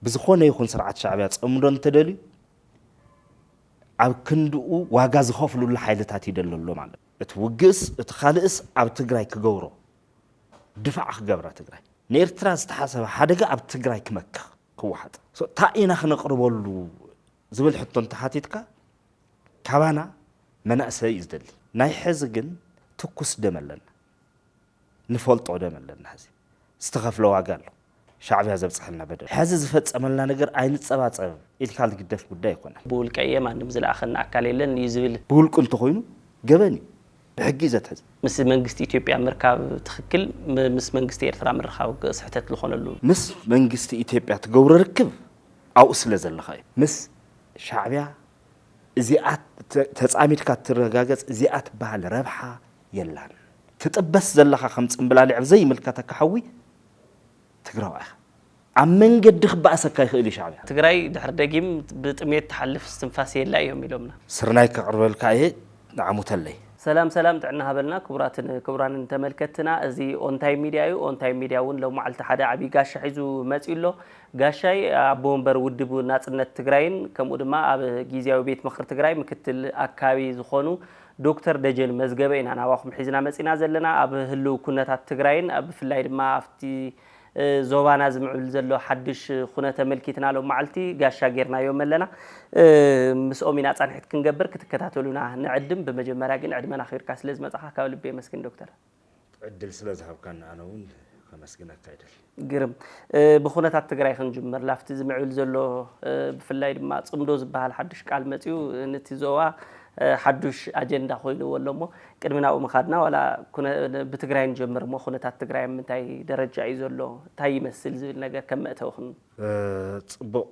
بزخونه يكون سرعة شعبية صمدون تدلي أو كندو واجاز خوف لولا حيلتها تيدللو معناه اتوجس اتخالص أو تجري كجورو دفع خجبرة تجري نيرتراس تحسب حدقة أو تجري كمكة كواحد تأينا خنقرب له زبل حطون تحاتيتك كوانا منأسى يزدلي ناي حزقن تكوس دملنا نفولت عدملنا هذي استغفلوا وقالوا شعبي هذا بصحلنا بدل حزز فتس أملنا نجر عين تصبات صعب إلكال قدف بدأ يكون بقول كأيام عندهم زل آخرنا أكليلن يزبل بقول كنت خوينو جبني بحجيزة هذا مس منجست إثيوبيا أمريكا تخكل مس منجست إيرترا مرخاو صحتت لخون اللو مس منجست إثيوبيا تجور ركب أو أصل زل خاي مس شعبيا زيات تسعميت كاتر جاجز زيات بعل ربحة يلان تتبس زلخا خمس امبلالي عزي ملكتك حوي تقرأ عمن قد خبأ سكاي خيلي شعبي تقرأي دحر دقيم بتميت تحلف استنفاسي لا يوم يلومنا سرنايك قربل كايه نعمو تلي سلام تعنا هبلنا كبران تملكتنا ازي اون تايم ميديا ون لو معلت حدا عبي غاش حيزو مصيلو غاشاي ابومبر ودبو ناصنت تግራይን ከምኡ ድማ ኣብ ጊዜያዊ ቤት ምክር ትግራይ ምክትል አካባቢ ዝኾኑ ዶክተር ደጀን መዝገበ ኢና ናባኹም ሒዝና መጺና ዘለና ኣብ ህልው ኩነታት ትግራይን ኣብ ፍላይ ድማ ኣፍቲ ዞባና ዝምዕብል ዘሎ ሓድሽ ኩነተ መልኪትና ሎ ማዓልቲ ጋሻ ጌርናዮ መለና ምስኦም ኢና ጻንሒት ክንገብር ክትከታተሉና ንዕድም በመጀመሪያ ግን ዕድመና ኸይርካ ስለዝ መጻኻ ካብ ልቤ መስኪን ዶክተር ዕድል ስለዝሃብካና ኣነውን ከመስግነካ አይደል ግርም ብኹነታት ትግራይ ክንጅምር ላፍቲ ዝምዕብል ዘሎ ብፍላይ ድማ ጽምዶ ዝበሃል ሓድሽ ቃል መጺኡ ነቲ ዞባ ሓድሽ አጀንዳ ኮይኑ ወሎሞ ቅድምናው መኻድና ወላ ብትግራይ እንጀምር ሞ ኹነታት ትግራይ ምንታይ ደረጃ እዩ ዘሎ ታይ ይመስል ዝብል ነገር ከመእተውኽን ጽቡቕ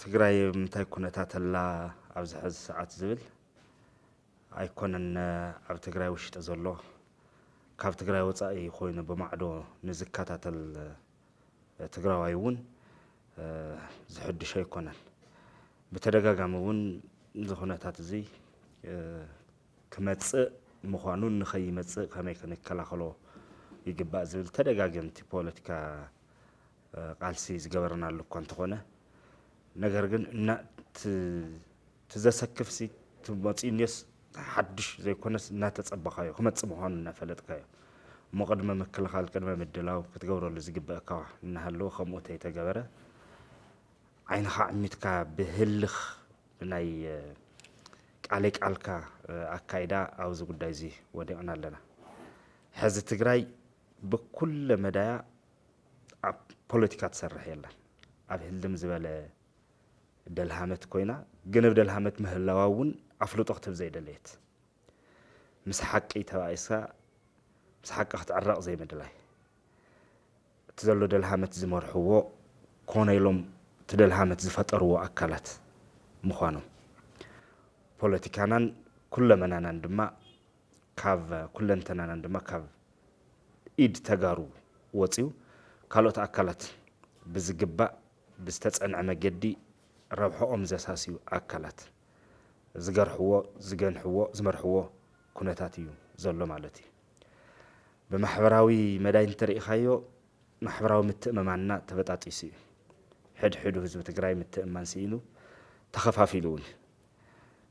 ትግራይ ምንታይ ኩነታት ኣላ ኣብ ዝሕዝ ሰዓት ዝብል ኣይኮነን ኣብ ትግራይ ውሽጢ ዘሎ ካብ ትግራይ ወጻኢ ኮይኑ በማዕዶ ንዝካታተል ትግራዋይ እውን ዝሕድሽ ኣይኮነን بتدقاقم ون زخونات زي كمتص مخانون نخي متص كما يكون كلا خلو يجب زول تدقاقم تي بوليتيكا قالسي زغبرنا لو كنت خونه نغرغن ان تزسكف سي تمصينيس حدش زي كونس نا تصبخايو كمتص مخانون نفلطكايو مقدمه مكلخال قدمه مدلاو كتغبرو لزغبكا نحلو خموتي تغبره عينها عميتكا بهلخ بناي عليك علكا أكايدا أو زود دايزي ودينا لنا هذا تجري بكل مدايا بوليتيكا تصرح يلا أبي هلدم زبالة دلهامت كوينا جنب دلهامت مهلاوون أفلوت أختب زي دليت مسحق يتوايسا مسحق أخت عرق زي مدلاي تزلو دلهامت زمر هو كون يلوم تدلهامت زفتروا أكلت مخانو بوليتيكانان كل منانا عندما كاف كل انتنا عندما كاف إيد تجارو وطيو كالوت أكلت بزجبا بستتصنع مجدي ربحهم زساسيو أكلت زجر هو زجن هو زمر هو كنتاتيو زلوا مالتي بمحبراوي مداين تريخايو محبراوي متأممنا تبتعطيسي حد حزب تجري متأمن سينو تخفافيلون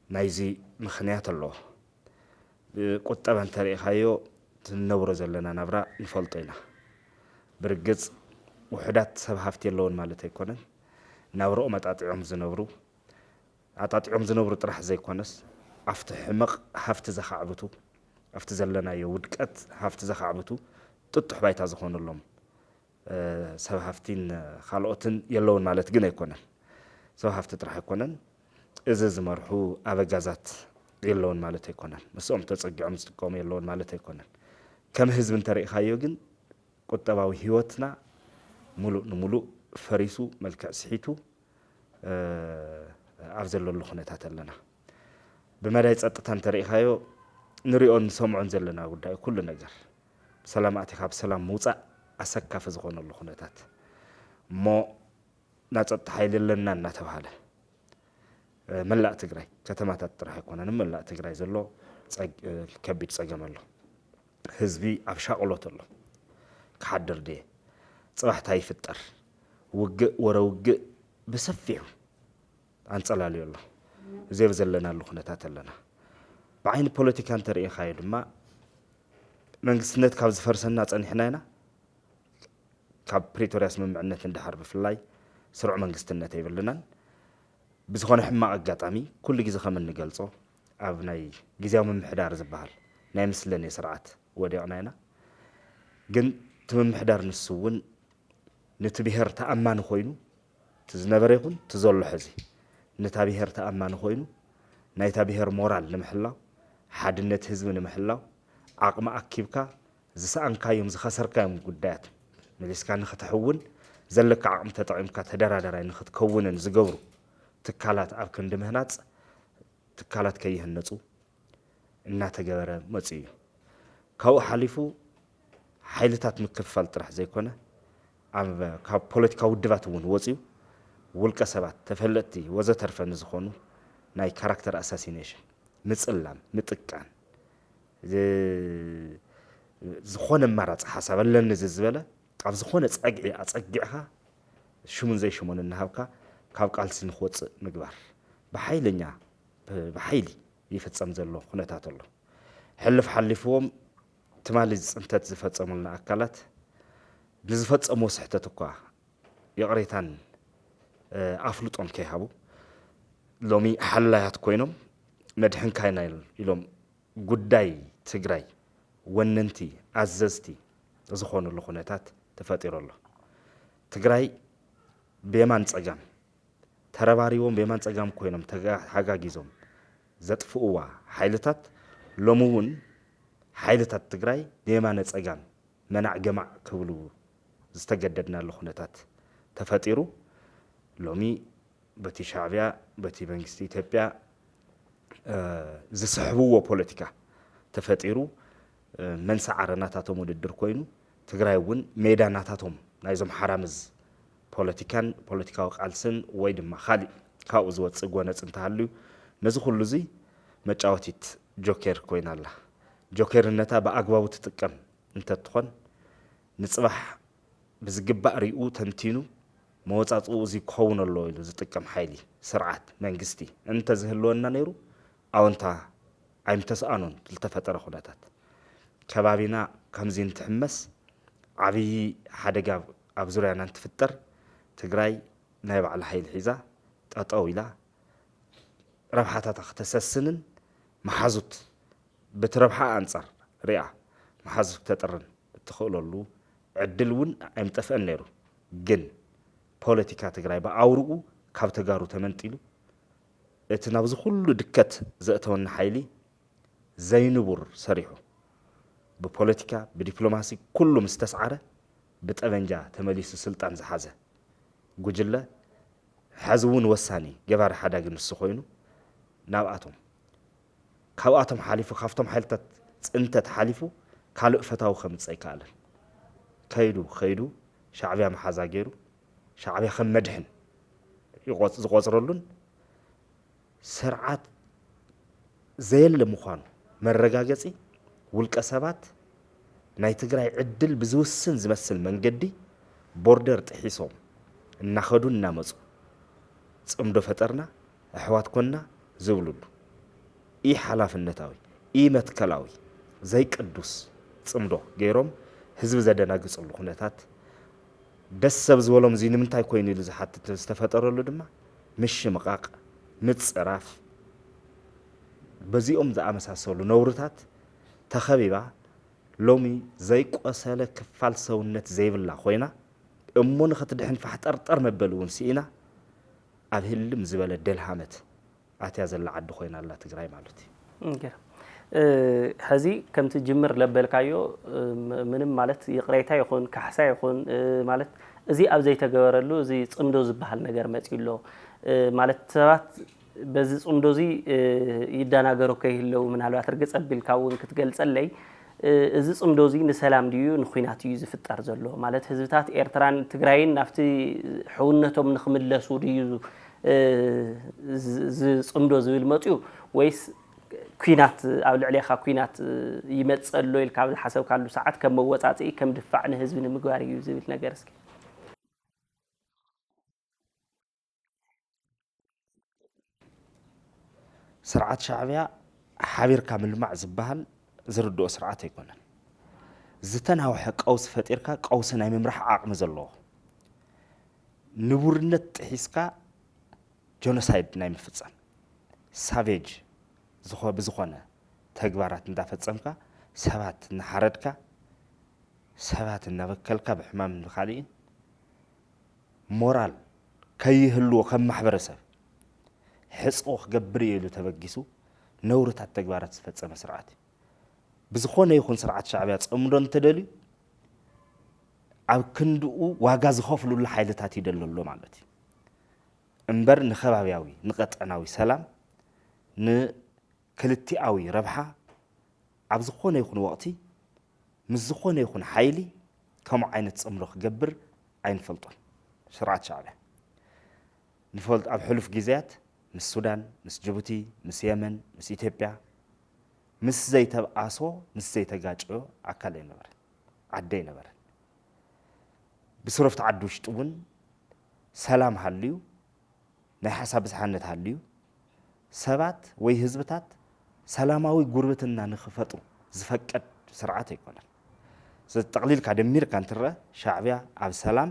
نايزي مخنيات الله قطبا تاريخايو تنورز لنا نبرا نفلطينا برجز وحدات سبهافتي اللون مالتي كونن نورو متاطعم زنبرو اطاطعم زنبرو طرح زي كونس افتح حمق حفت زخعبتو افت زلنا يودقت حفت زخعبتو تطح بايتا زخون لهم سبهافتين خالوتن يلون مالت جن يكونن سبهافت طرح يكونن إذا مرحو أبجازات يلون مالت يكونن مسؤوم تصقع مستقوم يلون مالت يكونن كم حزب تاريخ هايوجن قطباوي هيوتنا ملو فريسو ملك سحيتو أفزل له خناتات لنا بمرايز أتتان تاريخ هايو نريون سمعون زلنا ودا كل نجار سلاماتي خاب سلام موسى أسكف زغون الله خناتات مو ناتت حيل لنا نتبهله ملا تجري كتمات الطرح يكون أنا ملا تجري زلوا كبيت سجم الله حزبي أفشاء الله كحدر دي صباح تاي فتر ውግእ ወረውግእ بسفيو أنصلالي الله زي بزلنا له خناتات لنا بعين بوليتيكان ترى خايد ما من سنة كابز فرسنا أن إحنا هنا كاب بريتورياس من معنة اندحر بفلاي سرع من قستنا تيبل لنا بس خون حما أقاطعمي كل جزء خمن نقلصه أبناي جزء من محدار زبال نايم سلني سرعات وديعنا هنا جن تم محدار نسون نتبهر تأمان خوينو تزنبر يكون تزول حزي نتابهر تأمان خوينو نايتابهر مورال نمحلاو حادنة حزب نمحلاو عقم أكيبكا زسان كايوم زخسر كايوم قدات مليس كان نختحون زلك عقم تطعيمكا تدرا نخت كونن زقورو تكالات أبكن دمهنات تكالات كيه النصو إنا تقبر مصيو كاو حالفو حيلتات مكفال طرح زي كونه عم كاب بوليتيكا ودبات ون وصيو ولك سبات تفلتي وزترفن زخونو ناي كاركتر اساسينيشن مصلام مطقان زخونه مرص حساب لن ززبله اب زخونه صقعي اصقعها شمون زي شمون نهبكا كاب قالسن خوص مغبار بحيلኛ بحيلي يفصم زلو خنتات الله حلفهم تمالي صنتت زفصملنا اكلات نزفصمو سحتتكوا يقريتان أفلطون كيهابو لومي حلايات كوينوم مدحن كاينايل يلوم قداي تقراي وننتي عززتي زخون الله خونتات تفاتير الله تقراي بيمان تقام ترباريوم بيمان تقام كوينوم حقاقيزوم زتفقوا حيلتات لومون حيلتات تقراي بيمان تقام منع جمع كبلو زتقددنا الله خونتات تفاتيرو لومي بتي شعبيا بتي منجستي إثيوبيا زسحبوا بوليتيكا تفاتيرو من سعرناتاتهم وددر كوينو تግራይውን ሜዳናታቶም ናይዞም ሓራምዝ ፖለቲካዊ ቃልስን ወይ ድማ ኻሊ ካብኡ ዝወፅእ ጎነፅ እንተሃልዩ ነዚ ኩሉ እዚ መጫወቲት ጆኬር ኮይናላ ጆኬርነታ ብኣግባቡ ትጥቀም እንተትኾን ንፅባሕ ብዝግባእ ሪኡ ተንቲኑ መወፃፅኡ እዚ ክኸውን ኣሎ ኢሉ ዝጥቀም ሓይሊ ስርዓት መንግስቲ እንተ ዝህልወና ነይሩ ኣወንታ ኣይምተስኣኖን ዝተፈጠረ ኩነታት ከባቢና ከምዚ እንትሕመስ ዓብዪ ሓደጋ ኣብ ዙርያና እንትፍጠር ትግራይ ናይ ባዕላ ሓይሊ ሒዛ ጠጠው ኢላ ረብሓታታ ክተሰስንን መሓዙት በትረብሓ ኣንጻር ሪኣ መሓዙት ክተጥርን እትኽእለሉ ዕድል እውን ኣይምጠፍአን ነይሩ ግን ፖለቲካ ትግራይ ብኣውርኡ ካብ ተጋሩ ተመንጢሉ እቲ ናብዚ ኩሉ ድከት ዘእተወና ሓይሊ ዘይንቡር ሰሪሑ ببوليتيكا بدبلوماسي كله مستسعره بتأمنجا تمليس السلطان زحازة جوجلة حزون وساني جبار حدا جن السخوينو ناواتهم كواتهم حالفو خافتهم حالتت انت تحالفو كالو فتاو خمس اي كالن كيدو خيدو شعبيا محازاجيرو شعبيا خم مدحن يغوصرلون سرعات زيل مخانو مرقاقسي والكسبات ناي تقراي عدل بزوسن زمسل منقدي بوردر تحيصهم ناخدون نامزو صمدو فترنا احوات كنا زولولو اي حلاف النتاوي اي متكلاوي زي قدوس صمدو غيروم حزب زدنا قصلو خنتات دس بزولم زي نمنتاي كويني لزحات تستفطرلو دما مش مقاق متصراف بزيوم ذا امساسولو نورتات تخبيبا لومي زي قساله كفال سونت زي بلا خوينا امون ختدحن فحطرطر مبلون سينا ابهلم زبله دلهامت اتيا زل عد خوينا الله تግራይ مالتي እንግዲህ هذه كم تجمر لبلكايو ምንም ማለት ይቅሬታ ይኹን ካሕሳ ይኹን ማለት እዚ ኣብ ዘይተገበረሉ እዚ ጽምዶ ዝበሃል ነገር መጽይሎ ማለት ሰባት በዚ ጽምዶዚ ይዳናገሩ ከይህለው ምናልባት እርግጽ ቢልካውን ክትገልጸለይ እዚ ጽምዶዚ ንሰላም ድዩ ንኹናት እዩ ዝፍጠር ዘሎ ማለት ህዝብታት ኤርትራን ትግራይን ናፍቲ ሕውነቶም ንኽምለሱ ድዩ ዝ ጽምዶ ዝብል መጽዩ ወይስ ኩናት ኣብ ልዕሊኻ ኩናት ይመጽሎ ኢልካ ሓሰብ ካሉ ሰዓት ከም መወጻጽኢ ከም ድፋዕ ንህዝብ ንምግባር እዩ ዝብል ነገር እስኪ ስርዓት ሻዕብያ ሓቢርካ ምልማዕ ዝበሃል ዝርድኦ ስርዓት ኣይኮነን ዝተናውሐ ቀውስ ፈጢርካ ቀውስ ናይ ምምራሕ ዓቕሚ ዘለዎ ንቡርነት ጥሒስካ ጆኖሳይድ ናይ ምፍጻም ሳቬጅ ብዝኾነ ተግባራት እንዳፈጸምካ ሰባት እናሓረድካ ሰባት እናበከልካ ብሕማም ንኻሊእን ሞራል ከይህልዎ ከም ማሕበረሰብ ሕፅቆ ክገብር የሉ ተበጊሱ ነውርታት ተግባራት ዝፈጸመ ስርዓት ብዝኾነ ይኹን ስርዓት ሻዕብያ ጽምዶ እንተደልዩ ኣብ ክንድኡ ዋጋ ዝኸፍሉሉ ሓይልታት ይደለሎ ማለት እዩ እምበር ንኸባብያዊ ንቐጠናዊ ሰላም ንክልቲኣዊ ረብሓ ኣብ ዝኾነ ይኹን ወቕቲ ምስ ዝኾነ ይኹን ሓይሊ ከምኡ ዓይነት ጽምዶ ክገብር ኣይንፈልጦን ስርዓት ሻዕብያ ንፈልጥ ኣብ ሕሉፍ ግዜያት ምስ ሱዳን ምስ ጅቡቲ ምስ የመን ምስ ኢትዮጵያ ምስ ዘይተብኣሶ ምስ ዘይተጋጨዮ ኣካል ኣይነበረን ዓዲ ኣይነበረን ብስረፍቲ ዓዲ ውሽጢ እውን ሰላም ሃልዩ ናይ ሓሳብ ብዝሓነት ሃልዩ ሰባት ወይ ህዝብታት ሰላማዊ ጉርብትና ንኽፈጥሩ ዝፈቀድ ስርዓት ኣይኮነን ጠቕሊልካ ደሚርካ እንትርአ ሻዕብያ ኣብ ሰላም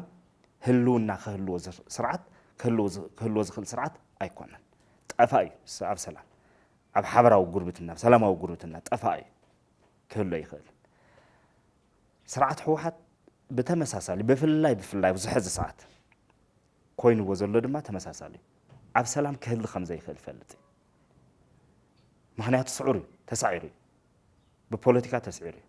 ህልውና ክህልዎ ስርዓት ክህልዎ ዝኽእል ስርዓት ኣይኮነን ጠፋ እዩ ኣብ ሰላም ኣብ ሓበራዊ ጉርብትና ሰላማዊ ጉርብትና ጠፋ እዩ ክህሉ ይኽእል ስርዓት ሕወሓት ብተመሳሳሊ ብፍላይ ብዙሕ ሰዓት ኮይንዎ ዘሎ ድማ ተመሳሳሊ ኣብ ሰላም ክህሊ ከም ዘይኽእል ፈልጥ ምክንያቱ ስዑር እዩ ተሳዒሩ እዩ ብፖለቲካ ተስዒሩ እዩ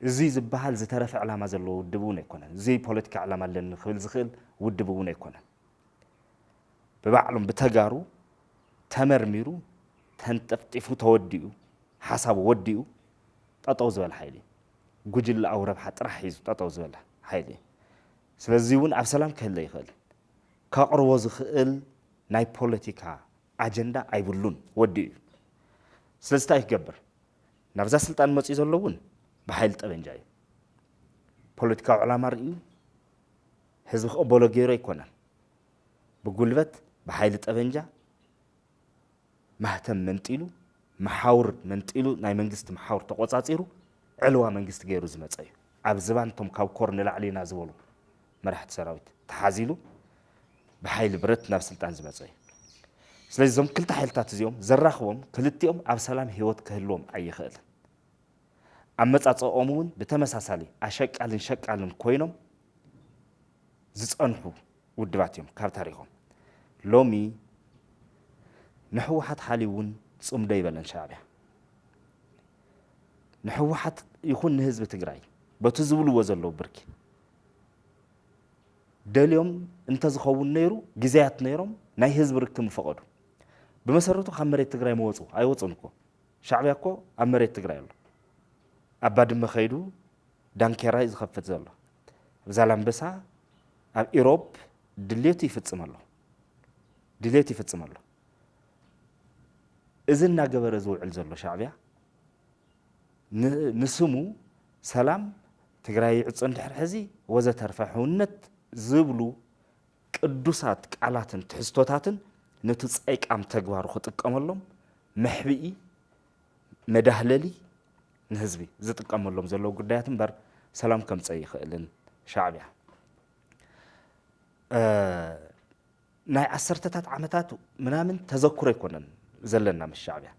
እዚ ዝበሃል ዝተረፈ ዕላማ ዘለዎ ውድብ እውን ኣይኮነን እዚ ፖለቲካ ዕላማ ኣለኒ ክብል ዝኽእል ውድብ እውን ኣይኮነን ብባዕሎም ብተጋሩ ተመርሚሩ ተንጠፍጢፉ ተወዲኡ ሓሳቡ ወዲኡ ጠጠው ዝበለ ሓይሊ ጉጅላዊ ረብሓ ጥራሕ ሒዙ ጠጠው ዝበለ ሓይሊ ስለዚ እውን ኣብ ሰላም ክህለ ይኽእል ከቕርቦ ዝኽእል ናይ ፖለቲካ ኣጀንዳ ኣይብሉን ወዲኡ እዩ ስለዚ እንታይ ክገብር ናብዛ ስልጣን መፅኡ ዘሎ እውን ብሓይሊ ጠበንጃ እዩ ፖለቲካዊ ዕላማ ርእዩ ህዝቢ ክቕበሎ ገይሩ ኣይኮነን ብጉልበት ብሓይሊ ጠበንጃ ማህተም መንጢሉ መሓውር መንጢሉ ናይ መንግስቲ መሓውር ተቆጻጺሩ ዕልዋ መንግስቲ ገይሩ ዝመፀ እዩ ኣብ ዝባንቶም ካብ ኮር ንላዕሊና ዝበሉ መራሕቲ ሰራዊት ተሓዚሉ ብሓይሊ ብረት ናብ ስልጣን ዝመፀ እዩ ስለዚ እዞም ክልተ ሓይልታት እዚኦም ዘራኽቦም ክልቲኦም ኣብ ሰላም ሂወት ክህልዎም ኣይኽእልን ኣብ መጻጸኦም እውን ብተመሳሳሊ ኣሸቃልን ሸቃልን ኮይኖም ዝጸንሑ ውድባት እዮም ካብ ታሪኾም ሎሚ ንሕወሓት ሓሊ እውን ጽምዶ ይበለን ሻዕብያ ንሕወሓት ይኹን ንህዝቢ ትግራይ በቲ ዝብልዎ ዘለዉ ብርኪ ደልዮም እንተዝኸውን ነይሩ ግዜያት ነይሮም ናይ ህዝቢ ርክብ ፈቐዱ ብመሰረቱ ካብ መሬት ትግራይ መወፁ ኣይወፁን እኮ ሻዕብያ እኮ ኣብ መሬት ትግራይ ኣሎ ኣብ ባድመ ኸይዱ ዳንኬራ ዝኸፍት ዘሎ ኣብ ዛላምበሳ ኣብ ኢሮብ ድሌቱ ይፍጽም ኣሎ እዚ እናገበረ ዝውዕል ዘሎ ሻዕብያ ንስሙ ሰላም ትግራይ ይዕፀ እንድሕር ሕዚ ወዘተርፈ ሕውነት ዝብሉ ቅዱሳት ቃላትን ትሕዝቶታትን ነቲ ፀይቃም ተግባሩ ክጥቀመሎም መሕቢኢ መዳህለሊ ንህዝቢ ዝጥቀመሎም ዘለዉ ጉዳያት እምበር ሰላም ከምፀይ ይኽእልን ሻዕብያ ናይ ዓሰርተታት ዓመታት ምናምን ተዘክሮ ኣይኮነን ዘለና ምስ ሻዕብያ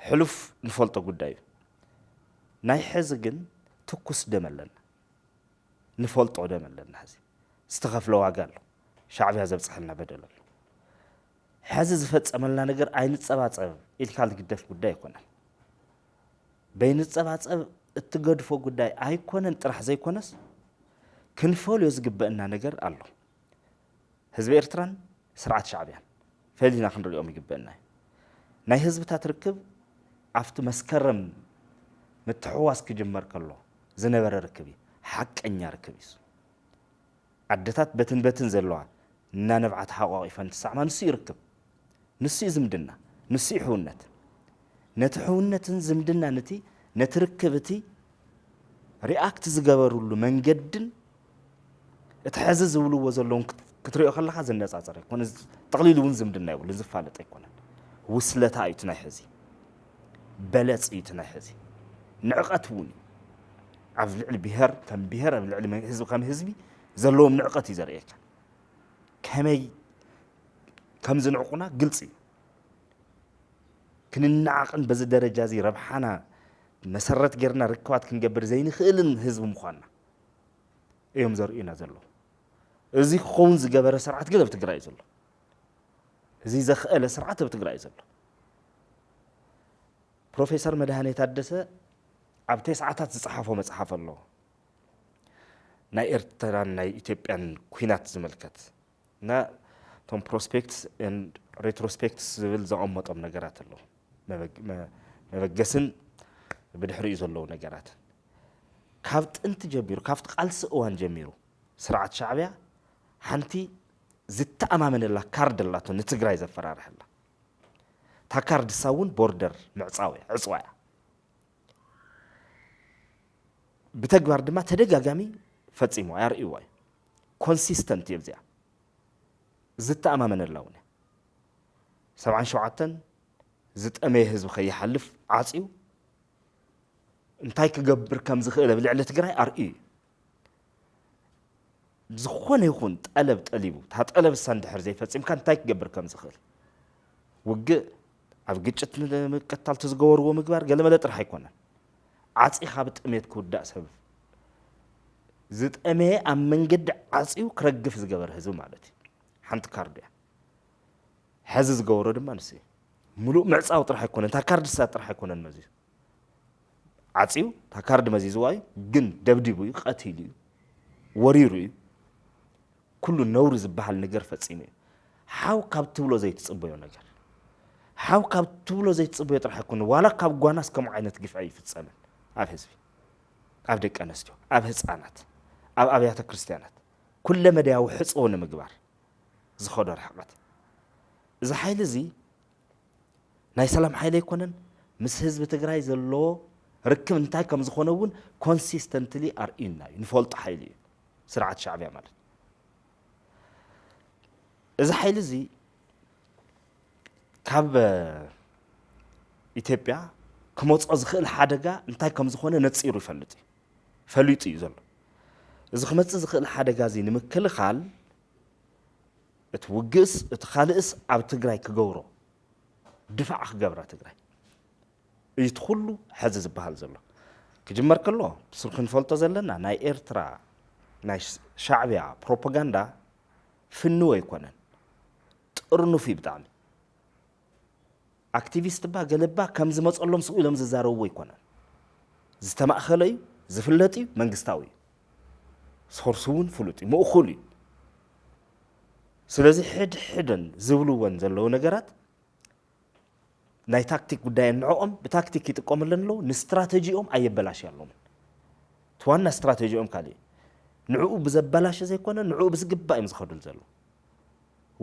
ሕሉፍ ንፈልጦ ጉዳይ እዩ ናይ ሕዚ ግን ትኩስ ደም ኣለና ንፈልጦ ደም ኣለና ሕዚ ዝተኸፍለ ዋጋ ኣሎ ሻዕብያ ዘብፅሐልና በደል ኣሎ ሕዚ ዝፈፀመልና ነገር ኣይንፀባፀብ ኢልካ ዝግደፍ ጉዳይ ኣይኮነን በይንፀባፀብ እትገድፎ ጉዳይ ኣይኮነን ጥራሕ ዘይኮነስ ክንፈልዮ ዝግበአና ነገር ኣሎ ህዝቢ ኤርትራን ስርዓት ሻዕብያን ፈሊና ክንሪኦም ይግበአና ናይ ህዝብታት ርክብ ኣብቲ መስከረም ምትሕዋስ ክጅመር ከሎ ዝነበረ ርክብ ሓቀኛ ርክብ እዩ ዓደታት በትን ዘለዋ እናነብዓት ሓቋቂፈን ትሰዕማ ንሱ ይርክብ ንሱ ዝምድና ንሱ ሕውነት ነቲ ሕውነትን ዝምድና ነቲ ርክብ እቲ ሪኣክት ዝገበሩሉ መንገድን እቲ ሕዚ ዝብልዎ ዘለዎም ክትሪኦ ከለካ ዝነፃፀር ኣይኮነ ተቕሊሉ እውን ዝምድና ይብሉ ዝፋለጥ ኣይኮነን وسلتا ايتنا حزي بلص ايتنا حزي نعقت وني عفل البهر كم بهر العلم حزب كم حزبي زلوم نعقت يزريك كمي كم زنعقنا قلصي كننعقن بز درجه زي ربحنا مسرت غيرنا ركبات كنجبر زين خيلن حزب مخانا ايوم زرينا زلو ازي خونز جبر سرعت كده بتقراي زلو ازي زخاله سرعت بتقراي زلو بروفيسور مدهاني تادسه اب 9 ساعات صحافه مصحف الله نا إرتران نا إثيوبيان كوينات زملكت نا توم بروسبكتس اند ريتروسبكتس زبل زعمطم ነገራት الله መበገስን بدحري زلو ነገራት ካብት እንት ጀሚሩ ካብት ቃልስ እዋን ጀሚሩ ስርዓት ሻዕቢያ ሓንቲ ዝተኣማመነላ ካርድላቶ ንትግራይ ዘፈራርሐላ ታ ካርድ ሳውን ቦርደር ምዕጻዊ ዕጽዋያ بتجبر دما تدقاقامي فتصيمو يرئيواي كونسيستنت يبزيا زت أمامنا اللون 77 زت أمي حزب خي يحلف عاصيو انتاي كجبر كم زخيله بالعلة تقراي ارئي زخونه يكون طلب طليبو تطلب الساندحر زي فتصيم كان تاي كجبر كم زخيل وق اب ግጭት መቀጣል ተዝገወርዎ ምግባር ገለመለ ጥርሕ አይኮነን عاصي خابت اميت كودا سبب زت امي ام منجد عاصيو كرغف زغبر حزب مالتي حنت كارديا حز زغورو دما نسي ملو معصاو طرح يكونن تا كارد سا طرح يكونن مزي عاصيو تا كارد مزي زواي جن دبدبو قتيلي وريرو كل نور زبحال نجر فصيمه حاو كابتبلو زي تصبيو نجر حاو كابتبلو زي تصبيو طرح يكون ولا كاب غواناس كم عينت غفعي فصمن اب حزبي اب دق انستو اب حصانات اب ابيات كريستيانات كل مداو حصون مغبار زخدر حقت اذا حيل زي ناي سلام حيل يكونن مس حزب تግራይ ዘሎ ركب انتاي كم زخونون كونسيستنتلي ار ان ينفلط حيلي سرعه شعبيه ማለት اذا حيل زي كاب ኢትዮጵያ كموص ازخل حدغا انتاي كم زخونه نصيرو يفلطي فليطي يزل اذا خمص زخل حدغا زي نمكل خال اتوغس اتخالص اب تግራይ كغورو دفع خغبره تግራይ يدخلوا حزز بحال زلو كجمر كلو سلخن فلطه زلنا ناي ايرترا ناي شعبيا بروباغندا فنو يكونن طرنو في بتاعي اكتيفيست با غلبا كم زمصلهم سو لم ززارو يكونن زتماخلي زفلطي منغستاوي سورسون فلطي مؤخلي ስለዚህ حدن زبلون زلو ነገራት ናይ ታክቲክ ጉዳይ ንዖም በታክቲክ ይጥቀምልን ለው ንስትራቴጂኦም አይበላሽ ያለው ተዋና ስትራቴጂኦም ካሊ ንዑ በዘበላሽ ዘይኮነ ንዑ በዝግባ ይምዝኸዱል ዘሎ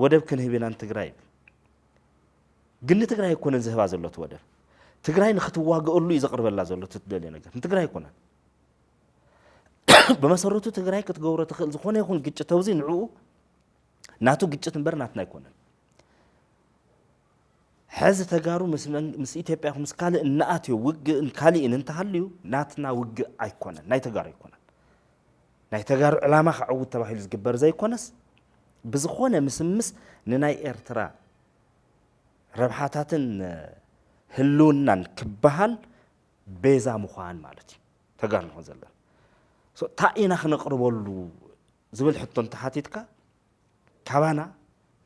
ወደብ ክንህብናን ትግራይ ግን ትግራይ ይኮነ ዝህባ ዘሎት ወደብ ትግራይ ንኽትዋገኡሉ ይዘቅርበላ ዘሎ ትደለ ነገር ትግራይ ይኮነ በመሰረቱ ትግራይ ክትገብሮ ተኽል ዝኾነ ይኹን ግጭት ተውዚ ንዑ ናቱ ግጭት እንበር ናትና ይኮነ حز تجارو مس إثيوبيا هم سكال الناتيو وج كالي إن انتهاليو ناتنا وج أيقونة ناي تجار أيقونة ناي تجار علامة عود تبعه الجبر زي كونس بزخونة مس نناي إرترا ربحاتن هلونن كبهال بيزا مخان مالتي تجار نهزل سو تأينا خن قربولو زبل حطن تحاتيتك كوانا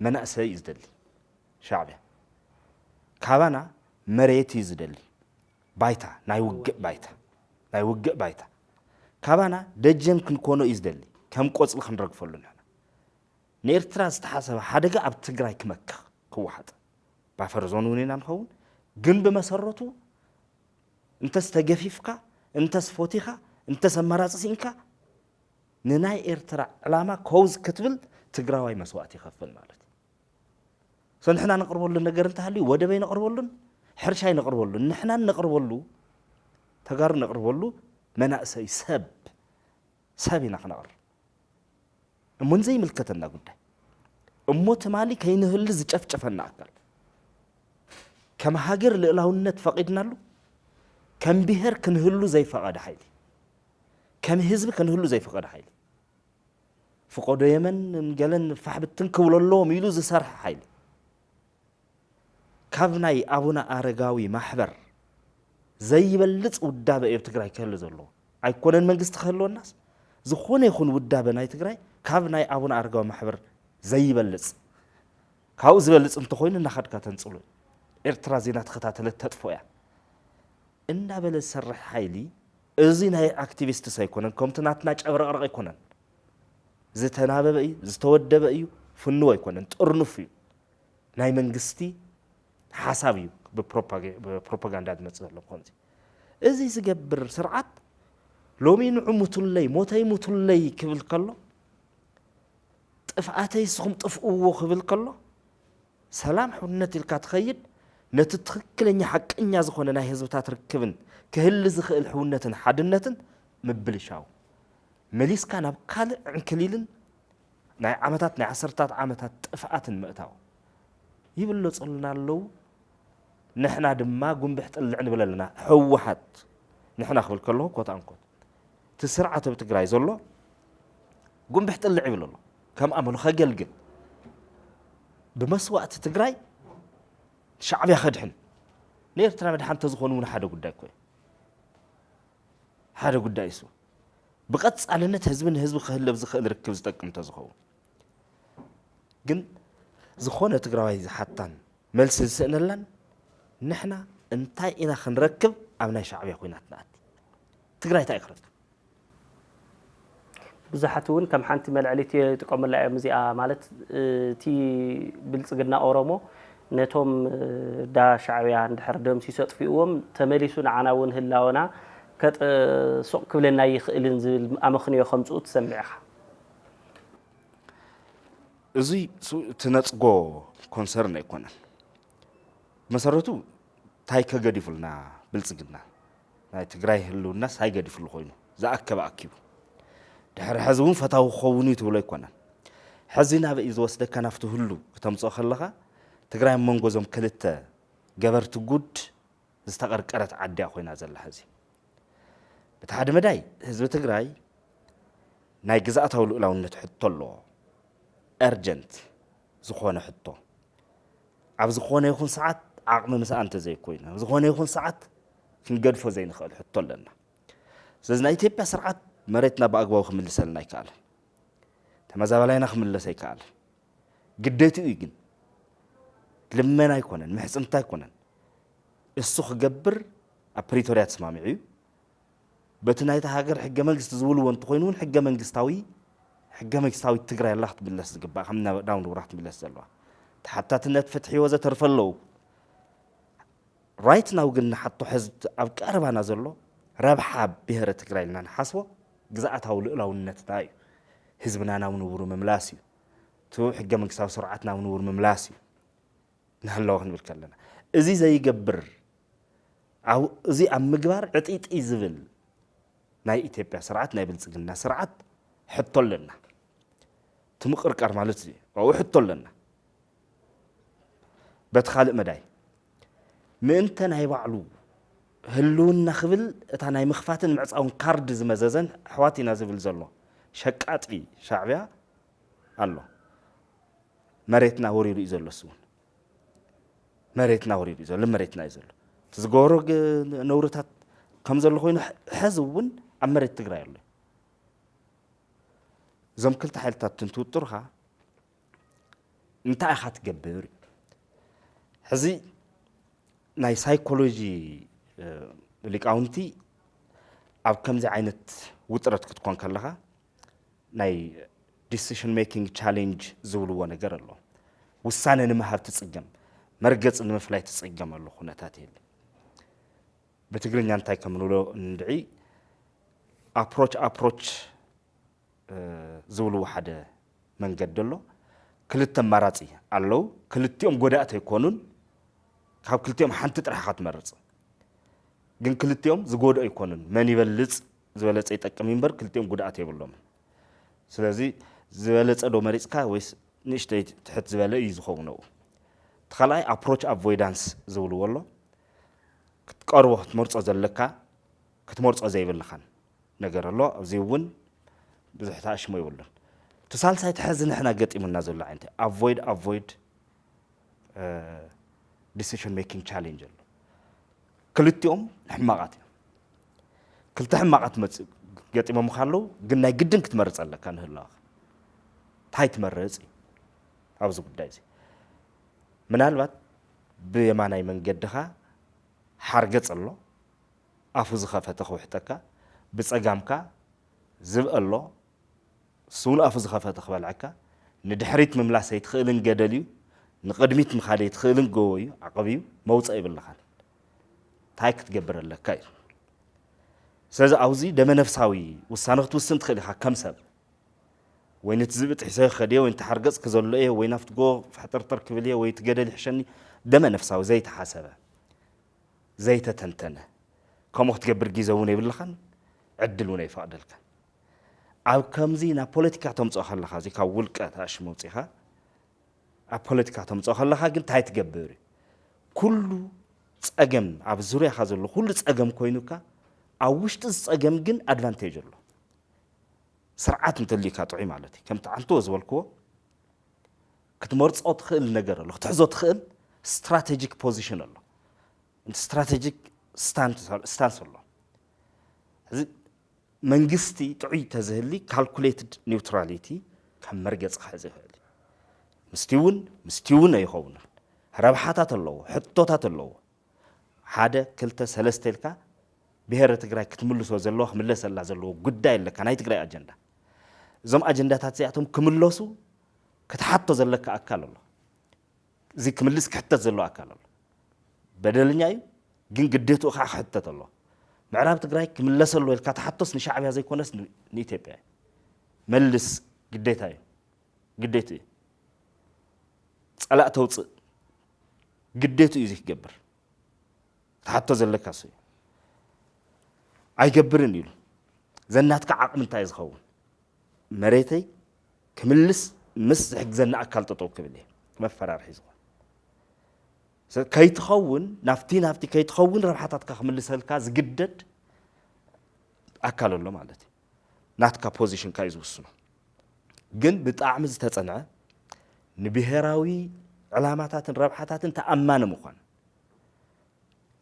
منأسى يزدل شعبي كابانا مريت يزدلي بايتا ناي وق بايتا كابانا دجن كنكونو يزدلي كم قصل خنرغفلو نحن نيرترا استحسب حدغا اب تግራይ كمك كوحد بافرزونونينا نخون ግን በመሰረቱ እንተስ ተገፊፍካ እንተስ ፎቲኻ እንተስ መራጽሲንካ ንናይ ኤርትራ ዓላማ ኮዝ ክትብል ትግራዋይ መስዋዕት ይኸፍል ማለት سنحنا نقربوا لنا نجار انتهالي ودبي نقربوا لنا حرشاي نقربوا لنا نحنا نقربوا له تجار نقربوا له منأسي سابي نقنار من زي ملكتنا قد أموت مالي كاين هل زجف جفنا أكل كم هاجر لإلهونت فقدنا له كم بهر كنهلو زي فقد حيلي كم حزب كنهلو زي فقد حيلي فقد يمن نقلن فحبتن كوللو ميلو زي سرح حيلي كابناي أبونا أرقاوي محبر زي بلص ودابة يبتقراي كهلو زلو أيكونن منقست خلو الناس زخونه يخون ودابة ناي تقراي كابناي أبونا أرقاوي محبر زي بلص كاوز بلص انت خوين ناخد كاتنصلو إرترا زينات خطاتلت تطفويا إن بلص سرح حيلي ازين هاي اكتيفيست سايكونن كومتناتنا ጨብረቅረቅ ይኮነን ዝተናበበ እዩ ዝተወደበ እዩ ፍንዎ ይኮነን ጥርኑፍ እዩ ናይ መንግስቲ ሓሳብ እዩ በፕሮፓጋንዳ ዝመጽእ ዘሎ ኮንዚ እዚ ዝገብር ስርዓት ሎሚ ንዑሙቱለይ ሞተይ ሙቱለይ ክብል ከሎ ጥፍአተይ ስኹም ጥፍኡዎ ክብል ከሎ ሰላም ሕውነት ኢልካ ትኸይድ ነቲ ትክክለኛ ሐቀኛ ዝኾነ ናይ ህዝብታት ርክብን كهل زخل حونتن حدنتن مبلشاو مليسكا ناب كال عنكليلن ناي عمتات ناي عصرتات عمتات طفاتن مأتاو يبلو صلنا لو نحنا دما قنبح طلع نبللنا حوحت نحنا خبل كله كوت انكوت تسرعه بتقراي زلو قنبح طلع يبللو كم املو خجلجل بمسوات تقراي شعب يخدحن نيرتنا مدحن تزخونون حدا قداي كوي هذا قد دايسو بقص على حزبن حزب خهلب زخل ركب زطقم تزخو ግን ዝኾነ ትግራዋይ ዝሓታን መልስ ዝስእነላን ንሕና እንታይ ኢና ክንረክብ ኣብ ናይ ሻዕብያ ኩናት ናት ትግራይ እንታይ ክረክብ ብዙሓት እውን ከም ሓንቲ መልዕሊት ይጥቀመላ እዮም እዚኣ ማለት እቲ ብልጽግና ኦሮሞ ነቶም ዳ ሻዕብያ እንድሕር ደም ሲሰጥፊዎም ተመሊሱ ንዓና እውን ህላወና كسوق كلنا يخلين زل أمخني خمسة تسمعها. زي تنتقو كونسرن يكونن. مسارته تاي كجدي فلنا بلسقنا. هاي تجري هلو الناس هاي جدي فلو خوينه. زاك بأكيو. ده حزبون فتاو خووني تقول يكونن. حزينها بإذا وصل كان فتو هلو كتمصخ خلها تجري من جوزم كلته جبرت جود استقر كرت عدي أخوينا زل حزي. بتحد مداي حزب تجري ناي جزاته لو نتحط له أرجنت زخونة حطه عب زخونة يكون ساعات عقم مساء أنت زي كوينا زخونة يكون ساعات كنقدفه زي نخل حطه لنا زي تبى سرعات مريتنا بأقوى خمل لسالنا يكال تمازا ولا نخمل لسه يكال قديتي يجن لما نايكونن محسن تايكونن السوق جبر أبريتوريات سمامعي بتنايت هاجر حق مجلس زول وانت خوينون حق مجلساوي تقرأ الله بالله سجبا خمنا داون ورحت بالله سلوا حتى تنت فتحي وزة ترفلو رايت ناو قلنا حطوا حزب أبكار نازلوا ربحا بهرة تقرأ لنا نحسوا جزأتها ولقلا والنت تاي حزبنا ناونور مملاسي تو حق مجلساوي سرعتنا ونور مملاسي نهلا بالكلنا إزي زي جبر أو إزي أم مجبر عطيت إزبل ناي إثيوبيا سرعت ناي بلصقنا سرعت حطوا لنا تمقرقر مالتي او حطوا لنا بتخالق مداي منت ناي بعلو هلونا خبل اتا ناي مخفاتن معصاون كارد زمززن حواتينا زبل زلو شقاطي شعبيا الله مريتنا وريرو يزلو سون مريتنا وريرو يزلو مريتنا يزلو تزغورو نورتات كم زلو خوينو حزبون عمرت تقرأ له زم كل تحلتات تنتوترها انت أخذ جبر هذي ناي سايكولوجي اللي كأنتي أو كم زي عينت وترت كتكون كلها ناي decision making challenge زولو وانا قرر له والسنة نما هاب تسجم مرقص نما فلاي تسجم له خناتاتي بتقولين أنت كملوا ندعي approach زولو واحد من قدله كلتهم مراتي الله كلتهم قدأت يكونون كاب كلتهم حنت ترحقات مرات جن كلتهم زقود يكونون من يبلز زبلز يتكمين بر كلتهم قدأت يبلهم سلازي زبلز أدو مريس كا ويس نشتي تحت زبلة يزخونه تخلأي approach avoidance زول والله كتقربه تمرص زلكا كتمرص زي بالخان نجار الله زيون بزحتاش ما يقولن تسال سايت حزن احنا قطي من نازل انت avoid decision making challenge كلتيهم حماقات كلت حماقات قطي ما مخالو قلنا جدا كتمرص لك كان هلا تاي تمرص ابز ጉዳይ زي ምናልባት በየማናይ መንገድኻ ሓርገጽሎ አፉ ዝኸፈተ ኹሕተካ ብጸጋምካ ዝብአሎ ሱል አፉ ዝኸፈተ ኽበልዓካ ንድሕሪት ምምላስ ኣይትኽእልን ገደልዩ ንቅድሚት ምኻድ ኣይትኽእልን ጎወዩ ዓቀብዩ መውጽእ ይብልኻን ታይ ክትገብረለካ እዩ ስለዚ አውዚ ደመነፍሳዊ ውሳነ ክትውስን ትኽእል ኢኻ ከም ሰብ وين تزبط حساب خديه وين تحرقص كزول ايه وين افتقو فحترتر كبليه وين تجدل حشني دم نفسه زي تحاسبه زي تتنتنه كم وقت جبر جيزونه باللخن عدلونه يفقدلك او كمزينا بوليتيكا تمصو خلخا زي كولقه تاش موصيها ا بوليتيكا تمصو خلخا ግን ታይ ትገብር ኩሉ ጸገም ኣብ ዙርያ ኻዘሎ ኩሉ ጸገም ኮይኑካ ኣብ ውሽጢ ጸገም ግን ኣድቫንቴጅ ኣሎ سرعات متليكا طعي مالتي كم تعنتو زولكو كتمرصو تخيل ነገር ኣሎ ክትሕዞ ትኽእል ስትራቴጂክ ፖዚሽን ኣሎ እንት ስትራቴጂክ ስታንስ ኣሎ እዚ መንግስቲ ጥዑይ ተዝህሊ ካልኩሌትድ ኒውትራሊቲ ከም መርገጽ ኸዚ ይኽእል ምስቲውን ኣይኸውን ረብሓታት ኣለዎ ሕቶታት ኣለዎ ሓደ ክልተ ሰለስተ ኢልካ ብሄረ ትግራይ ክትምልሶ ዘለዎ ክምለሰላ ዘለዎ ጉዳይ ኣለካ ናይ ትግራይ ኣጀንዳ زم أجندات زياتهم كملوسو كتحطو زلك أكل الله زي كملس كحتة زلوا أكل الله بدل نياي جن قديتو خا حتة الله معراب تقرأي كملس الله الكتحطوس نشعب هذا يكونس نيتبع ملس قديتاي قديتي على توص قديتو يزيك جبر تحطو زلك أسوي أي جبرني يلو زناتك عقم تايز خون مريتي كملس مس حجزنا أكل تطوق بليه ما فرار حزقان كي تخون نفتي كي تخون ربحتك خملس هالكاز جدد أكل الله مالتي ناتك بوزيشن كايز وصلنا جن بتعمز تتصنع نبهراوي علامات ربحتات تأمان مخان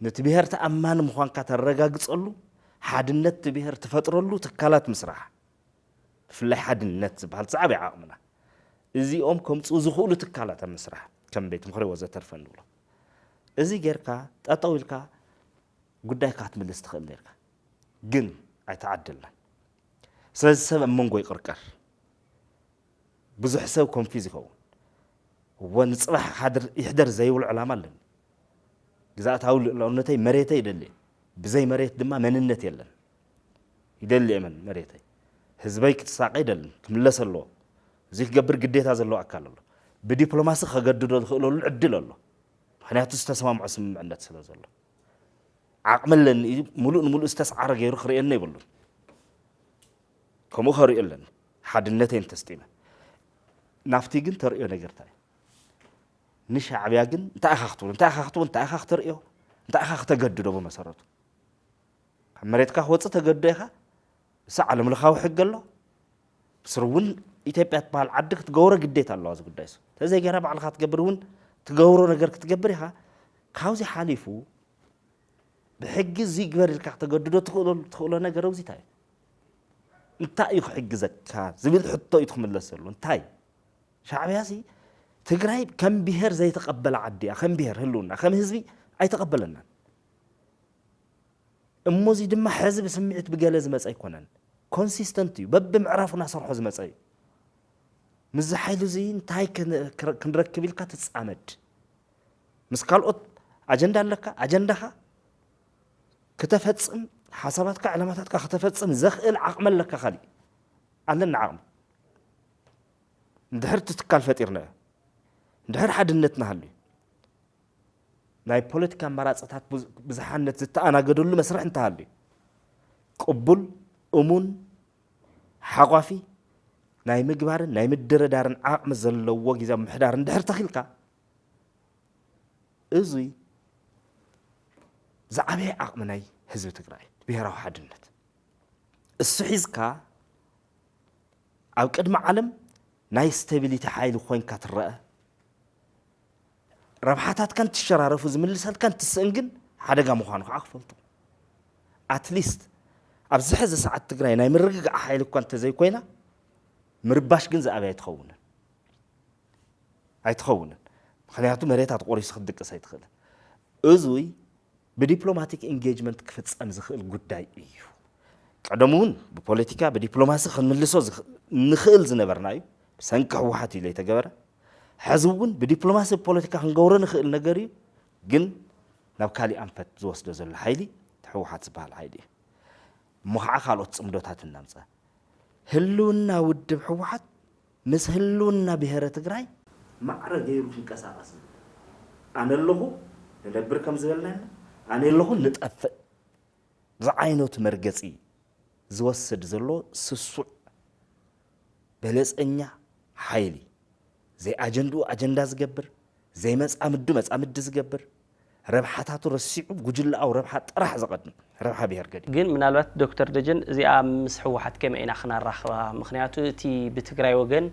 نتبهر تأمان مخان كترجع قصلو حدنت تبهر تفترلو تكالات مسرح في حد النت بحال صعب عقمنا ازي امكم تزخولو تكالات مسرح كم بيت مخري وزا ترفنولا ازي غيركا تطويلكا ጉዳይካ ትምልስ ትኽእል ነርካ ግን ኣይተዓደልና ስለዚ ሰብ መንጎ ይቅርቀር ብዙሕ ሰብ ኮንፊዝ ይኸውን ወንጽባሕ ሓድር ይሕደር ዘይብል ዕላማ ኣለኒ ግዛእታዊ ልዕልነተይ መሬተይ ይደሊ ብዘይ መሬት ድማ መንነት የለን ይደሊ የመን መሬተይ ህዝበይ ክትሳቀ ይደልን ክምለስ ኣሎ እዚ ክገብር ግዴታ ዘለዎ ኣካል ኣሎ ብዲፕሎማሲ ከገድዶ ዝኽእለሉ ዕድል ኣሎ ምክንያቱ ዝተሰማምዖ ስምምዕነት ስለ ዘሎ ዓቅመለን ሙሉእ ዝተስዓረ ገይሩ ክርኤና ይብሉን ከምኡ ክርኤለን ሓድነተይ እንተስጢመ ናፍቲ ግን ተርእዮ ነገር እንታይ ንሻዕብያ ግን እንታይ ኢኻ ክትርእዮ እንታይ ኢኻ ክትገድዶ ብመሰረቱ ካብ መሬትካ ክወፅእ ተገድዶ ኢኻ እሳ ዓለም ለኻዊ ሕጊ ኣሎ ብስር እውን ኢትዮጵያ ትበሃል ዓዲ ክትገብሮ ግዴታ ኣለዋ እዚ ጉዳይ እሱ ተዘይገራ ባዕልኻ ትገብር እውን ትገብሮ ነገር ክትገብር ኢኻ ካብዚ ሓሊፉ ብሕጊ እዚ ግበር ኢልካ ክትገድዶ ትኽእሎ ነገር ኣብዚ እንታይ እንታይ እዩ ክሕግዘካ ዝብል ሕቶ እዩ ትኽምለስ ዘሎ እንታይ ሻዕብያ እዚ ትግራይ ከም ብሄር ዘይተቐበለ ዓዲ እያ ከም ብሄር ህልውና ከም ህዝቢ ኣይተቐበለናን እሞዚ ድማ ሕዝቢ ስምዒት ብገለ ዝመፀ ኣይኮነን ኮንሲስተንት እዩ በብምዕራፉ እናሰርሖ ዝመፀ እዩ ምዝ ሓይሉ እዚ እንታይ ክንረክብ ኢልካ ትፃመድ ምስ ካልኦት ኣጀንዳ ኣለካ ኣጀንዳኻ ከተፈፅም ሓሳባትካ ዕላማታትካ ከተፈፅም ዘኽእል ዓቕሚ ኣለካ ካሊእ ኣለና ዓቕሚ እንድሕር ትትካል ፈጢርና እዮ እንድሕር ሓድነትና ሃልዩ ናይ ፖለቲካ ኣማራፅታት ብዝሓነት ዝተኣናገደሉ መስርሕ እንተሃልዩ ቅቡል እሙን ሓቋፊ ናይ ምግባርን ናይ ምድርዳርን ዓቕሚ ዘለዎ ግዜ ምሕዳር እንድሕር ተኺልካ أزوي زعبي عقمناي حزب تግራይ ብሔራዊ ሓድነት السحيزካ ኣብ ቅድሚ ዓለም ናይ ስታቢሊቲ ሓይሊ ኮይንካ ትረአ ረብሓታት ከን ትሸራረፉ ዝምልሰልካ ትስእንግን ሓደጋ ምዃኑ ከዓ ክፈልጡ አትሊስት ኣብዚ ሕዚ ሰዓት ትግራይ ናይ ምርግጋዕ ሓይሊ እኳ እንተዘይኮይና ምርባሽ ግን ዝኣበይ ኣይትኸውንን ምክንያቱ መሬታት ቆሪሱ ክድቅስ ኣይትኽእልን እዙይ ብዲፕሎማቲክ ኢንጌጅመንት ክፍፀም ዝኽእል ጉዳይ እዩ ቀደም እውን ብፖለቲካ ብዲፕሎማሲ ክንምልሶ ንኽእል ዝነበርናዩ ብሰንኪ ህወሓት ኢለ የተገበረ ሕዚ እውን ብዲፕሎማሲ ብፖለቲካ ክንገብሮ ንኽእል ነገር እዩ ግን ናብ ካሊእ ኣንፈት ዝወስዶ ዘሎ ሓይሊ ህወሓት ዝበሃል ሓይሊ እዩ እሞ ከዓ ካልኦት ፅምዶታት እናምፀ ህልውና ውድብ ህወሓት ምስ ህልውና ብሔረ ትግራይ ማዕረ ገይሩ ክንቀሳቀስ ኣነ ኣለኹ ንነብር ከም ዝበልና ኣነ ኣለኹ ንጠፍእ ዝዓይነቱ መርገፂ ዝወስድ ዘሎ ስሱዕ በለፀኛ ሓይሊ ዘይ ኣጀንድኡ ኣጀንዳ ዝገብር ዘይ መፃምዲ ዝገብር ረብሓታቱ ረሲዑ ጉጅላኣው ረብሓ ጥራሕ ዝቐድም ረብሓ ብሔር ገዲ ግን ምናልባት ዶክተር ደጀን እዚኣ ምስ ህወሓት ከመይ ኢና ክናራኽባ ምክንያቱ እቲ ብትግራይ ወገን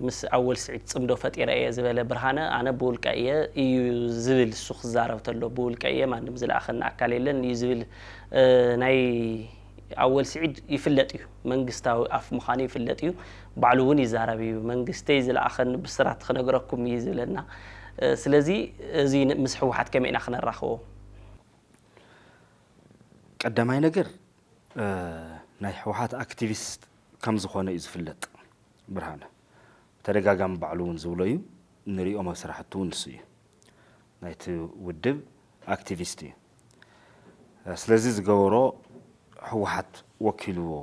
ምስ ኣወል ስዒድ ፅምዶ ፈጢረ እየ ዝበለ ብርሃነ ኣነ ብውልቀ እየ እዩ ዝብል እሱ ክዛረብ ተሎ ብውልቀ እየ ማንም ዝለኣኸና ኣካል የለን እዩ ዝብል ናይ ኣወል ስዒድ ይፍለጥ እዩ መንግስታዊ ኣፍ ምዃኑ ይፍለጥ እዩ ባዕሉ እውን ይዛረብ እዩ መንግስተይ ዝለኣኸኒ ብስራት ክነግረኩም እዩ ዝብለና ስለዚ እዚ ምስ ህወሓት ከመይ ኢና ክነራኽቦ ቀዳማይ ነገር ናይ ህወሓት ኣክቲቪስት ከም ዝኾነ እዩ ዝፍለጥ ብርሃነ ተደጋጋሚ ባዕሉ እውን ዝብሎ እዩ ንሪኦም ኣብ ስራሕቱ እውን ንሱ እዩ ናይቲ ውድብ ኣክቲቪስት እዩ ስለዚ ዝገበሮ ህወሓት ወኪልዎ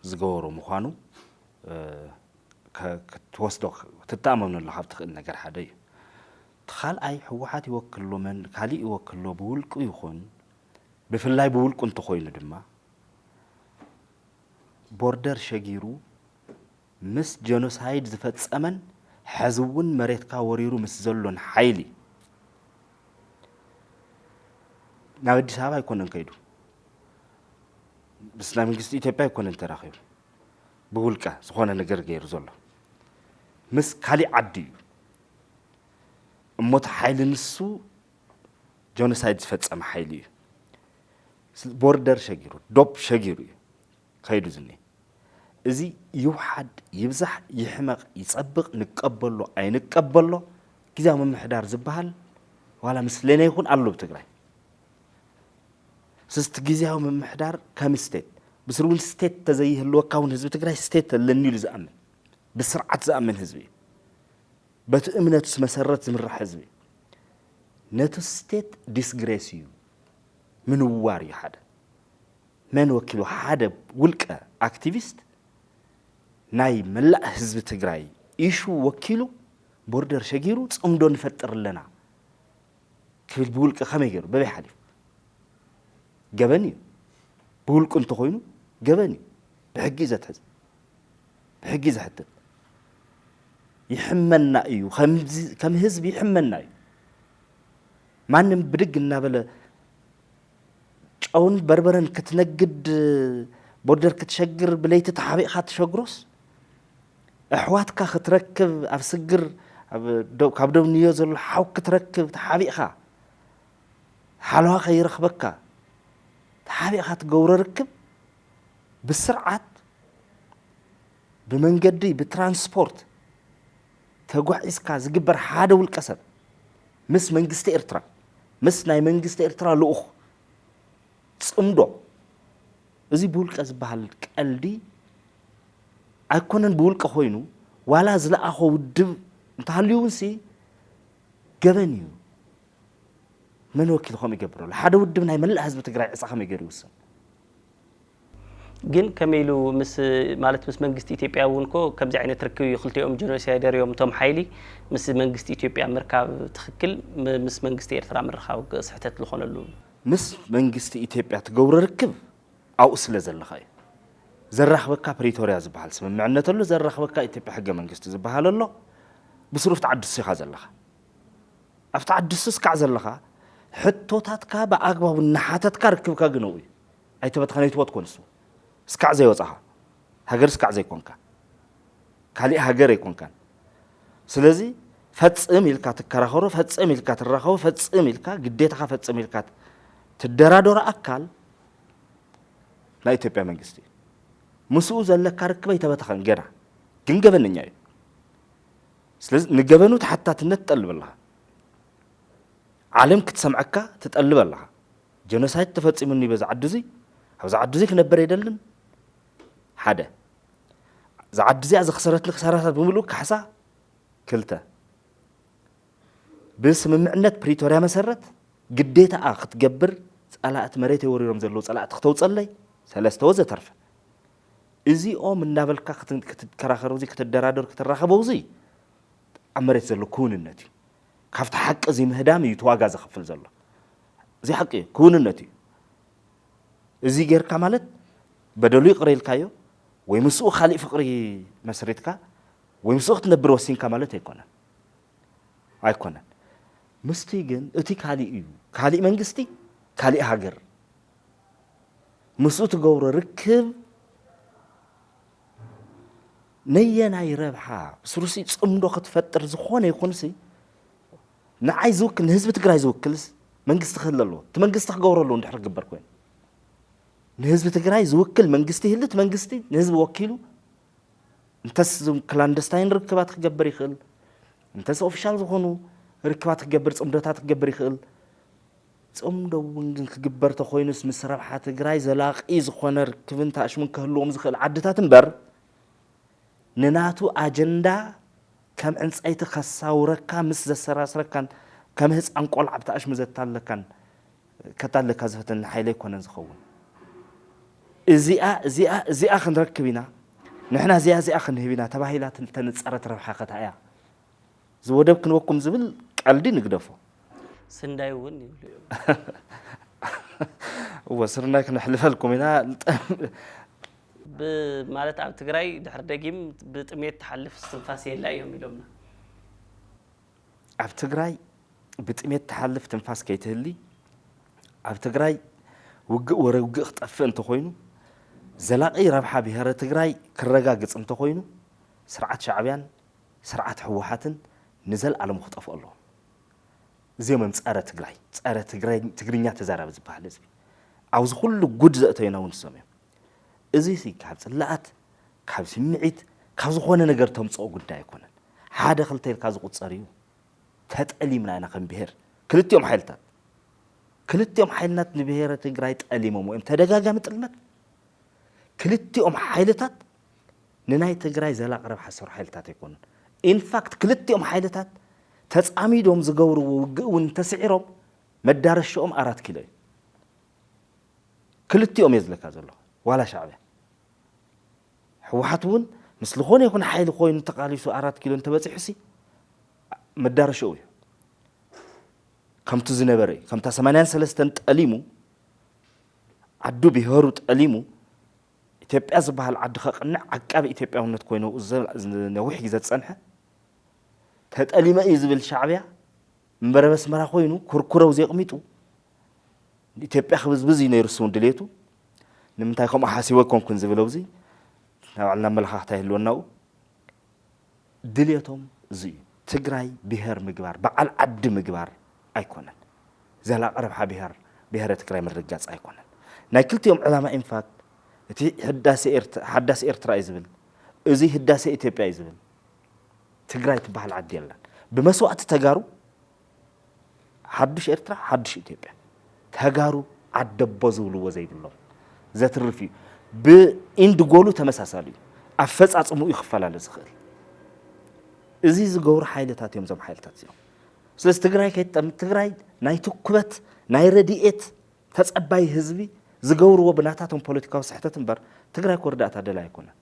ዝገበሮ ምዃኑ ክትወስዶ ትተኣመነሉ ካብ ትኽእል ነገር ሓደ እዩ ተኻልኣይ ህወሓት ይወክሎ መን ካሊእ ይወክሎ ብውልቁ ይኹን ብፍላይ ብውልቁ እንተኮይኑ ድማ ቦርደር ሸጊሩ ምስ ጀኖሳይድ ዝፈጸመን ሕዚ እውን መሬትካ ወሪሩ ምስ ዘሎን ሓይሊ ናብ ኣዲስ ኣበባ ኣይኮነን ከይዱ ምስ ናይ መንግስቲ ኢትዮጵያ ኣይኮነን ተራኺቡ ብውልቀ ዝኾነ ነገር ገይሩ ዘሎ ምስ ካሊእ ዓዲ እዩ እሞት ሓይሊ ንሱ ጀኖሳይድ ዝፈጸመ ሓይሊ እዩ ቦርደር ሸጊሩ ዶብ ሸጊሩ እዩ ከይዱ ዝኒ እዚ ይውሓድ ይብዛሕ ይሕመቕ ይጸብቕ ንቀበሎ ኣይንቀበሎ ግዝያዊ ምምሕዳር ዝበሃል ዋላ ምስለና ይኹን ኣሎ ብትግራይ ስስቲ ግዝያዊ ምምሕዳር ከም ስቴት ብስሩን ስቴት ተዘይህልወካ እውን ህዝቢ ትግራይ ስቴት ኣለኒ ኢሉ ዝኣምን ብስርዓት ዝኣምን ህዝቢ እዩ በቲ እምነቱስ መሰረት ዝምራሕ ህዝቢ ነቲ ስቴት ዲስግሬስ እዩ ምንዋር እዩ ሓደ መን ወኪሉ ሓደ ውልቀ ኣክቲቪስት ናይ መላእ ህዝቢ ትግራይ ኢሹ ወኪሉ ቦርደር ሸጊሩ ፅምዶ ንፈጥር ኣለና ክብል ብውልቀ ከመይ ገይሩ በበይ ሓሊፉ ገበን እዩ ብውልቁ እንተኮይኑ ገበን እዩ ብሕጊ ዘትሕዝ ብሕጊ ዘሕትት ይሕመና እዩ ከም ህዝቢ ይሕመና እዩ ማንም ብድግ እናበለ ጨውን በርበረን ክትነግድ ቦርደር ክትሸግር ብለይቲ ተሓቢእኻ ትሸግሮስ ኣሕዋትካ ክትረክብ ኣብ ስግር ካብ ደብንዮ ዘሎ ሓው ክትረክብ ተሓቢእኻ ሓለዋ ከይረኽበካ ተሓቢእኻ ትገብሮ ርክብ ብስርዓት ብመንገዲ ብትራንስፖርት ተጓዒዝካ ዝግበር ሓደ ውልቀ ሰብ ምስ መንግስቲ ኤርትራ ምስ ናይ መንግስቲ ኤርትራ ልኡኽ ፅምዶ እዚ ብውልቀ ዝበሃል ቀልዲ ኣይኮነን ብውልቀ ኮይኑ ዋላ ዝለኣኾ ውድብ እንተሃልዩውንሲ ገበን እዩ መን ወኪሉ ከም ይገብረሉ ሓደ ውድብ ናይ መላእ ህዝቢ ትግራይ ዕፃ ከመይ ገይሩ ይውስን ግን ከመይሉ ምስ ማለት ምስ መንግስቲ ኢትዮጵያ እውን ኮ ከምዚ ዓይነት ርክብ እዩ ክልቲኦም ጀኖሳይደር እዮም ቶም ሓይሊ ምስ መንግስቲ ኢትዮጵያ ምርካብ ትኽክል ምስ መንግስቲ ኤርትራ ምርካብ ስሕተት ዝኾነሉ ምስ መንግስቲ ኢትዮጵያ ትገብሮ ርክብ ኣብኡ ስለ ዘለኻ እዩ ዘራኽበካ ፕሪቶሪያ ዝበሃል ስምምዕነት ኣሎ ዘራኽበካ ኢትዮጵያ ሕገ መንግስቲ ዝበሃል ኣሎ ብስሩፍ ተዓድሱ ኢኻ ዘለኻ أفتعدسس كعزلها حتى تاتكا بأقباب النحاتات كركبكا جنوي أي تبت خنيت وات كونسو سكع زي وصحة هاجر سكع زي كونكا كالي هاجر يكون كان سلازي فتسم يلكا تكراخرو فتسم يلكا تراخو فتسم يلكا قديتها فتسم يلكا تدرادور أكل لا يتبع منجستي مسؤول زلك كركبة يتبت خن جرا كنجبن نياي سلز نجبنو حتى تنتقلب الله عالم كتسمعك تتقلب الله جنسايد تفتصم مني بز عدزي هو عدزي كنبر يدلن حدا ز عدزي از خسرت لك خسارات بملوك حسا كلتا بس من معنات بريتوريا مسرت قديتا اخ تقبر صلاه مريت يوريرم زلو صلاه تختوصلي ثلاثه وزه ترف ازي او من نابلكا كتكراخرو زي كتدرادر كتراخبو زي امريت زلو كوننتي كافت حق زي مهدام يتواغا زخفل زلو زي حقي كوننتي ازي غيركا مالت بدلو يقريلكايو ወይ ምስኡ خالق ፍቅሪ መስሪትካ ወይ ምስኡ ክትነብር ወሲንካ ማለት ኣይኮነን ምስቲ ግን እቲ ካሊእ እዩ ካሊእ መንግስቲ ካሊእ ሃገር ምስኡ ትገብሮ ርክብ ነየናይ ረብሓ ስሩሲ ጽምዶ ክትፈጥር ዝኾነ ይኹንሲ ንዓይ ዝውክል ንህዝቢ ትግራይ ዝውክልስ መንግስቲ ክህልሎ እቲ መንግስቲ ክገብረሉ እንድሕር ግበር ኮይኑ نهزب تجري زوكل منجستي هلت منجستي نهزب وكيله انتس كلاندستاين ركبات تجبري خل انتس اوفيشال زخونو ركبات تجبر صمدتات تجبري خل صمدو ونجن تجبر تخوينس مسربحه تجري زلاقي زخونه ركبن تاش من كهلوم زخل عدتات انبر نناتو اجندا كم انصايت خساوركا مس زسراسركان كم هص انقول عبتاش مزتالكان كتالك زفتن حيله يكونن زخون زيا خنركبينا نحنا زيا خنهبينا تباهيلات تنصرت ربحه خطايا زودب كنوكم زبل قلدي نقدفو سنداي ون يبلو وصرنا كنحلفلكم هنا بمالت عب تግራይ ድሕር ደጊም ብጥሜት ተሐልፍ استنفاس يلا يوم يلومنا عب تግራይ ብጥሜት ተሐልፍ تنفاس كيتهلي عب تግራይ وقق ورقق طف انت خوينو زلاقي ربحه بهره تግራይ كرغاغص انت خوينو سرعه شعبيان سرعه حوحاتن نزل على مخطف الله زي ما مصاره تግራይ تግርኛ ተዛራብ ዝባሃል ህዝቢ አውዝ ሁሉ ጉድ ዘእተይና ወንሰመ እዚ ሲ ካብ ጽላአት ካብ ስምዒት ካብ ዝኾነ ነገር ተምጽኦ ጉዳይ አይኮነን ሓደ ክልተይልካ ዝቁጸር እዩ ተጠሊምና ኢና ከም ብሄር ክልቲኦም ሓይልናት ንብሄረ ትግራይ ጠሊሞም ወይም ተደጋጋሚ ጥልመት ክልቲኦም ሓይልታት ንናይ ትግራይ ዘላቕ ረብሓ ዝሰርሑ ሓይልታት ኣይኮኑን ኢንፋክት ክልቲኦም ሓይልታት ተጻሚዶም ዝገብርዎ ውግእ እውን ተስዒሮም መዳረሻኦም 4 ኪሎ እዩ ክልቲኦም የዝለካ ዘሎ ዋላ ሻዕብያ ሕወሓት እውን ምስ ዝኾነ ይኹን ሓይሊ ኮይኑ ተቃሊሱ 4 ኪሎ እንተበፂሑሲ መዳረሻው እዩ ከምቱ ዝነበረ ከምታ 83 ጠሊሙ ዓዱ ብሄሩ ጠሊሙ ኢትዮጵያ ዝበሃል ዓዲ ከቅንዕ ዓቃቢ ኢትዮጵያውነት ኮይኑ ነዊሕ ግዜ ዝጸንሐ ተጠሊመ እዩ ዝብል ሻዕብያ ምበረበስ መራ ኮይኑ ኩርኩረው ዘቕሚጡ ኢትዮጵያ ክብዝብዝ እዩ ነይሩ ስውን ድሌቱ ንምንታይ ከምኡ ሓሲበ ኮንኩን ዝብለው ዚ ናባዕልና መለኻኽታ ይህልወናኡ ድሌቶም እዚ እዩ ትግራይ ብሄር ምግባር በዓል ዓዲ ምግባር ኣይኮነን ዘላቕ ረብሓ ብሄረ ትግራይ ምርጋጽ ኣይኮነን ናይ ክልቲኦም ዕላማ ኢንፋክት እቲ ሓዳሲ ኤርትራ እዩ ዝብል እዚ ህዳሴ ኢትዮጵያ እዩ ዝብል ትግራይ ትበሃል ዓዲ የለን ብመስዋዕቲ ተጋሩ ሓድሽ ኤርትራ ሓድሽ ኢትዮጵያ ተጋሩ ዓደቦ ዝብልዎ ዘይብሎም ዘትርፍ እዩ ብኢንድ ጎሉ ተመሳሳሊ እዩ ኣፈጻጽሙ ይኽፈላለ ዝኽእል እዚ ዝገብሩ ሓይልታት እዮም ዞም ሓይልታት እዚኦም ስለዚ ትግራይ ከይጠም ትግራይ ናይ ትኩበት ናይ ረዲኤት ተጸባይ ህዝቢ ዝገብርዎ ብናታቶም ፖለቲካዊ ስሕተት እምበር ትግራይ ኮርዳእታ ደላ ኣይኮነን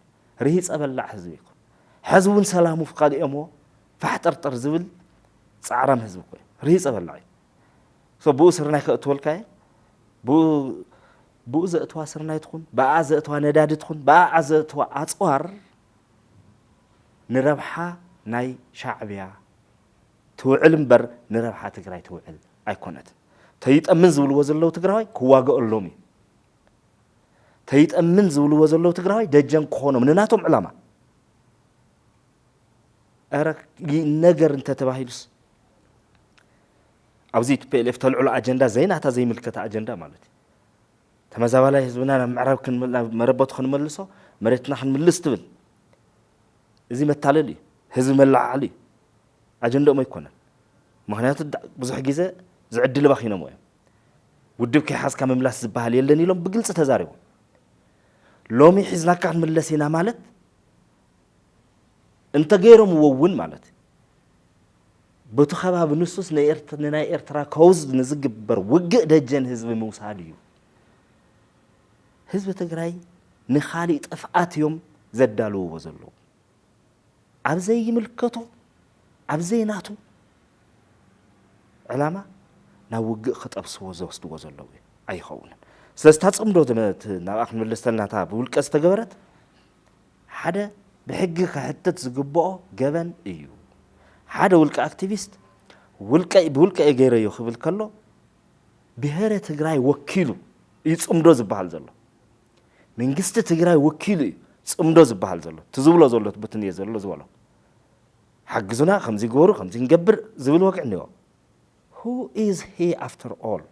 ርሂፀ በላዕ ህዝቢ ይኮን ሕዝቡን ሰላሙ ፍቃዲኦሞ ፋሕጠርጠር ዝብል ጻዕራም ህዝቢ ኮይኑ ርሂፀ በላዕ እዩ ብኡ ስርናይ ከእትወልካየ ብኡ ዘእትዋ ስርናይ ትኹን ብኣ ዘእትዋ ነዳዲ ትኹን ብኣ ዘእትዋ ኣጽዋር ንረብሓ ናይ ሻዕብያ توعل مبر نربحة تجراي توعل أيقونات تيتأمن زول وزلوا تجراي كواجع اللومي تيتأمن زول وزلوا تجراي دجن كونه من ناتهم علامة أرك نجر أنت تباهيلس أوزيت بيلف طلعوا الأجندة زين حتى زي ملكة أجندة مالتي تما زوالا حزبنا معرب كن مربط خن ملصو مريتنا خن ملص تبل زي متعللي حزب ملع علي أجندة ما يكون مهنيات بزح جزء زعدل باخينا مويا ودب كي حاس كم ملاس زبها لي لأني لهم بقلص تزاريو لومي حزنا كان ملسينا مالت انت غيرهم وون مالت بتخبا بنصوص ناير ترا كوز نزقبر وقع دجن حزب موساديو حزب تግራይ نخالي طفعات يوم زدالو وزلو ابزي يملكتو ابزي ناتو علامه ناوق خطبسو زوستو وزلو ايخون سلستصمدو تمت ناخ ملستلناتا بولقس تغبرت حدا بحق كحتت زغبو جبن ايو حدا ولق اكتيفيست بولقا غيريو خبل كلو بهره تግራይ وكيلو يصمدو زبحال زلو منجست تግራይ وكيلو صمدو زبحال زلو تزبلو زلوت بتنيه زلو زبلو حجزنا خمزي غورو خمزي نغبر زبل وقعنيو who is he after all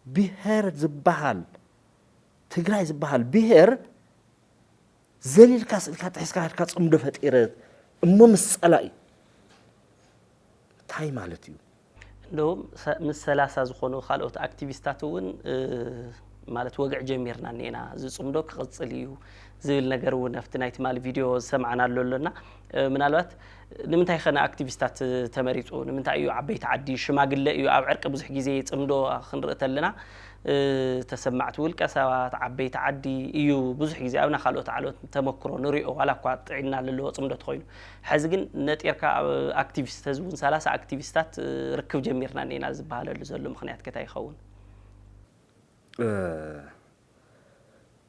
بهر زبحال تግራይ زبحال بهر زليل كاس الكاتحسكا صمدو فطيره امم صلاي تاي مالتيو እንደውም ምስ 30 ዝኾኑ ካልኦት አክቲቪስታቱን ማለት ወግዕ ጀሚርና ነና ዝጽምዶ ክቅጽል እዩ ዝብል ነገር ወነፍት ናይት ማል ቪዲዮ ሰማዓና አለልና ምናልባት ንምንታይ ኸና አክቲቪስታት ተመሪጹ ንምንታይ እዩ ዓበይቲ ዓዲ ሽማግለ እዩ ኣብ ዕርቅ ብዙሕ ግዜ ጽምዶ ክንርተልና ተሰማዕት ውልቀ ሰባት ዓበይቲ ዓዲ እዩ ብዙሕ ግዜ ኣብና ካልኦት ዓሎት ተመክሮ ንሪኦ ዋላ እኳ ጥዒና ለለዎ ጽምዶ ተኾይኑ ሕዚ ግን ነጢርካ አክቲቪስት ህዝቡን 30 አክቲቪስታት ርክብ ጀሚርና ነና ዝበሃለሉ ዘሎ ምኽንያት ከታ ይኸውን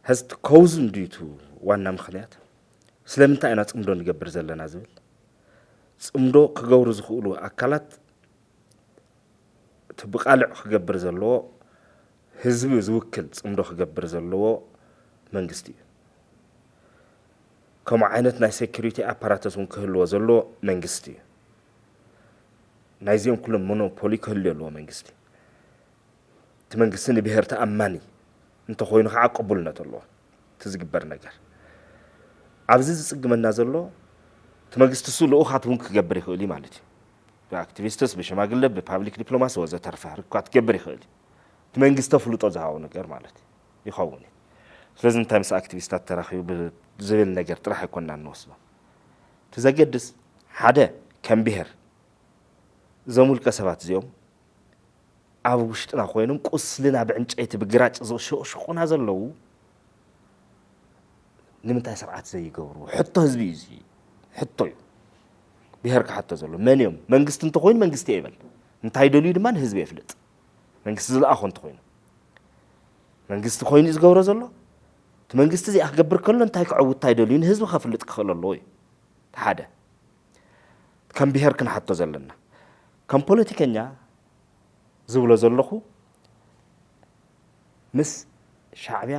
هست كوزن ديتو وانا مخنيات سلامتا انا صمدو نغبر زلنا زبل صمدو كغورو زخولو اكلات تبقالع كغبر زلو حزب زوكل صمدو كغبر زلو منغستي كما عينت ناي سيكوريتي اباراتسون كهلو زلو منغستي نايزيوم كلهم مونوبولي كهلو منغستي تمنغسني بهرت اماني انت خوينو عقبلنا تلو تزغبر ነገር አብዚ ዝጽግመና ዘሎ ተመንግስትሱ ለኡኻቱን ክገብር ይኽእል ማለት እዩ በአክቲቪስትስ በሽማግለ በፓብሊክ ዲፕሎማሲ ወዘተርፈ ርኳት ክገብር ይኽእል ተመንግስት ተፍልጦ ዝሃው ነገር ማለት ይኸውን ስለዚህ እንታምስ አክቲቪስታት ተራኺቡ ብዝብል ነገር ጥራሕ ይኮንና እንወስዶ ተዘገድስ ሓደ ከም ብሄር ዘሙልቀ ሰባት እዚኦም ኣብ ውሽጥና ኮይኖም ቁስልና ብዕንጨይቲ ብግራጭ ዝሽቁና ዘለው ንምንታይ ስርዓት ዘይገብሩ ሕቶ ህዝቢ እዚ ሕቶ ብሄር ከሓቶ ዘሎ መን እዮም መንግስት እንተ ኮይኑ መንግስት ይብል እንታይ ደልዩ ድማ ህዝቢ ይፍልጥ መንግስት ዝለኣኾ እንተ ኮይኑ መንግስት ኮይኑ ዝገብሮ ዘሎ እቲ መንግስት እዚ ኣክገብር ከሎ እንታይ ክዕውት እንታይ ደልዩ ህዝቢ ከፍልጥ ክኽእል ኣለዎ ሓደ ከም ብሄር ክንሓቶ ዘለና ከም ፖለቲከኛ ዝብሎ ዘለኹ ምስ ሻዕብያ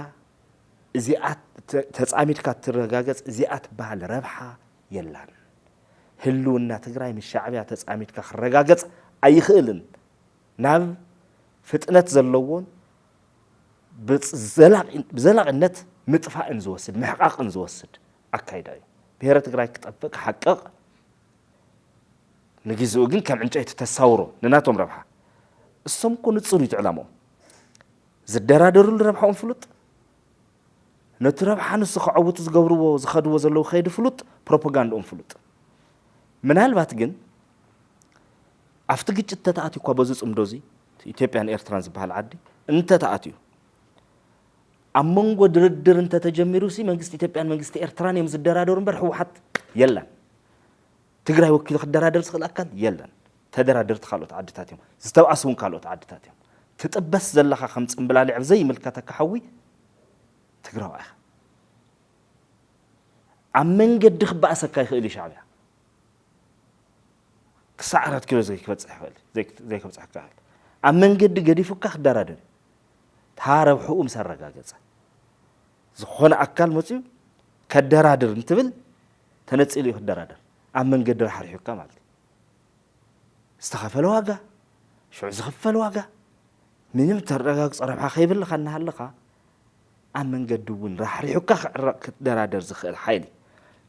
እዚኣት ተጻሚድካ ትረጋገጽ እዚኣት ባህል ረብሓ የላን ህልውና ትግራይ ምስ ሻዕብያ ተጻሚድካ ክረጋገጽ ኣይኽእልን ናብ ፍጥነት ዘለዎን ብዘላቕነት ምጥፋእን ዝወስድ ምሕቃቕን ዝወስድ ኣካይዳ እዩ ብሄረ ትግራይ ክጠፍእ ክሓቅቕ ንግዝኡ ግን ከም ዕንጨይቲ ተሳውሮ ንናቶም ረብሓ እሶም ኮ ንጹር ይትዕላሞም ዝደራደሩሉ ረብሓኦም ፍሉጥ ነቲ ረብሓ ንሱ ክዓውቱ ዝገብርዎ ዝኸድዎ ዘለዉ ኸይዲ ፍሉጥ ፕሮፓጋንዳኦም ፍሉጥ ምናልባት ግን ኣብቲ ግጭት ተተኣትዩ እኳ በዚ ጽምዶ እዚ ኢትዮጵያን ኤርትራን ዝበሃል ዓዲ እንተተኣትዩ ኣብ መንጎ ድርድር እንተተጀሚሩ ሲ መንግስቲ ኢትዮጵያን መንግስቲ ኤርትራን እዮም ዝደራደሩ እምበር ሕወሓት የለን ትግራይ ወኪሉ ክደራደር ዝኽእል ኣካል የለን ተደራደርት ካልኦት ዓድታት እዮም ዝተብኣስውን ካልኦት ዓድታት እዮም ትጥበስ ዘለኻ ከም ጽምብላሊዕ ዘይምልከተካ ሓዊ ትግራዋይ ኣብ መንገዲ ክበኣሰካ ይኽእል ሻዕብያ كسعرات كيلو زي كبصح خال زي كبصح كال أمن قد قديفك خدرادر تعرف حقوق مسرقة جزء زخون أكل مسيو كدرادر انتبل تنتصيلي خدرادر أمن قد حريق كمال استخفل واجا شو زخفل واجا من يمترقاك صرف خيب اللي خلنا هلقا أمن قد دون راح حريق كدرادر زخل حيلي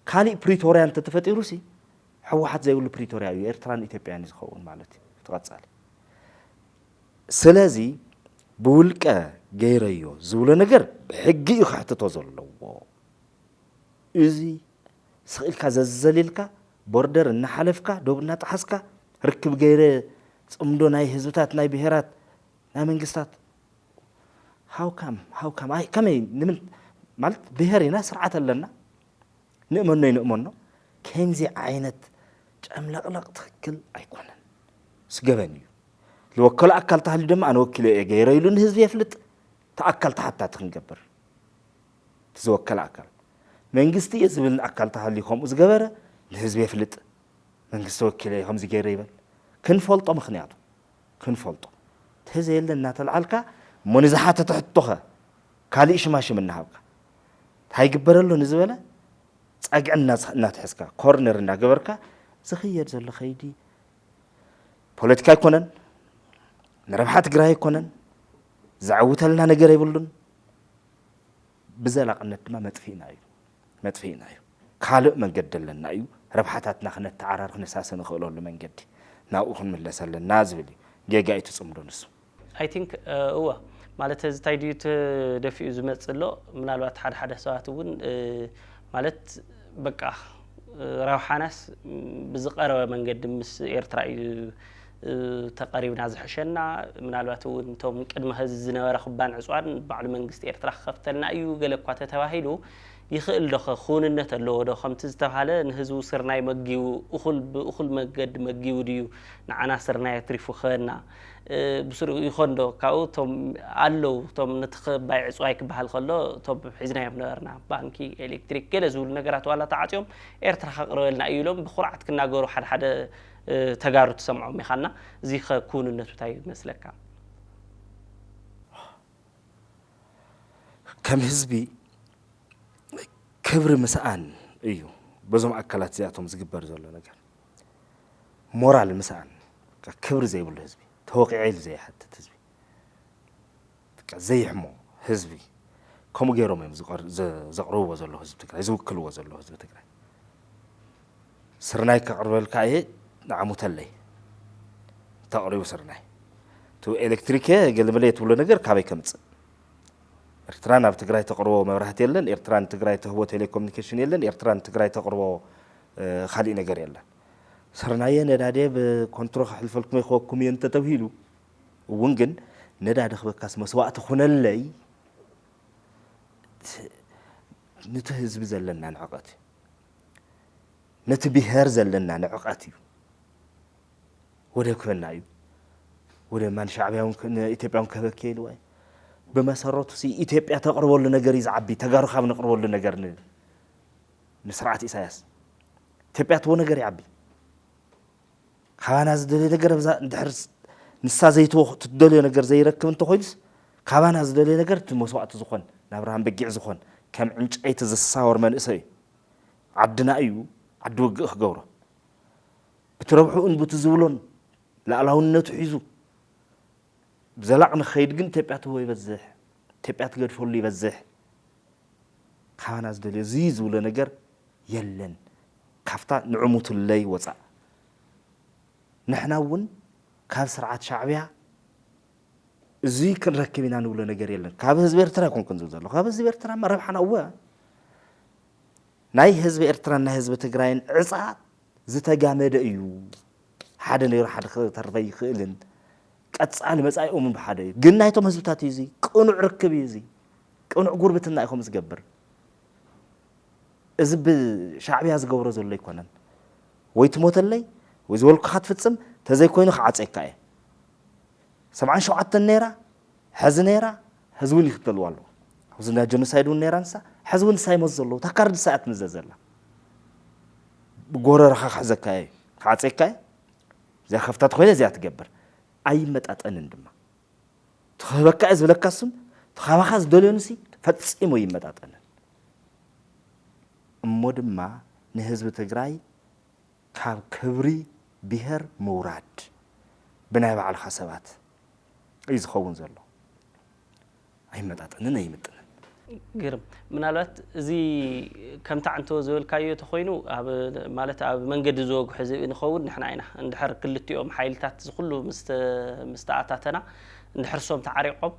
كالي بريتوريا أنت تفتي روسي هو حد زي يقول بريتوريا إيرتران إثيوبيان يزخون مالتي تغطسالي سلازي بولكا غيريو زول نجر حقي يخحت توزلوا إزي سئلك زلزليلك بوردر النحلفك دوبنا تحسك ركب غير صمدو ناي حزبات ناي بهرات ناي منغستات هاو كم اي كمي نمن مالت بهرينا سرعه لنا نؤمنو كنزي عينت جملقلق تخكل ايكونن سغبني لو وكل اكل تحل دم انا وكل غير يلون حزب يفلط تاكل حتى تنجبر تزوكل اكل منغستي يزبل اكل تحل يخم زغبره الحزب يفلط منغست وكل يخم زغير يبل كنفلطو مخنياتو كنفلطو تزيلنا تلعلكا منزحات تحطوها كاليش ماشي منهابكا هاي جبرلو نزبله صقعنا ناتحسكا كورنر ناغبركا زخير زل خيدي بوليتيكا يكونن نربحات غراي يكونن زعوتلنا ነገር ይብሉን بزلاقነት ما مدفينا እዩ ካልእ መንገደለና እዩ ረብሓታትና ክነተዓራር ክነሳሰን ክእለሉ መንገዲ ናኡ ክንመለሰለና ዝብል ጌጋይቱ ጽምዶንስ I think ማለት እዚ ታይዲት ደፊኡ ዝመጽሎ ምናልባት ሓደ ሰዓት እውን ማለት በቃ ራውሓናስ ብዝቀረበ መንገዲ ምስ ኤርትራ ተቀሪብና ዝሕሸና ምናልባት እውን ቶም ቅድመ ህዝ ዝነበረ ክባን ዕጽዋን ባዕሉ መንግስት ኤርትራ ከፍተልና እዩ ገለኳ ተተባሂሉ ይኽእል ደኸ ኹንነት ኣለዎ ዶ ከምቲ ዝተባሃለ ንህዝቡ ስርናይ መጊው እኹል መገድ መጊው ድዩ ንዓና ስርናይ ትሪፉ ኸና ብስሩ ይኾንዶ ካኡ ቶም ኣለው ቶም ንትኸባይ ዕጽዋይ ክበሃል ከሎ ቶም ሒዝናዮም ነበርና ባንኪ ኤሌክትሪክ ገለ ዝብሉ ነገራት ዋላ ተዓጽዮም ኤርትራ ከቅርበልና እዩሎም ብኹርዓት ክናገሩ ሓደ ተጋሩ ተሰምዑ ሚኻና እዚ ኹንነቱ ታይ መስለካ ከም ህዝቢ كبر مسأن أيوه بزوم أكلات زياتهم زجبر زولا نجار مورال مسأن كبر زي بقول حزبي توقيعي زي حتى حزبي زي حمو حزبي كم غيرهم يم زقروا وزلوا حزب تكراي زوكلوا وزلوا حزب تكراي سرناي كقربل كاي نعمو تلي تقريبا سرناي تو إلكتريكية قال مليت ولا نجار كابي كمتص إرتران أب تجري تقربوا مبرهات يلن إرتران تجري تهوى تيليكومنيكيشن يلن إرتران تجري تقربوا خالي نجار يلن سرنايا ندادي بكونترول حلف الكمي خوكم ينتتوهيلو وونجن نداد خبكاس مسوات خنا اللي نتهز بزلنا نعقاتي نتبهر زلنا نعقاتي وده كنا أيو وده من شعبهم إثيوبيا كبكيلو أي بمسارات سي إثيوبيا تقربوا لنا جريز عبي تجارخ من قربوا لنا جرن نسرعة إساس إثيوبيا تونا جري عبي خوانا زدلي نجار بزا ندحرس نسا زيتو تدلي نجار زي ركب انتو خويس خوانا زدلي نجار تمسوعة زخون نابراهام بقيع زخون كم عنش أي تزصاور من إساي عبدنا أيو عدو وقخ جورا بتروحوا إن بتزولون لا لهون نتحيزو بزلعنا خير جن تبعت هو يبزح تبعت قد فولي يبزح خاناز دلي زيز ولا نجر يلن كفتا نعمت اللي وصع نحناون كاب سرعة شعبية زي كن ركبنا ولا نجر يلن كاب حزب إرترا كون كنزوزلو كاب حزب إرترا ما ربحنا هو ناي حزب إرترا نا حزب تجرين عصا زتجامد أيو حدا يروح حدا تربي خيلن قصال مساي من بحده جنايتهم حزبታት يزي قنع ركب يزي قنع غربتنا يخم زغبر اذ بشعبيا زغبر زله يكونن وي تموتلي وي زولك خاتفصم تزي كوينو خعصيكاي 77 نيرا حزنيرا حزون يختلوالو حزنا جنوسايدون نيرانسا حزون سايمزلو تكارد ساعات مززلا بغورر خزكاي خاصيكاي زي خفتات خوينة زي تجبر أي متأتن دما تخبك إذا لك قسم تخبخاز دوليونسي فتسئمو يمتأتن مدما نهزب تجراي كاب كبري بهر موراد بناء على الحسابات إذا خون زلوا أي متأتن يمتأتن قرب من الوقت زي كم تعنتو زول كايو تخوينو مالت منقد زوج حزب نخون نحن عينا ندحر كل اليوم حيلتات كله مستعاتاتنا ندحرسهم تعريقهم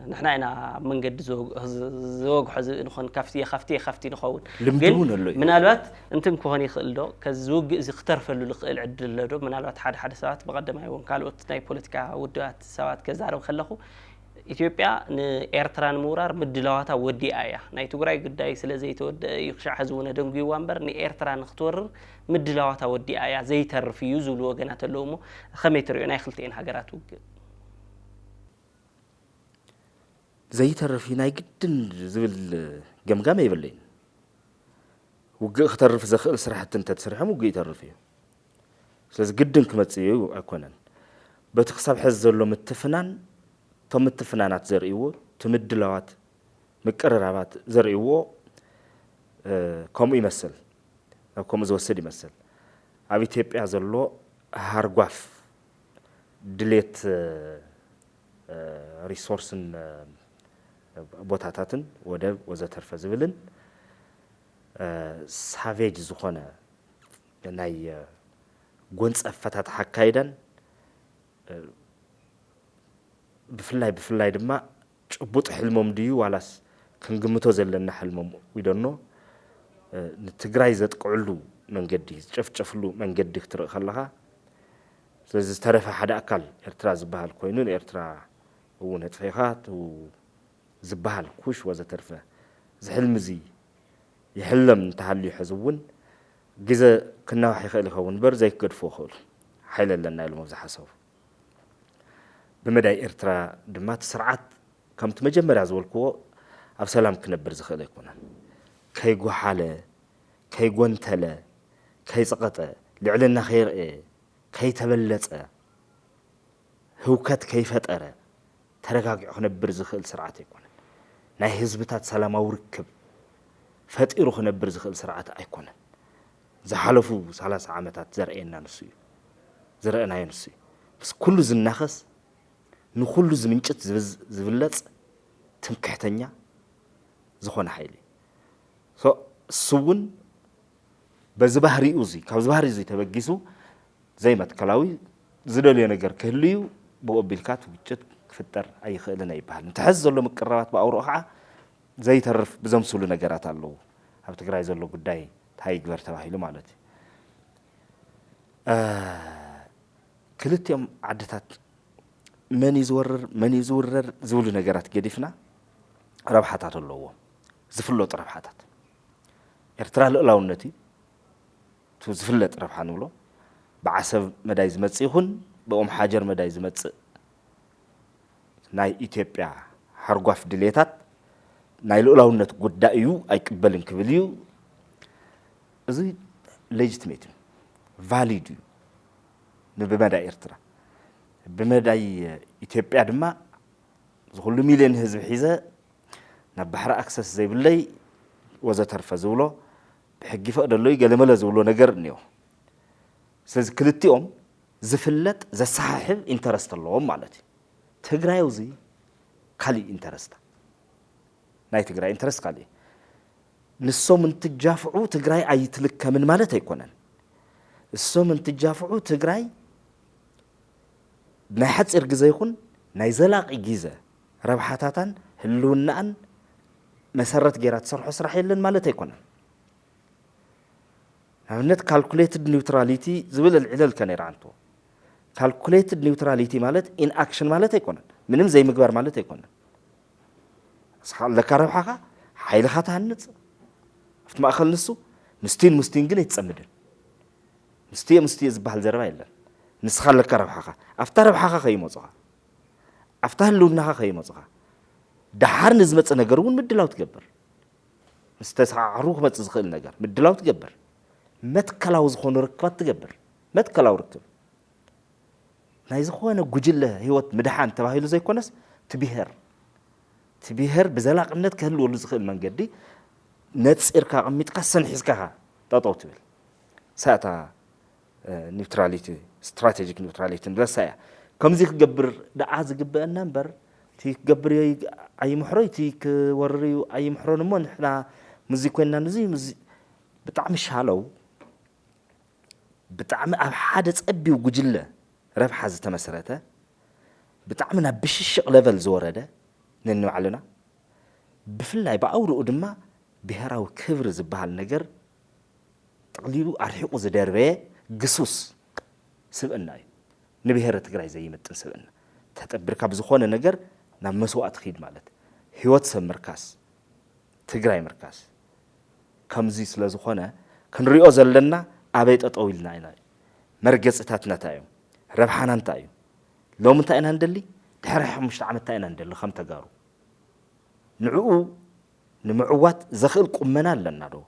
نحن عينا منقد زوج حزب نخون خفتي نخون من الوقت انتم كهوني خلدو كزوج زي اخترف له الخيل عدل له من الوقت حد ساعات بقدم هيون قالوا تناي بوليتيكا ودات ساعات كزارو خلخو ኢትዮጵያ ንኤርትራን ሙራር ምድላዋታ ወዲአያ ናይ ትግራይ ጉዳይ ስለዘይ ተወደ ይኽሻ ህዝቡነ ደንጉይ ዋንበር ንኤርትራን ክትወርር ምድላዋታ ወዲአያ ዘይተርፍ እዩ ዝብሉ ወገናት ኣለውሞ ከመይ ትሪኡ ናይ ክልቲአን ሃገራት ውግ ዘይተርፍ ናይ ግድን ዝብል ገምጋም ይብለኝ ውግ ክትርፍ ዘኽእል ስራሕት እንተ ተሰርሐም ውግ ይተርፍ እዩ ስለዚ ግድን ክመጽዩ ኣይኮነን በቲ ክሳብ ሕዝ ዘሎ ምትፍናን تمتفنانات زرعيو تمدلوات مقررابات زرعيو كم يمثل او كم زوسد يمثل ابي ኢትዮጵያ ዘሎ ሃርጓፍ ድሌት ሪሶርስን ቦታታትን ወደብ ወዘተርፈ ዝብልን ሳቬጅ ዝኾነ ናይ ጎንጸፈታት ሓካይደን بفلاي دما ጭቡጥ ሕልሞም ድዩ ዋላስ ክንግምቶ ዘለና ሕልሞም ይደኖ ንትግራይ ዘጥቅዕሉ መንገዲ ጨፍጨፍሉ መንገዲ ክትርኢ ከለኻ ስለዚ ዝተረፈ ሓደ ኣካል ኤርትራ ዝበሃል ኮይኑ ኤርትራ እውን እጥፈይኻት ዝበሃል ኩሽ ወዘተርፈ ዝሕልም እዚ ይሕለም እንተሃልዩ ሕዝውን ግዘ ክናዋሕ ይኽእል ይኸውን በር ዘይክገድፎ ይኽእሉ ሓይል ኣለና ኢሎም ዝሓሰቡ بمداي إرترا دمات سرعات كم تمجمر عزولكو أب سلام كنبر زخيل يكونن كي جوحالة كي جونتلة كي سقطة لعلنا خير إيه كي تبلت هوكات كيفت أرى ترجع خنبر زخيل سرعات يكونن ناي حزبتات سلام وركب فتيرو خنبر زخيل سرعات يكونن زحلفو 3 عامات زرعنا نسي زرعنا ينسي بس كل زنخس نخلو زمنچت زبلص تمكحتኛ زخون حيلي سوون بزبهري اوزي كاو زبهري زي تبغيسو زي متكلاوي زدلي ነገር كهليو بوبيلكات وجت كفطر اي خيلنا يبحال انتحز زلو مقربات باورو خا زي ترف بزمسلو ነገራት አለው ኣብ ትግራይ ዘሎ ጉዳይ ታይ ግበር ተባሂሉ ማለት ክልቲኦም ዓድታት من يزورر زول نجارات جديفنا ربحات اللوه زفلت ربحات إرترال الأولنتي تزفلت ربحان ولو بعسب مدايز متسيهون بقوم حجر مدايز متس ناي إثيوبيا هرقاف دليتات ناي الأولنت قد أيو أي قبلن كبليو زي legitimate valid بمدى إرترا بمدى إثيوبيا دما زغل مليون حزب حيزة نبحر أكسس زي بالله وزترف زولو بحقي فقد الله يقال ملا زولو نجر نيو سلز كلتيهم زفلت زي صحيح انترست اللهم مالتي تقرأي وزي خالي انترست ناي تقرأي انترست خالي نسو من تجافعو تقرأي أي تلك من مالتي يكونن نسو من تجافعو تقرأي ناي حدس إرقزة يكون ناي زلاق إجيزة ربحاتاتان هلونان مسارات جيرات صرحو صرحي لن مالتي يكونن هنت calculated neutrality زبل العلل كان يرعنتو calculated neutrality مالت in action مالت يكونن منهم زي مقبار مالت يكونن لك ربحها حيل خاتها النت فت ما أخل نسو مستين قلت يتصمدن مستي زبال زربا يلا نسخال لك ربحها أفتر ربحها خي مصغا أفتر لونها خي مصغا دحار نزمت نجرون مدلاو تجبر مستسع عروق ما تزخل نجر مدلاو تجبر متكلاو زخون ركبات تجبر መትከላው ርክብ ናይ ዝኾነ ጉጅለ ህይወት ምድሓን ተባሂሉ ዘይኮነስ ትብሄር ብዘላቅነት ክህልወሉ ዝኽእል መንገዲ ነፂርካ ቀሚጥካ ሰንሒዝካ ጠጠው ትብል ሳታ ኒውትራሊቲ ስትራቴጂክ ኒውትራሊቲ ንረሳያ ከምዚ ክገብር ደዓ ዝግበአና እምበር እቲ ክገብር ኣይምሕሮ እቲ ክወርር ኣይምሕሮን እሞ ንሕና ምዚ ኮይንና ንዚ ብጣዕሚ ሻለው ብጣዕሚ ኣብ ሓደ ፀቢው ጉጅለ ረብሓ ዝተመሰረተ ብጣዕሚ ናብ ብሽሽቕ ሌቨል ዝወረደ ነንባዕልና ብፍላይ ብኣውርኡ ድማ ብሄራዊ ክብሪ ዝበሃል ነገር ጠቕሊሉ ኣርሒቑ ዝደርበየ ግሱስ ስብእና እዩ ንብሄረ ትግራይ ዘይምጥን ስብእና ተጠብርካ ብዝኾነ ነገር ናብ መስዋዕት ኺድ ማለት ህይወት ሰብ ምርካስ ትግራይ ምርካስ ከምዚ ስለ ዝኾነ ክንሪኦ ዘለና ኣበይ ጠጠው ኢልና ኢና መርገፅታትና እንታይ እዮም ረብሓና እንታይ እዩ ሎሚ እንታይ ኢና እንደሊ ድሕሪ 5 ዓመት እንታይ ኢና እንደሊ ከም ተጋሩ ንዕኡ ንምዕዋት ዘኽእል ቁመና ኣለና ዶ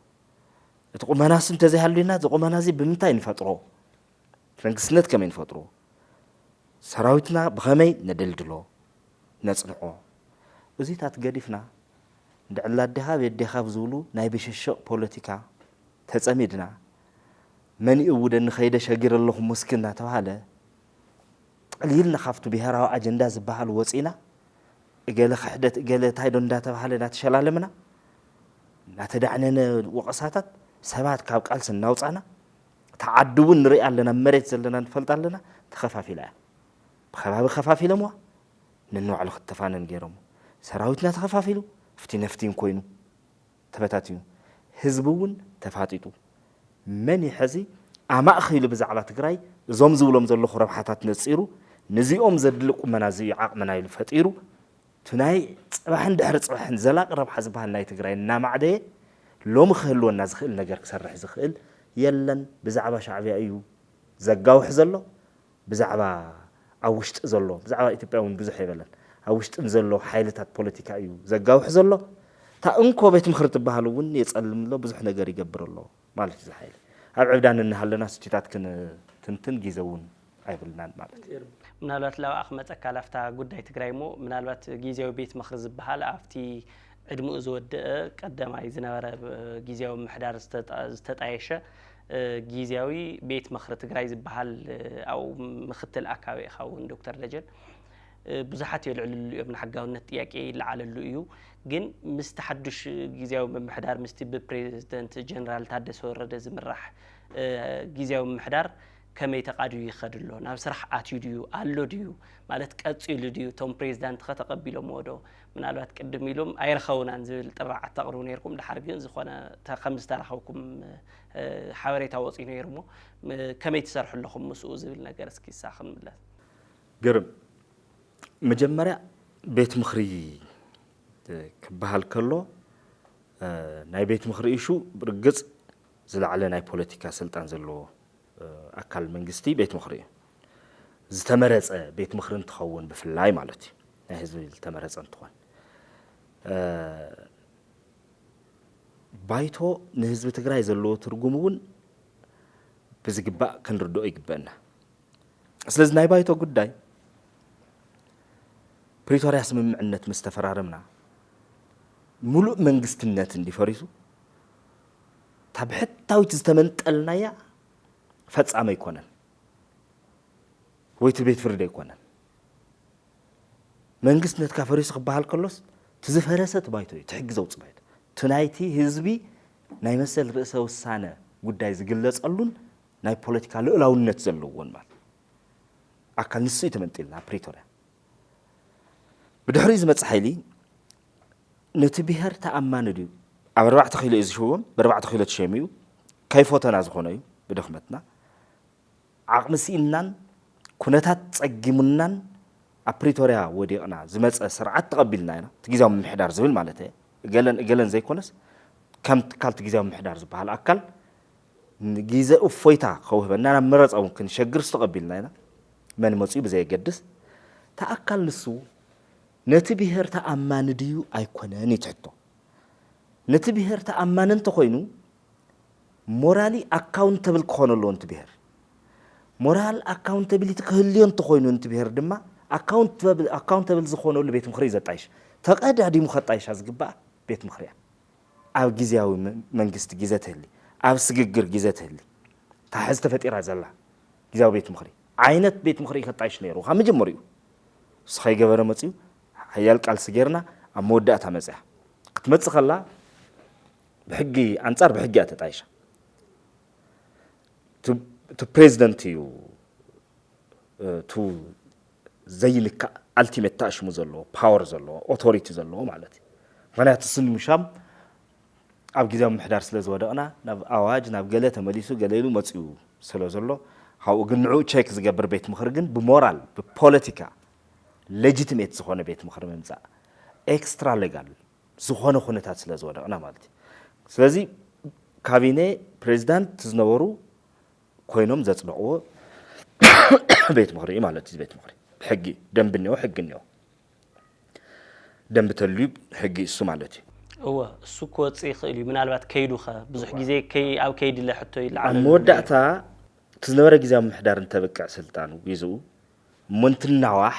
እቲ ቁመናስ እንተዘይሃልዩና እዚ ቁመና እዚ ብምንታይ ንፈጥሮ መንግስትነት ከመይ ንፈጥሮ ሰራዊትና ብኸመይ ነደልድሎ ነፅንዖ እዚታት ገዲፍና እንድዕላ ኣዴኻ ቤዴኻ ብዝብሉ ናይ ብሽሽቕ ፖለቲካ ተፀሚድና መንኡ ውደኒ ኸይደ ሸጊር ኣለኹም መስክን እናተባሃለ ጠቕሊልና ካብቲ ብሄራዊ ኣጀንዳ ዝበሃል ወፂና እገለ ክሕደት እገለ ታይዶ እንዳተባሃለ እናተሸላለምና እናተዳዕነነ ወቐሳታት ሰባት ካብ ቃልሲ እናውፃና ተዓዲ እውን ንሪኢ ኣለና መሬት ዘለና ንፈልጥ ኣለና ተኸፋፊላ እያ ብኸባቢ ከፋፊሎምዋ ነንባዕሉ ክተፋነን ገይሮሞ ሰራዊትና ተኸፋፊሉ ፍቲ ነፍቲን ኮይኑ ተበታትዩ ህዝቢ እውን ተፋጢጡ መን ይሕዚ ኣማእኺሉ ብዛዕባ ትግራይ እዞም ዝብሎም ዘለኹ ረብሓታት ነፂሩ ነዚኦም ዘድሊ ቁመና እዚ ዓቕመና ኢሉ ፈጢሩ ትናይ ፅባሕን ድሕሪ ፅባሕን ዘላቕ ረብሓ ዝበሃል ናይ ትግራይ እናማዕደየ ሎሚ ክህልወና ዝኽእል ነገር ክሰርሕ ዝኽእል የለን ብዛዕባ ሻዕብያ እዩ ዘጋውሕ ዘሎ ብዛዕባ ኣብ ውሽጢ ዘሎ ብዛዕባ ኢትዮጵያ እውን ብዙሕ ይበለን ኣብ ውሽጥን ዘሎ ሓይልታት ፖለቲካ እዩ ዘጋውሕ ዘሎ እታ እንኮ ቤት ምክሪ ትበሃል እውን የፀልም ኣሎ ብዙሕ ነገር ይገብር ኣሎ ማለት እዩ ሓይሊ ኣብ ዕብዳን እንሃለና ስቲታት ክንትን ግዜ እውን ኣይብልናን ማለት እዩ ምናልባት ላው ኣኽመፀካ ላፍታ ጉዳይ ትግራይ ሞ ምናልባት ጊዜያዊ ቤት ምክሪ ዝበሃል ኣብቲ ዕድሙኡ ዝወድአ ቀዳማይ ዝነበረ ጊዜያዊ ምሕዳር ዝተጣየሸ ጊዜያዊ ቤት ምክሪ ትግራይ ዝበሃል ኣው ምክትል ኣካባቢ ይኸውን ዶክተር ደጀን ብዙሓት የልዕልሉ እዮም ንሓጋውነት ጥያቄ ይለዓለሉ እዩ ግን ምስቲ ሓዱሽ ጊዜያዊ ምምሕዳር ምስቲ ብፕሬዚደንት ጀነራል ታደሰ ወረደ ዝምራሕ ጊዜያዊ ምምሕዳር ከመይ ተቃድዩ ይኸድ ኣሎ ናብ ስራሕ ኣትዩ ድዩ ኣሎ ድዩ ማለት ቀፂሉ ድዩ ቶም ፕሬዚዳንት ከተቀቢሎም ወዶ ምናልባት ቅድም ኢሎም ኣይረኸውናን ዝብል ጥራዓት ተቕርቡ ነይርኩም ድሓር ግን ዝኾነ ከም ዝተረኸብኩም ሓበሬታ ወፂኡ ነይሩሞ ከመይ ትሰርሑ ኣለኹም ምስኡ ዝብል ነገር እስኪ ሳኽን ምላት ግርም መጀመርያ ቤት ምክሪ ክበሃል ከሎ ናይ ቤት ምክሪ ኢሹ ብርግጽ ዝለዓለ ናይ ፖለቲካ ስልጣን ዘለዎ ኣካል መንግስቲ ቤት ምክሪ እዩ ዝተመረፀ ቤት ምክሪ እንትኸውን ብፍላይ ማለት እዩ ናይ ህዝቢ ዝተመረፀ እንትኾን ባይቶ ንህዝቢ ትግራይ ዘለዎ ትርጉም እውን ብዝግባእ ክንርድኦ ይግበአና ስለዚ ናይ ባይቶ ጉዳይ ፕሪቶሪያ ስምምዕነት ምስ ተፈራረምና ሙሉእ መንግስትነት እንዲፈሪሱ ታብሕታዊት ዝተመንጠልናያ ፈጻመ ይኮነን ወይት ቤት ፍርድ ይኮነን መንግስትነት ካፈሪሱ ክበሃል ከሎስ ትዝፈረሰት ባይቶ እዩ ትሕግዘው ጽባይት ትናይቲ ህዝቢ ናይ መሰል ርእሰ ውሳነ ጉዳይ ዝግለጸሉን ናይ ፖለቲካ ልዕላውነት ዘለዎን ማለት ኣካል ንሱ ተመንጢልና ፕሪቶሪያ بدحري زمت حيلي نتبهر تأمّن ديو أبربعة خيل إزشوهم بربعة خيل تشميو كيف وتنازع خنايو بدخمتنا عقم سينان كنتات تجمنان أبريتوريا ودينا زمت سرعة تقبلنا هنا تجيزهم محدار زبل مالته جلن زي كونس كم كالت تجيزهم محدار زبال على أكل جيزة أفويتا خوه بنا مرز أو ممكن شجر تقبلنا هنا من مصيب زي جدس تأكل نسو نتبهر تأمّن ديو أيقونة نتحطه نتبهر تأمّن أنت خوينو مورالي accountable كونه لون تبهر ሞራል አካውንታቢሊቲ ክህልዮ እንተኮይኑ እንትብሄር ድማ አካውንታብል ዝኾነሉ ቤት ምኽሪ ዘጣይሽ ተቀዳዲሙ ከጣይሽ ዝግባእ ቤት ምኽሪ ኣብ ጊዜያዊ መንግስቲ ግዜ ትህሊ ኣብ ስግግር ግዜ ትህሊ ታሕዝ ተፈጢራ ዘላ ጊዜያዊ ቤት ምኽሪ ዓይነት ቤት ምኽሪ ከጣይሽ ነይሩ ካብ መጀመሪኡ ስኸይ ገበረ መፅዩ ሓያል ቃልሲ ጌርና ኣብ መወዳእታ መፅያ ክትመፅእ ከላ ብሕጊ አንጻር ብሕጊ ተጣይሻ to president you to ዘይልካ ultimate ታሽሙ ዘሎ ፓወር ዘሎ ኦቶሪቲ ዘሎ ማለት ምክንያቱ ስኒ ምሻም ኣብ ጊዜያዊ ምሕዳር ስለ ዝወደቕና ናብ ኣዋጅ ናብ ገለ ተመሊሱ ገለሉ መፅዩ ስለ ዘሎ ካብኡ ግን ንዑ ቼክ ዝገብር ቤት ምኽሪ ግን ብሞራል ብፖለቲካ ሌጂቲሜት ዝኾነ ቤት ምኽሪ ምምፃእ ኤክስትራ ሌጋል ዝኾነ ኩነታት ስለ ዝወደቕና ማለት ስለዚ ካቢኔ ፕሬዚዳንት ዝነበሩ ኮይኖም ዘጽድቅዎ ቤት ምኽሪ ማለት ቤት ምኽሪ ሕጊ ደንብ ነው ሕግ ነው ደንብ ተልዩ ሕጊ እሱ ማለት እወ እሱ ኮጽ ይኽእል ምናልባት ከይዱኸ ብዙሕ ግዜ ኣብ ከይድ ለሕቶ ይልዓል መወዳእታ ትዝነበረ ጊዜያዊ ምሕዳር እንተበቅዕ ስልጣኑ ይዙ ሙንትናዋሕ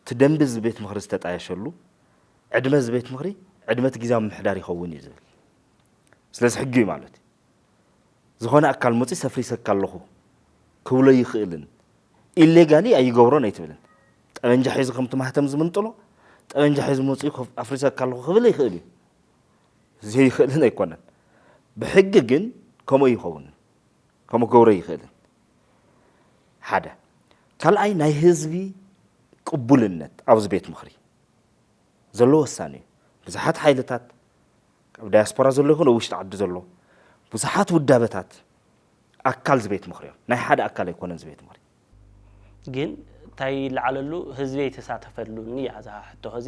ትደንብ ቤት ምኽሪ ዝተጣየሸሉ ዕድመ ቤት ምኽሪ ዕድመት ጊዜያዊ ምሕዳር ይኸውን ይዝብል ስለዚ ሕጊ ማለት ዝኾነ አካል መጽ ሰፍሪ ሰካለኹ ክብሎ ይኽእልን ኢሌጋሊ ኣይገብሮን ኣይትብልን ጠበንጃ ሒዙ ከምቲ ማህተም ዝምንጥሎ ጠበንጃ ሒዙ መጽ ኣፍሪ ሰካለኹ ክብሎ ይኽእል እዚ ይኽእልን ኣይኮነን ብሕጊ ግን ከመ ይኸውን ከመ ገብሮ ይኽእልን ሓደ ካልኣይ ናይ ህዝቢ ቅቡልነት ኣብዚ ቤት ምኽሪ ዘሎ ወሳኒ ብዙሓት ሓይልታት ኣብ ዳያስፖራ ዘሎ ይኹን ውሽጢ ዓዲ ዘሎ ብዙሓት ውዳበታት ኣካል ዝቤት ምኽሪ ናይ ሓደ ኣካል ኣይኮነን ዝቤት ምኽሪ ግን ታይ ለዓለሉ ህዝቢ የተሳተፈሉኒ ያዛ ሕቶ ኸዚ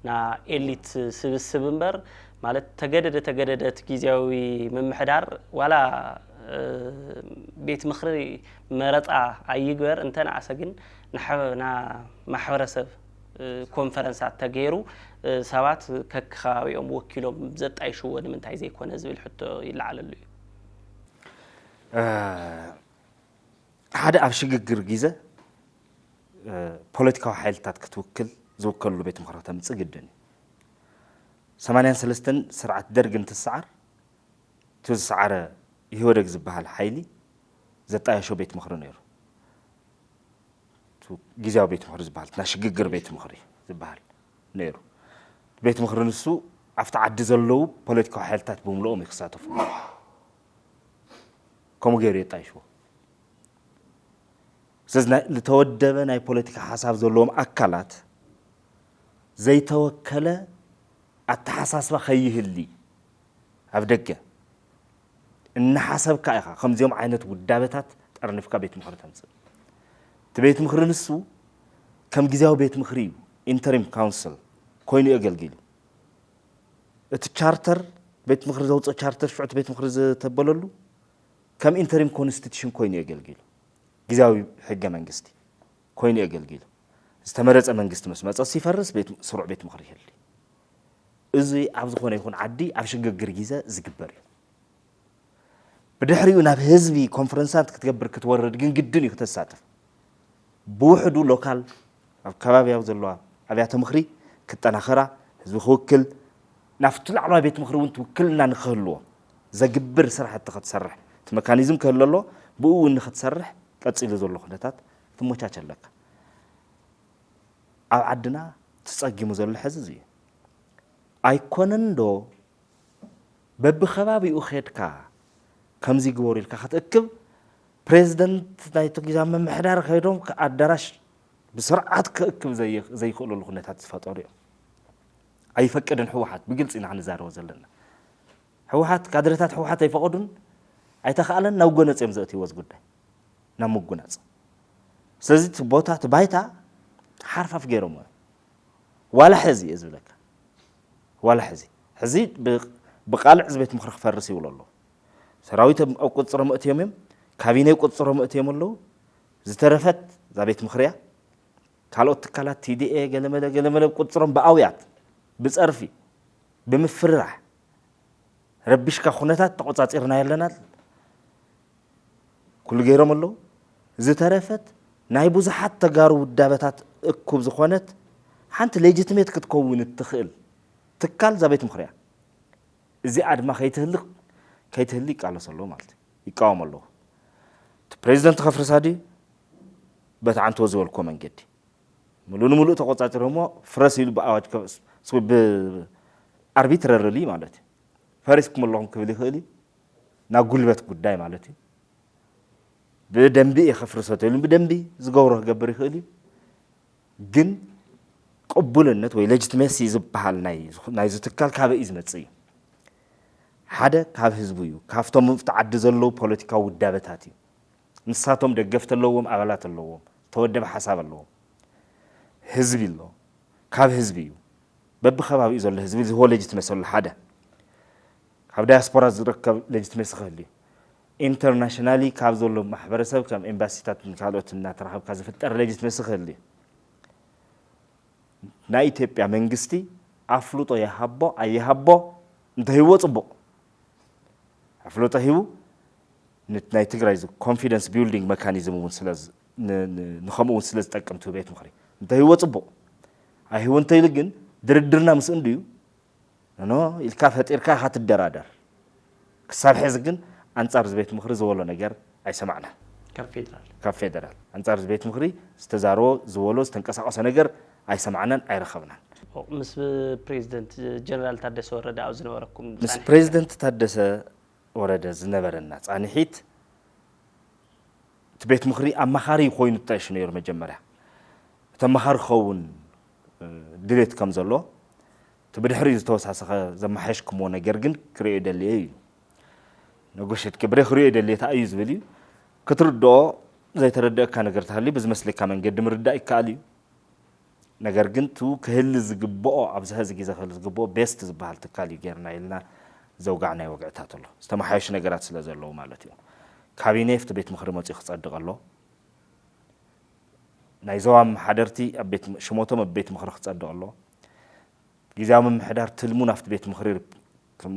ና ኤሊት ስብስብ እምበር ማለት ተገደደት ጊዜያዊ ምምሕዳር ዋላ ቤት ምኽሪ መረጣ ኣይግበር እንተና አሰግን ና ማሕበረሰብ ኮንፈረንሳት ተገይሩ ሰባት ከከባቢኦም ወኪሎም ዘጣይሽዎ ንምንታይ ዘይኮነ ዝብል ሕቶ ይለዓለሉ እዩ ሓደ ኣብ ሽግግር ግዜ ፖለቲካዊ ሓይልታት ክትውክል ዝውከሉ ቤት ምኽሪ ተምጽእ ግድን 83 ስርዓት ደርግ እንትሰዓር ትዝሰዓረ ይወደግ ዝበሃል ሓይሊ ዘጣየሾ ቤት ምኽሪ ነይሩ ጊዜያዊ ቤት ምኽሪ ዝበሃል ና ሽግግር ቤት ምኽሪ ዝበሃል ነይሩ ቤት ምኽሪ ንሱ ኣብቲ ዓዲ ዘለዉ ፖለቲካዊ ሓይልታት ብምልኦም ይክሳተፉ ከምኡ ገይሩ የጣይሽዎ ስለዚ ዝተወደበ ናይ ፖለቲካ ሓሳብ ዘለዎም ኣካላት ዘይተወከለ ኣተሓሳስባ ከይህሊ ኣብ ደገ እናሓሰብካ ኢኻ ከምዚኦም ዓይነት ውዳበታት ጠርኒፍካ ቤት ምኽሪ ተምጽእ እቲ ቤት ምኽሪ ንሱ ከም ጊዜያዊ ቤት ምኽሪ እዩ ኢንተሪም ካውንስል ኮይኑ የገልግሉ እቲ ቻርተር ቤት ምኽሪ ዘውፅእ ቻርተር ሽዑት ቤት ምኽሪ ዝተበለሉ ከም ኢንተሪም ኮንስቲቱሽን ኮይኑ የገልግሉ ጊዜያዊ ሕገ መንግስቲ ኮይኑ የገልግሉ ዝተመረፀ መንግስቲ ምስ መፀ ሲፈርስ ስሩዕ ቤት ምኽሪ ይህሊ እዚ ኣብ ዝኾነ ይኹን ዓዲ ኣብ ሽግግር ግዜ ዝግበር እዩ ብድሕሪኡ ናብ ህዝቢ ኮንፈረንሳት ክትገብር ክትወርድ ግን ግድን እዩ ክትሳተፍ ብውሕዱ ሎካል ኣብ ከባቢያዊ ዘለዋ ኣብያተ ምኽሪ ክጠናኸራ ህዝቢ ክውክል ናፍቲ ላዕለዋይ ቤት ምኽሪ እውን ትውክልና ንክህልዎ ዘግብር ስራሕቲ ክትሰርሕ እቲ መካኒዝም ክህልሎ ብኡ እውን ንክትሰርሕ ቀፂሉ ዘሎ ኩነታት ትመቻቸለካ ኣብ ዓድና ትጸጊሙ ዘሎ ሕዚ እዚ ኣይኮነን ዶ በብኸባቢኡ ኸድካ ከምዚ ግበሩ ኢልካ ክትእክብ ፕሬዚደንት ናይቲ ጊዜያዊ ምምሕዳር ከይዶም ኣዳራሽ ብስርዓት ክእክብ ዘይኽእለሉ ኩነታት ዝፈጠሩ እዮም ኣይፈቅድን ሕወሓት ብግልፂ ኢና ክንዛረቦ ዘለና ሕወሓት ካድሬታት ሕወሓት ኣይፈቅዱን ኣይተኸኣለን ናብ ጎነፅ እዮም ዘእትይዎ ጉዳይ ናብ ምጉናፅ ስለዚ እቲ ቦታ እቲ ባይታ ሓርፋፍ ገይሮም ዋላ ሕዚ እየ ዝብለካ ዋላ ሕዚ ብቃልዕ ቤት ምኽሪ ክፈርስ ይብሉ ኣሎ ሰራዊት ኣብ ቁፅሮም እትዮም እዮም ካቢነ ቁፅሮም እትዮም ኣለዉ ዝተረፈት እዛ ቤት ምኽሪያ ካልኦት ትካላት ቲዲኤ ገለመለ ቁፅሮም ብኣውያት ብፀርፊ ብምፍርራሕ ረቢሽካ ኩነታት ተቆፃፂርና ያለና ኩሉ ገይሮም ኣለዉ ዝተረፈት ናይ ብዙሓት ተጋሩ ውዳበታት እኩብ ዝኾነት ሓንቲ ሌጂቲሜት ክትከውን እትኽእል ትካል ዛቤት ምኽርያ እዚኣ ድማ ከይትህሊ ቃለስ ኣለዎ ማለት ይቃወም ኣለዎ ፕሬዚደንት ከፍርሳዲ በቲ ዓንቶ ዝበልኮ መንገዲ ሙሉእ ንሙሉእ ተቆጻጽሮሞ ፍረስ ኢሉ ብኣዋጅ ብኣርቢትረርሊ ማለት እዩ ፈሪስኩም ኣለኹም ክብል ይኽእል ናብ ጉልበት ጉዳይ ማለት እዩ ብደንቢ የኸፍርሰተሉ ብደንቢ ዝገብሮ ክገብር ይኽእል ግን ቅቡልነት ወይ ሌጂቲሜሲ ዝበሃል ናይ ዝትካል ካበ እዩ ዝመጽእ እዩ ሓደ ካብ ህዝቡ እዩ ካብቶም ምፍቲ ዓዲ ዘለዉ ፖለቲካዊ ውዳበታት እዩ ንሳቶም ደገፍቲ ኣለዎም ኣባላት ኣለዎም ተወደበ ሓሳብ ኣለዎም ህዝቢ ኣሎ ካብ ህዝቢ እዩ በብኸባቢኡ ዘሎ ህዝቢ ዝህቦ ሌጂቲሜሲ ኣሎ ሓደ ካብ ዳያስፖራ ዝርከብ ሌጂቲሜሲ ክህሉ ኢንተርናሽናሊ ካብ ዘሎ ማሕበረሰብ ከም ኤምባሲታት ካልኦት እናተረኸብካ ዝፍጠር ሌጂቲሜሲ ክህሉ ናይ ኢትዮጵያ መንግስቲ ኣፍሉጦ የሃቦ ኣይሃቦ እንተሂቦ ጽቡቕ ኣፍሉጦ ሂቡ ናይ ትግራይ ኮንፊደንስ ቢልዲንግ ሜካኒዝም እውን ንኸምኡውን ስለ ዝጠቅም ቲ ቤት ምኽሪ እንተሂቦ ጽቡቕ ኣይሂቦ እንተኢሉ ግን ድርድርና ምስ እንድዩ ኢልካ ፈጢርካ ኢኻ ትደራደር ክሳብ ሕዚ ግን አንጻር ቤት ምኽሪ ዝበሎ ነገር ኣይሰማዕና ካብ ፌደራል አንጻር ቤት ምኽሪ ዝተዛረቦ ዝበሎ ዝተንቀሳቀሰ ነገር ኣይሰማዕናን ኣይረኸብናን ምስ ፕሬዚደንት ጀነራል ታደሰ ወረደ ኣብ ዝነበረኩም ምስ ፕሬዚደንት ታደሰ ወረደ ዝነበረና ጻንሒት እቲ ቤት ምኽሪ ኣማኻሪ ኮይኑ ተጣይሽ ነይሩ መጀመርያ እቲ ኣማኻሪ ክኸውን ድሌት ከም ዘሎ እቲ ብድሕሪ ዝተወሳሰኸ ዘመሓየሽኩምዎ ነገር ግን ክሪኦ ደልየ እዩ ነጎሸት ክብረ ክሪኦ ደልየ ታ እዩ ዝብል እዩ ክትርድኦ ዘይተረድአካ ነገር ተሃልዩ ብዝመስለካ መንገዲ ምርዳእ ይከኣል እዩ ነገር ግን ቱ ክህሊ ዝግብኦ ኣብዚ ሕዚ ግዜ ክህሊ ዝግብኦ ቤስት ዝበሃል ትካል እዩ ጌርና ኢልና ዘውጋዕናይ ወግዕታት ኣሎ ዝተመሓየሹ ነገራት ስለ ዘለዉ ማለት እዩ ካቢኔ ፍቲ ቤት ምኽሪ መፅኡ ክጸድቕ ኣሎ ናይ ዞባ መሓደርቲ ሽሞቶም ኣብ ቤት ምኽሪ ክጸድቕ ኣሎ ጊዜያዊ ምምሕዳር ትልሙ ናፍቲ ቤት ምኽሪ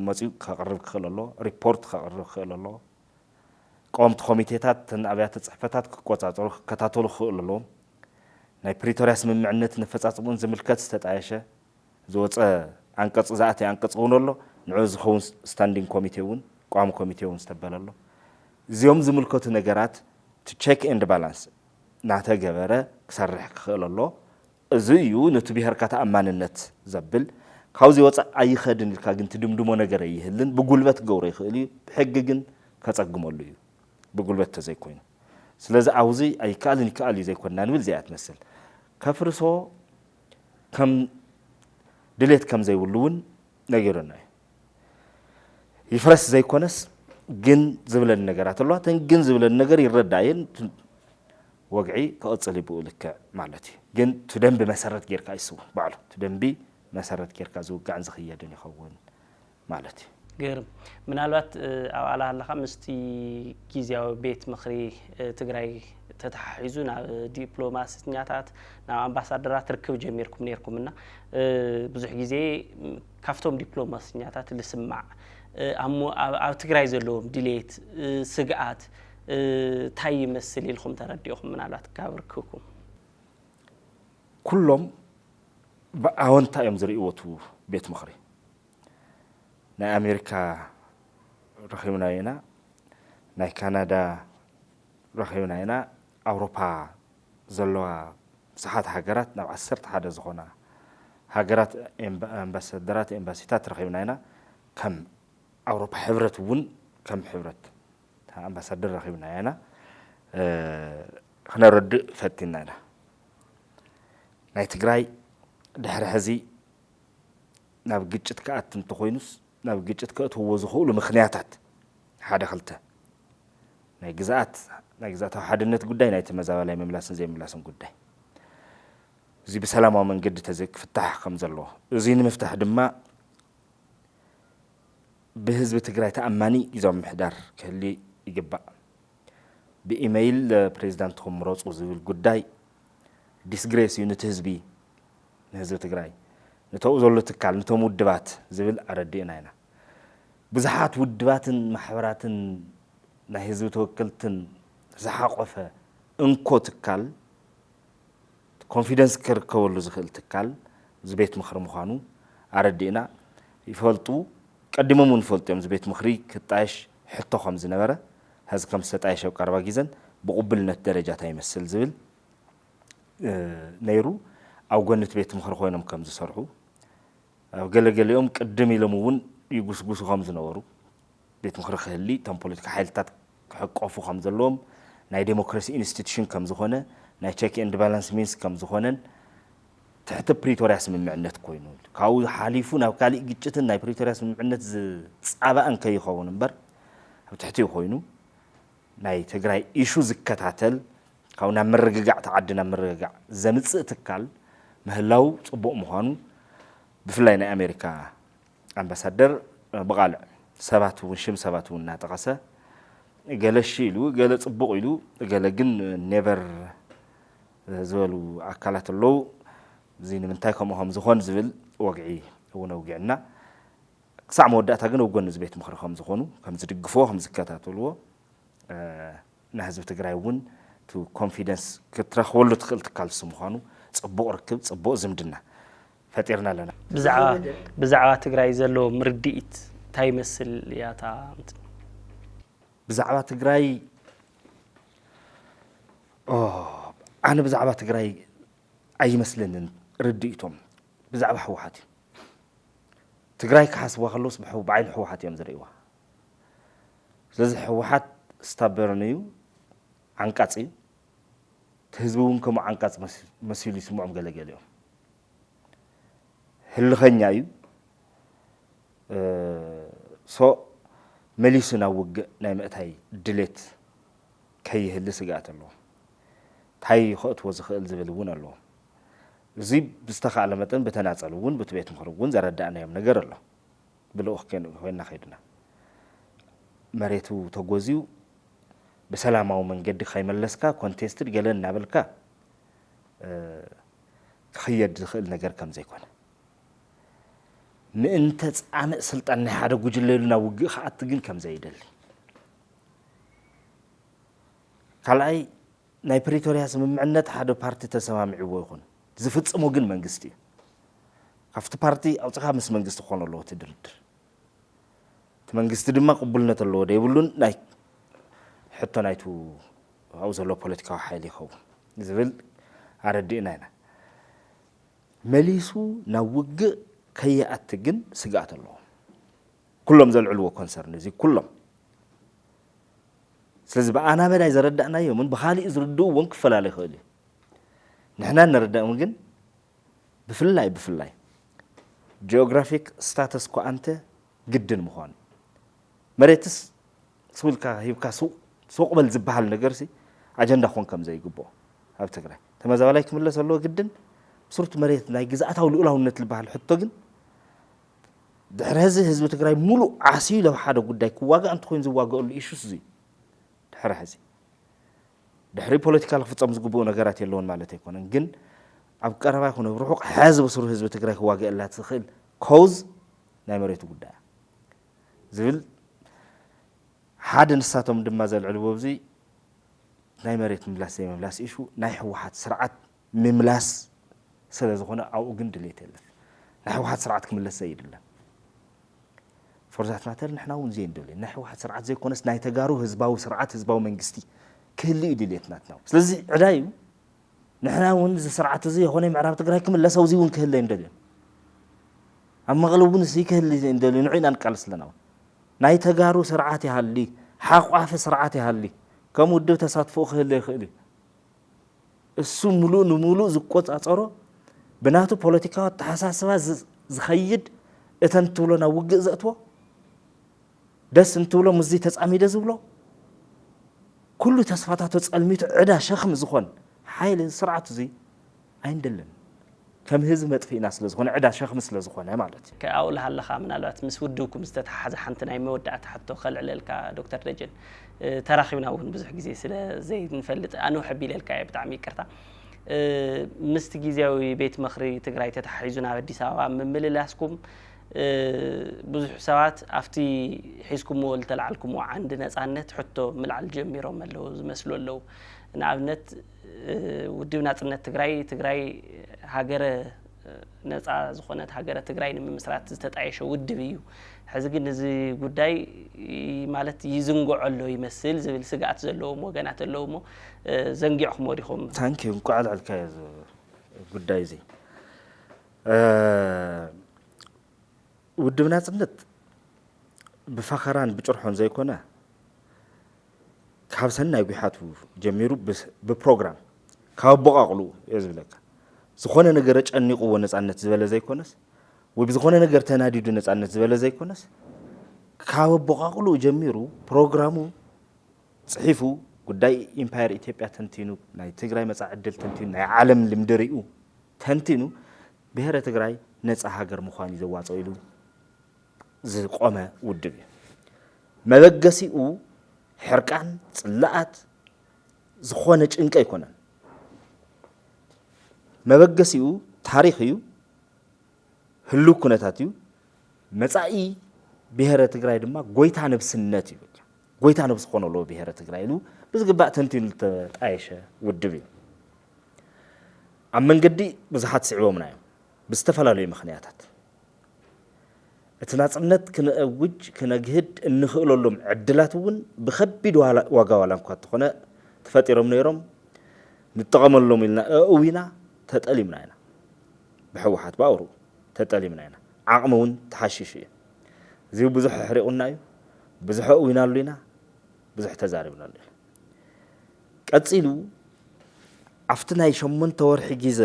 መፅኡ ከቕርብ ክኽእል ኣሎ ሪፖርት ከቕርብ ክኽእል ኣሎ ቀወምቲ ኮሚቴታት ኣብያተ ጽሕፈታት ክቆጻጸሩ ክከታተሉ ክኽእል ኣለዎም ናይ ፕሪቶሪያ ስምምዕነት ንፈጻጽሙን ዝምልከት ዝተጣየሸ ዝወፀ አንቀጽ ዝኣተየ አንቀጽ እውን ኣሎ ንዑ ዝኸውን ስታንዲንግ ኮሚቴ እውን ቋሚ ኮሚቴ እውን ዝተበለ ኣሎ እዚኦም ዝምልከቱ ነገራት ቱ ቼክ ኤንድ ባላንስ ናተገበረ ክሰርሕ ክኽእል ኣሎ እዚ እዩ ነቲ ብሄርካ ተኣማንነት ዘብል ካብዚ ወፃእ ኣይኸድን ኢልካ ግን ትድምድሞ ነገር ኣይህልን ብጉልበት ክገብሮ ይኽእል እዩ ብሕጊ ግን ከጸግመሉ እዩ ብጉልበት ተዘይኮይኑ ስለዚ ኣብዚ ኣይከኣልን ይከኣል እዩ ዘይኮንና ንብል እዚኣ ትመስል ከፍርሶ ከም ድሌት ከም ዘይብሉ እውን ነጊሩና እዩ ይፍረስ ዘይኮነስ ግን ዝብለን ነገራት ኣለዋ ተን ግን ዝብለን ነገር ይረዳእየን ወግዒ ክቕፅል ይብኡ ልክዕ ማለት እዩ ግን ትደንቢ መሰረት ጌርካ ይስቡ ባዕሉ ትደንቢ መሰረት ጌርካ ዝውጋዕን ዝኽየድን ይኸውን ማለት እዩ ገርም ምናልባት ኣብ ኣላሃለኻ ምስቲ ጊዜያዊ ቤት ምኽሪ ትግራይ ተተሓሒዙ ናብ ዲፕሎማስኛታት ናብ ኣምባሳደራት ርክብ ጀሚርኩም ነርኩምና ብዙሕ ግዜ ካብቶም ዲፕሎማስኛታት ልስማዕ ኣብ ትግራይ ዘለዎም ድሌት ስግኣት ታይ ይመስል ኢልኩም ተረዲእኹም ምናልባት ካብ ርክብኩም ኩሎም ብኣወንታ እዮም ዝርእይዎቱ ቤት ምኽሪ ናይ ኣሜሪካ ረኺብና ኢና ናይ ካናዳ ረኺብና ኢና ኣውሮፓ ዘለዋ ብዙሓት ሃገራት ናብ 11 ዝኾና ሃገራት ኣምባሳደራት ኤምባሲታት ረኺብና ኢና ከም ኣውሮፓ ሕብረት እውን ከም ሕብረት ኣምባሳደር ረኺብና ኢና ክነረድእ ፈቲና ኢና ናይ ትግራይ ድሕሪ ሕዚ ናብ ግጭት ከኣት እንተኾይኑስ ናብ ግጭት ከእትውዎ ዝኽእሉ ምኽንያታት ሓደ ክልተ ናይ ግዛኣታዊ ሓድነት ጉዳይ ናይ ተመዛባላይ ምምላስን ዘይምላስን ጉዳይ እዚ ብሰላማዊ መንገዲ ክፍታሕ ከም ዘለዎ እዚ ንምፍታሕ ድማ ብህዝቢ ትግራይ ተኣማኒ ጊዜያዊ ምምሕዳር ክህሊ ይግባእ ብኢሜይል ፕሬዚዳንትኩም ምረፁ ዝብል ጉዳይ ዲስግሬስ እዩ ነቲ ህዝቢ ንህዝቢ ትግራይ ነተው ዘሎ ትካል ነቶም ውድባት ዝብል ኣረዲእና ኢና ብዙሓት ውድባትን ማሕበራትን ናይ ህዝቢ ተወከልትን ዝሓቆፈ انكو تكال كونفيدنس كركولو زخل تكال زبيت مخر مخانو أردينا يفلتو قدمو من فلتو زبيت مخري كتايش حتى خمس نبرة هذا كم ستايش أو كاربا جيزن بقبلنا الدرجات هاي مسل زبل نيرو أو قلت بيت مخر خوينهم كم زسرحو أو قال يوم قدمي لمون يقص خمس نورو بيت مخر خلي تام بوليتيكا حالتات حق أفو خمس اللوم ناي ديموكراسي انستيتيوشن كم زخونة ناي تشيك اند بالانس مينس كم زخونن تحت بريتوريا اسم معنات كوينو كاو حاليفون أو كالي جتن ناي بريتوريا اسم معنات صعبة أن كي يخون بر أو تحتي خوينو ناي تجري إيشو زكتاتل كاونا مرجع تعدنا مرجع زمت تكال مهلاو صبوا مهانو بفلاينا أمريكا أمباسادر بقال سبعة ونشم سبعة وناتقاسة قال الشيلو قال صبوا يلو قال جن نيفر زولو أكلات اللو زين من تايكم هم زخون زبل وقعي وقعنا ساعة مودة تاجن وقعنا زبيت مخرخهم زخونو كم زدقفوه هم زكاتات اللو نهزب تجرايون تو confidence كترخ ولو تخلت كالس مخانو صبوا ركب صبوا زمدنا فتيرنا لنا بزعوا تجراي زلو مرديت تاي مثل يا تا بزعوا تجراي أنا بزعوا تجراي أي مثلن رديتهم بزعوا حوحاتي تجراي كحسوا خلص بحو بعين حوحاتي يوم زريوه لازم حوحات استبرنيو عنكاتي تهزبون كم عنكات مسؤول يسمعهم قال اليوم هل خنيايو سو مليسنا وج نعمت هاي دلت كي هل سجات الله هاي خط وزخل زبلون الله زيب بستخع على متن بتناصلون بتبيت مخرجون زردنا يوم نجر الله بالأخ كان وين خيرنا مريتو تجوزيو بسلامة ومن جد خيم اللسكا كونتستر جلنا نابلكا خيّد دخل نجار كم زي كونه نأنت عم سلطان هذا وجللنا وجه خاطقين كم زي دلي كلاي ناي بريتوريا سمع عنت هذا بارتي تسمع عوّهون زفت سموجن منجستي خفت بارتي أو تخامس منجست خون الله تدرد تمنجست دم قبلنا الله ده يقولون ناي حتى نايتو أوزلو بوليتيكا حالي خو زبل عردينا هنا مليسو نوج كي أتجن سجات الله كلهم زل علو كونسرن زي كلهم سلزب أنا بدأ إذا ردنا يوم بخالي إذا ردوا ونكفل على خالي نحنا نرد ممكن بفلاي geographic status كو أنت جدا مخان مريتس سولك هيبكا سوق بالزبها النجارسي أجندة خون كم زي جبوا هبتقرأ تما زواليك من الله سلوا جدا صرت مريت ناي جزءاتها والأولى ونت البحر حتى جن دحر هذه هزب تقرأ ملو عسيل لو حدا قداك واقع أنت خوين زواج أقول إيش زي دحر هذه دحري political فتام زجبوا نجارات اللون مالته يكونن جن عبقرة ما يكون بروحك حازب صور هزب تقرأ واقع الله تخيل cause ناي مريت قداك زبل حد نساتهم دم مازال علو بزي ناي مريت مملاس إيشو ناي واحد سرعة مملاس سلز هنا أو جند ليت له ناي واحد سرعة كمل السيد الله فرزات ناتر نحنا ونزين دولي ناي واحد سرعة زي كونس ناي تجارو هزباو سرعة هزباو منجستي كل يدي ليتناتنا سلزي عدايو نحنا ونز سرعة زي هنا معرفة تقرأ كمل لا سوزي ونكهل يندلي أما غلوبون سيك اللي يندلي نعين أنقلس لنا ناي تجارو سرعاتي هاللي حق عارف سرعاتي هاللي كم ودو تصادفوا خلي السوم ملو زقوت أصره بناتو بوليتيكا تحساسوا زخيد اتنتولنا وجه زقتوا دس انتولو مزي تسعمي دزبلو كل تصفاتات تسألميت عدا شخم زخون حيل سرعة زي عندلن كم هزمت في ناس لزخون عدا شخم لزخون مالتي كأقول هلا خامن على وقت مسودوكم استتحز حنتنا يمودعت حتى خلع لك دكتور رجل تراخينا ون بزح جزء سلا زي نفلت أنا أحب لك بتعمي كرتا مستجيزي بيت مخري تقرأي تتحيزنا بدي سوا من مللاسكم ብዙሕ ሰባት ኣፍቲ ሒዝኩሞ ዝተላዓልኩሞ ዓንዲ ነፃነት ሕቶ ምልዓል ጀሚሮም ኣለዉ ዝመስሉ ኣለዉ ንኣብነት ውድብ ናጽነት ትግራይ ሃገረ ነፃ ዝኾነት ሃገረ ትግራይ ንምስራት ዝተጣየሸ ውድብ እዩ ሕዚ ግን እዚ ጉዳይ ማለት ይዝንጎ ኣሎ ይመስል ዝብል ስጋት ዘለዎም ወገናት ኣለውሞ ዘንጊዕኩም ወዲኹም ታንኪ እንቋዕ አልካየ ጉዳይ እዚ ውድብ ናጽነት ብፈኸራን ብጭርሖን ዘይኮነ ካብ ሰናይ ጉሓቱ ጀሚሩ ብፕሮግራም ካብ በቃቅሉ የዝብለካ ዝኾነ ነገር ጨኒቁዎ ነፃነት ዝበለ ዘይኮነስ ወይ ብዝኾነ ነገር ተናዲዱ ነፃነት ዝበለ ዘይኮነስ ካብ በቃቅሉ ጀሚሩ ፕሮግራሙ ጽሒፉ ጉዳይ ኢምፓየር ኢትዮጵያ ተንቲኑ ናይ ትግራይ መጻኢ ዕድል ተንቲኑ ናይ ዓለም ልምዲ ሪኡ ተንቲኑ ብሔረ ትግራይ ነፃ ሃገር ምዃን ይዘዋፀው ኢሉ ዝቆመ ውድብ እዩ መበገሲኡ ሕርቃን ጽላኣት ዝኾነ ጭንቀ ይኮነን መበገሲኡ ታሪኽ እዩ ህሉ ኩነታት እዩ መጻኢ ብሔረ ትግራይ ድማ ጎይታ ነብስነት እዩ ጎይታ ነብስ ኾነሎ ብሔረ ትግራይ ኢሉ ብዝግባእ ተንቲኑ ተጣየሸ ውድብ እዩ ኣብ መንገዲ ብዙሓት ስዕቦምና እዮም ብዝተፈላለዩ ምኽንያታት እቲ ናጽነት ክነእውጅ ክነግህድ እንኽእለሎም ዕድላት እውን ብከቢድ ዋጋ ዋላ እንኳ ተኾነ ተፈጢሮም ነይሮም ንጠቐመሎም ኢልና እዊና ተጠሊምና ኢና ብሕወሓት ባእሩ ተጠሊምና ኢና ዓቕሚ እውን ተሓሽሽ እዩ እዚ ብዙሕ ሕሪቑና እዩ ብዙሕ እዊናሉ ኢና ብዙሕ ተዛሪብናሉ ኢና ቀፂሉ ኣብቲ ናይ 8 ወርሒ ግዜ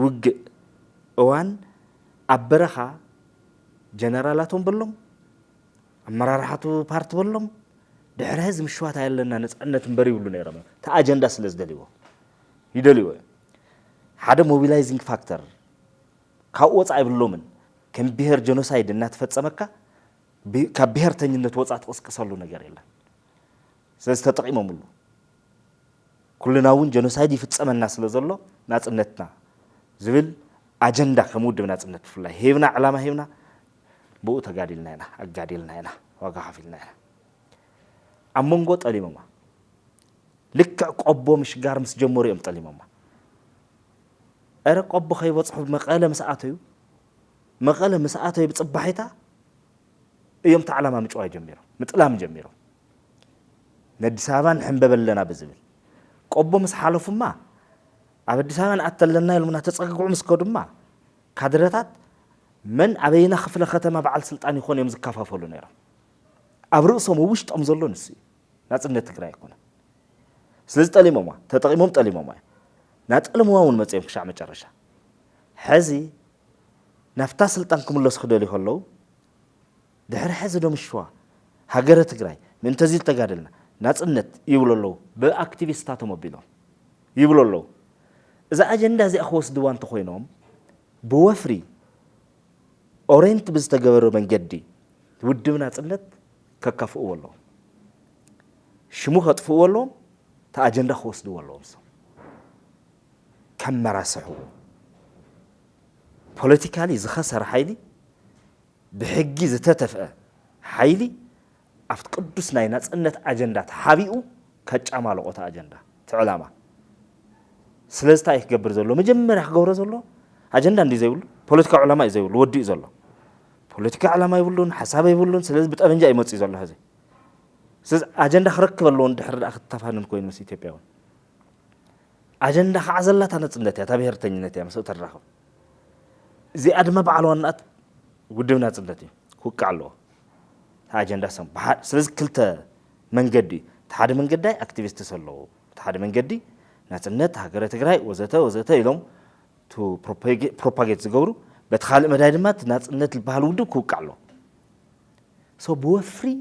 ውግእ እዋን ኣብ በረኻ ጀነራላቶም በሎም ኣመራርሓቱ ፓርቲ በሎም ድሕሪ ህዝቢ ምሽዋት ያለና ነፃነት እምበር ይብሉ ነይሮም ታ ኣጀንዳ ስለ ዝደልይዎ ይደልይዎ ሓደ ሞቢላይዚንግ ፋክተር ካብ ወፃኢ ብሎምን ከም ብሔር ጀኖሳይድ እናተፈጸመካ ካብ ብሔርተኝነት ወፃእ ትቅስቅሰሉ ነገር የለን ስለዚ ተጠቂሞምሉ ኩልና እውን ጀኖሳይድ ይፍጸመና ስለ ዘሎ ናጽነትና ዝብል ኣጀንዳ ከም ውድብ ናጽነት ብፍላይ ሂብና ዕላማ ሂብና ብኡ ተጋዲልና ኢና ኣጋዲልና ኢና ዋጋ ከፊልና ኢና ኣብ መንጎ ጠሊሞማ ልክዕ ቆቦ ምሽጋር ምስ ጀመሩ እዮም ጠሊሞማ أرى قب خي وصح مقالة مساعته مقالة مساعته بتصبحتها يوم تعلم ما مجوا جميرة متلام جميرة ندي سابان حنبب لنا بزبل قب مسحاله فما عبد سابان أتلنا يلمنا تصقعوا مسكود ما كادرات من أبينا خفل ختمة بعد سلطان يخون يوم زكافة فلو نيرة أبرؤسهم وش تأمزلون نسي ناس النتقرأ يكون سلزت أليموما تتقيمهم تأليموما ناتقلموا ون مصيم كشع مجرشا حزي نفتا سلطانكم الله سخدولي خلو دحر حزي دو مشوا هاجر تግራይ من تزيل تقادلنا ناصنت يبلولو باكتيفيستاتو موبيلو يبلولو اذا اجندا زي اخوس دوان تخوينوم بوفري اورينت بزتغبرو منجدي ودب ناصنت ككفو والله شمو خطفو والله تا اجندا خوس دو والله كم مراسحو بوليتيكالي زخسر حيلي بحجي زتتفق حيلي أفت قدس ناينات أنت أجندات حبيئو كجمال قطع أجندة تعلمه سلستا يخبر زلوا مجمر يحجور زلوا أجندة عندي زيول بوليتيكا علماء زيول ودي زلوا بوليتيكا علماء يقولون حساب يقولون سلس بتأفنجا يموت زلوا هذه سلس أجندة خرق باللون دحر أخذ تفاهم كوين مسيتي بيون أجندة خعزلة تنتظنتها تبهر تنينتها مسؤول الرخو زي أدم بعلوانات قدمنا تنتظنتي كوك علوه أجندة سام سلز كلتا من جدي تحد من جدي أكتيفيست سلوا تحد من جدي نتنت هجرة تجري وزتا يلوم تو propagate زجورو بتخلي مدادمات نتنت البحلودو كوك علوه سو بوفري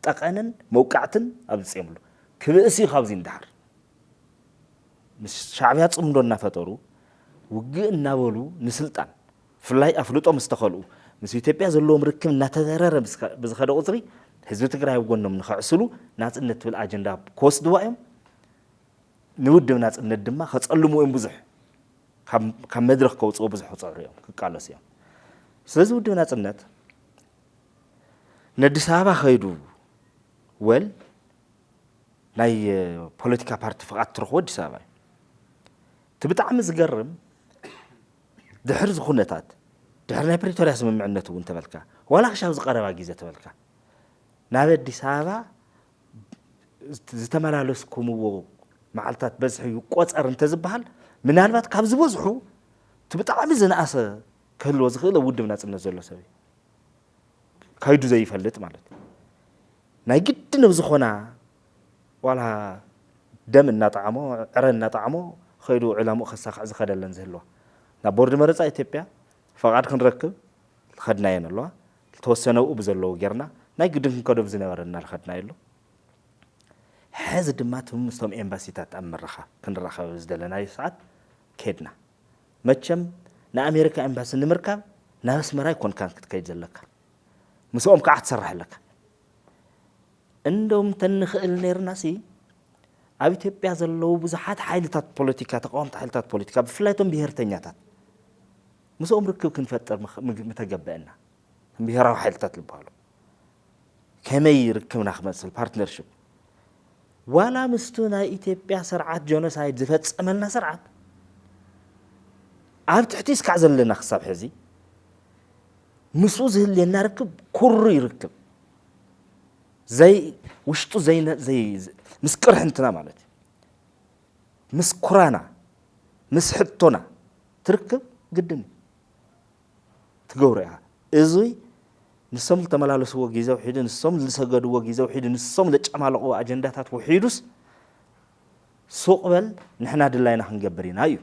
تقنن موقعتن أبزيملو كبسي خابزين دحر مش شعبيات صمدونا فطروا وجئنا بولو نسلطان فلاي أفلوتو مستخلو مس إثيوبيا زلوا مركب نتذرر بس خدوا أطري حزب تجري وقولنا من خاصلو ناس إن تبل أجندة كوست دوايم نود ناس إن الدماء خاص قالوا مو بزح كم مدرك كوست أو بزح صاريهم كقالوا سيام ስለዚ ውድብ ናጽነት ንአዲስ አበባ ኸይዱ ወል ናይ ፖለቲካ ፓርቲ ፍቃድ ትረኽቦ አዲስ አበባ ትብጣዕሚ ዝገርም ድሕር ዝኹነታት ድሕር ናይ ፕሪቶሪያ ስምምዕነት እውን ተበልካ ዋላ ክሻብ ዝቀረባ ግዜ ተበልካ ናብ አዲስ አበባ ዝተመላለስኩምዎ መዓልታት በዝሒ ይቆፀር እንተዝበሃል ምናልባት ካብ ዝበዝሑ ትብጣዕሚ ዝነኣሰ ክህልዎ ዝኽእል ውድብ ናጽነት ዘሎ ሰብ ካይዱ ዘይፈልጥ ማለት ናይ ግድን ብዝኾና ዋላ ደም እናጣዕሞ ዕረ እናጣዕሞ ኸይዱ ዕላምኡ ከሳኽዕ ዝኸደለን ዝህልዋ ናብ ቦርድ መረፃ ኢትዮጵያ ፈቃድ ክንረክብ ልኸድና የን ኣለዋ ዝተወሰነው ብዘለዉ ጌርና ናይ ግድን ክንከዶ ብዝነበረና ልኸድና የሎ ሕዚ ድማ ምስቶም ኤምባሲታት ኣብ ምርኻ ክንራኸብ ዝደለናዮ ሰዓት ከድና መቸም ንኣሜሪካ ኤምባሲ ንምርካብ ናብ ኣስመራ ይኮንካን ክትከይድ ዘለካ ምስኦም ከዓ ትሰርሕ ኣለካ እንደውም ተንኽእል ነርናሲ ኣብ ኢትዮጵያ ዘለዉ ብዙሓት ሓይልታት ፖለቲካ ተቃወምቲ ሓይልታት ፖለቲካ ብፍላይቶም ብሄርተኛታት ምስኦም ርክብ ክንፈጥር ምተገበአና ብሄራዊ ሓይልታት ዝበሃሉ ከመይ ርክብና ክመስል ፓርትነርሽፕ ዋላ ምስቱ ናይ ኢትዮጵያ ስርዓት ጆኖሳይድ ዝፈጸመልና ስርዓት ኣብ ትሕቲ እስካዕ ዘለና ክሳብ ሕዚ ምስኡ ዝህልየና ርክብ ኩሩ ይርክብ ዘይ ውሽጡ ዘይ ምስ ቅርሕንትና ማለት ምስ ኩራና ምስ ሕቶና ትርክብ ግድን ትገብሮ ኢኻ እዙይ ንሶም ዝተመላለስዎ ግዜ ውሒዱ ንሶም ዝሰገድዎ ግዜ ውሒዱ ንሶም ዘጨማለቕዎ ኣጀንዳታት ውሒዱስ ሱቕ በል ንሕና ድላይና ክንገብር ኢና እዩ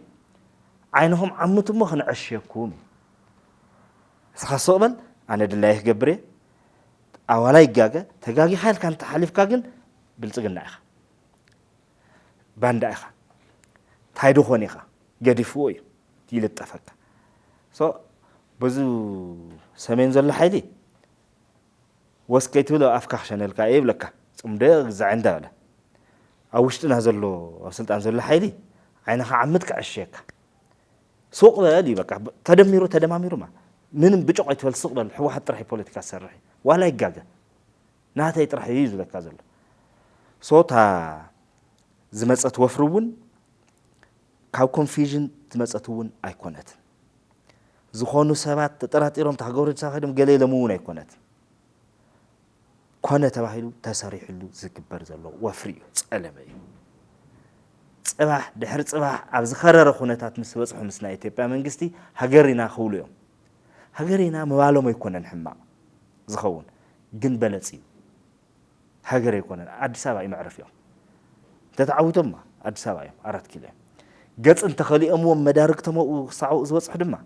ዓይንኹም ዓሙት እሞ ክንዕሸኩም እስኻ ሱቕ በል ኣነ ድላይ ክገብር እየ ኣዋላ ይጋገ ተጋጊኻ ኢልካ እንተሓሊፍካ ግን ብልፅግና ኢኻ ባንዳ ኢኻ ታይዶ ኾን ኢኻ ገዲፍዎ እዩ ይልጠፈካ በዙ ሰሜን ዘሎ ሓይሊ ወስከይ ትብሎ ኣፍካ ክሸነልካ ይብለካ ጽምደ ግዛዕ እንዳበለ ኣብ ውሽጥና ዘሎ ኣብ ስልጣን ዘሎ ሓይሊ ዓይንኻ ዓምት ክዕሸየካ ሱቕ በል እዩ በቃ ተደማሚሩማ ምንም ብጮቕ ይትበል ሱቕ በል ሕወሓት ጥራሕ ፖለቲካ ዝሰርሕ ዋላ ይጋገ ናተይ ጥራሕ እዩ ዝብለካ ዘሎ ሶታ ዝመፀት ወፍሪ እውን ካብ ኮንፊዥን ዝመፀት እውን ኣይኮነትን ዝኾኑ ሰባት ተጠራጢሮም ታገበሩ ተሳኺዶም ገለ ኢሎም እውን ኣይኮነት ኮነ ተባሂሉ ተሰሪሕሉ ዝግበር ዘሎ ወፍሪ እዩ ፀለመ እዩ ጽባሕ ድሕሪ ጽባሕ ኣብ ዝኸረረ ኩነታት ምስ በፅሑ ምስ ናይ ኢትዮጵያ መንግስቲ ሃገሪና ክብሉ እዮም ሃገሪና ምባሎም ኣይኮነን ሕማቕ ዝኸውን ግን በለፅ እዩ ሃገር ኣይኮነን ኣዲስ ኣበባ እዩ መዕረፊኦም ተተዓዊቶማ ኣዲስ ኣበባ እዮም 4 ኪሎ ገጽ እንተኸሊኦምዎም መዳርግተምኡ ክሳዕኡ ዝበፅሑ ድማ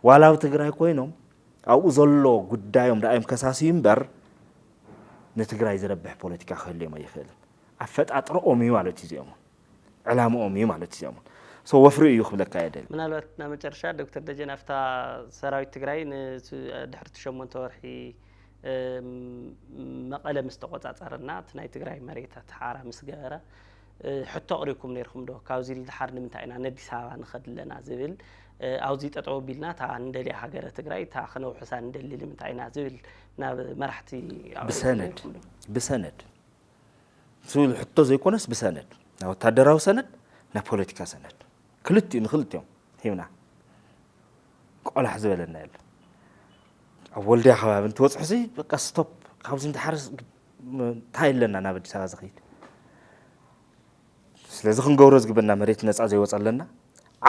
ዋላው ትግራይ ኮይኖም ኣብኡ ዘሎ ጉዳዮም ዳእዮም ከሳስዩ እምበር ንትግራይ ዝረብሕ ፖለቲካ ክህልዮም ኣይኽእልን ኣፈጣጥሮኦም እዩ ማለት እዩ እዚኦም ዕላምኦም እዩ ማለት እዩ ሶ ወፍሪ እዩ ክብለካ የደል ምናልባት ና መጨረሻ ዶክተር ደጀን ኣፍታ ሰራዊት ትግራይ ድሕሪ 8 ወርሒ መቐለ ምስ ተቆጻጸረና እቲ ናይ ትግራይ መሬታት ሓራ ምስ ገበረ ሕቶ ቅሪኩም ነርኩም ዶ ካብዚ ልድሓር ንምንታይ ኢና ነዲስ ኣበባ ንኸድ ኣለና ዝብል ኣውዚ ጠጠው ቢልና ታ እንደልያ ሃገረ ትግራይ ታ ክነውሕሳ እንደሊ ንምንታይ ኢና ዝብል ናብ መራሕቲ ብሰነድ ዝብል ሕቶ ዘይኮነስ ብሰነድ ና ወታደራዊ ሰነድ ና ፖለቲካ ሰነድ ክልቲኡ ንክልቲኦም ሂብና ቆላሕ ዝበለና የለ ኣብ ወልድያ ከባቢ እንትወፅሑ ሲ በቃ ስቶፕ ካብዚ እንድሓርስ እንታይ ኣለና ናብ ኣዲስ ኣበባ ዝኸይድ ስለዚ ክንገብሮ ዝግበና መሬት ነፃ ዘይወፀለና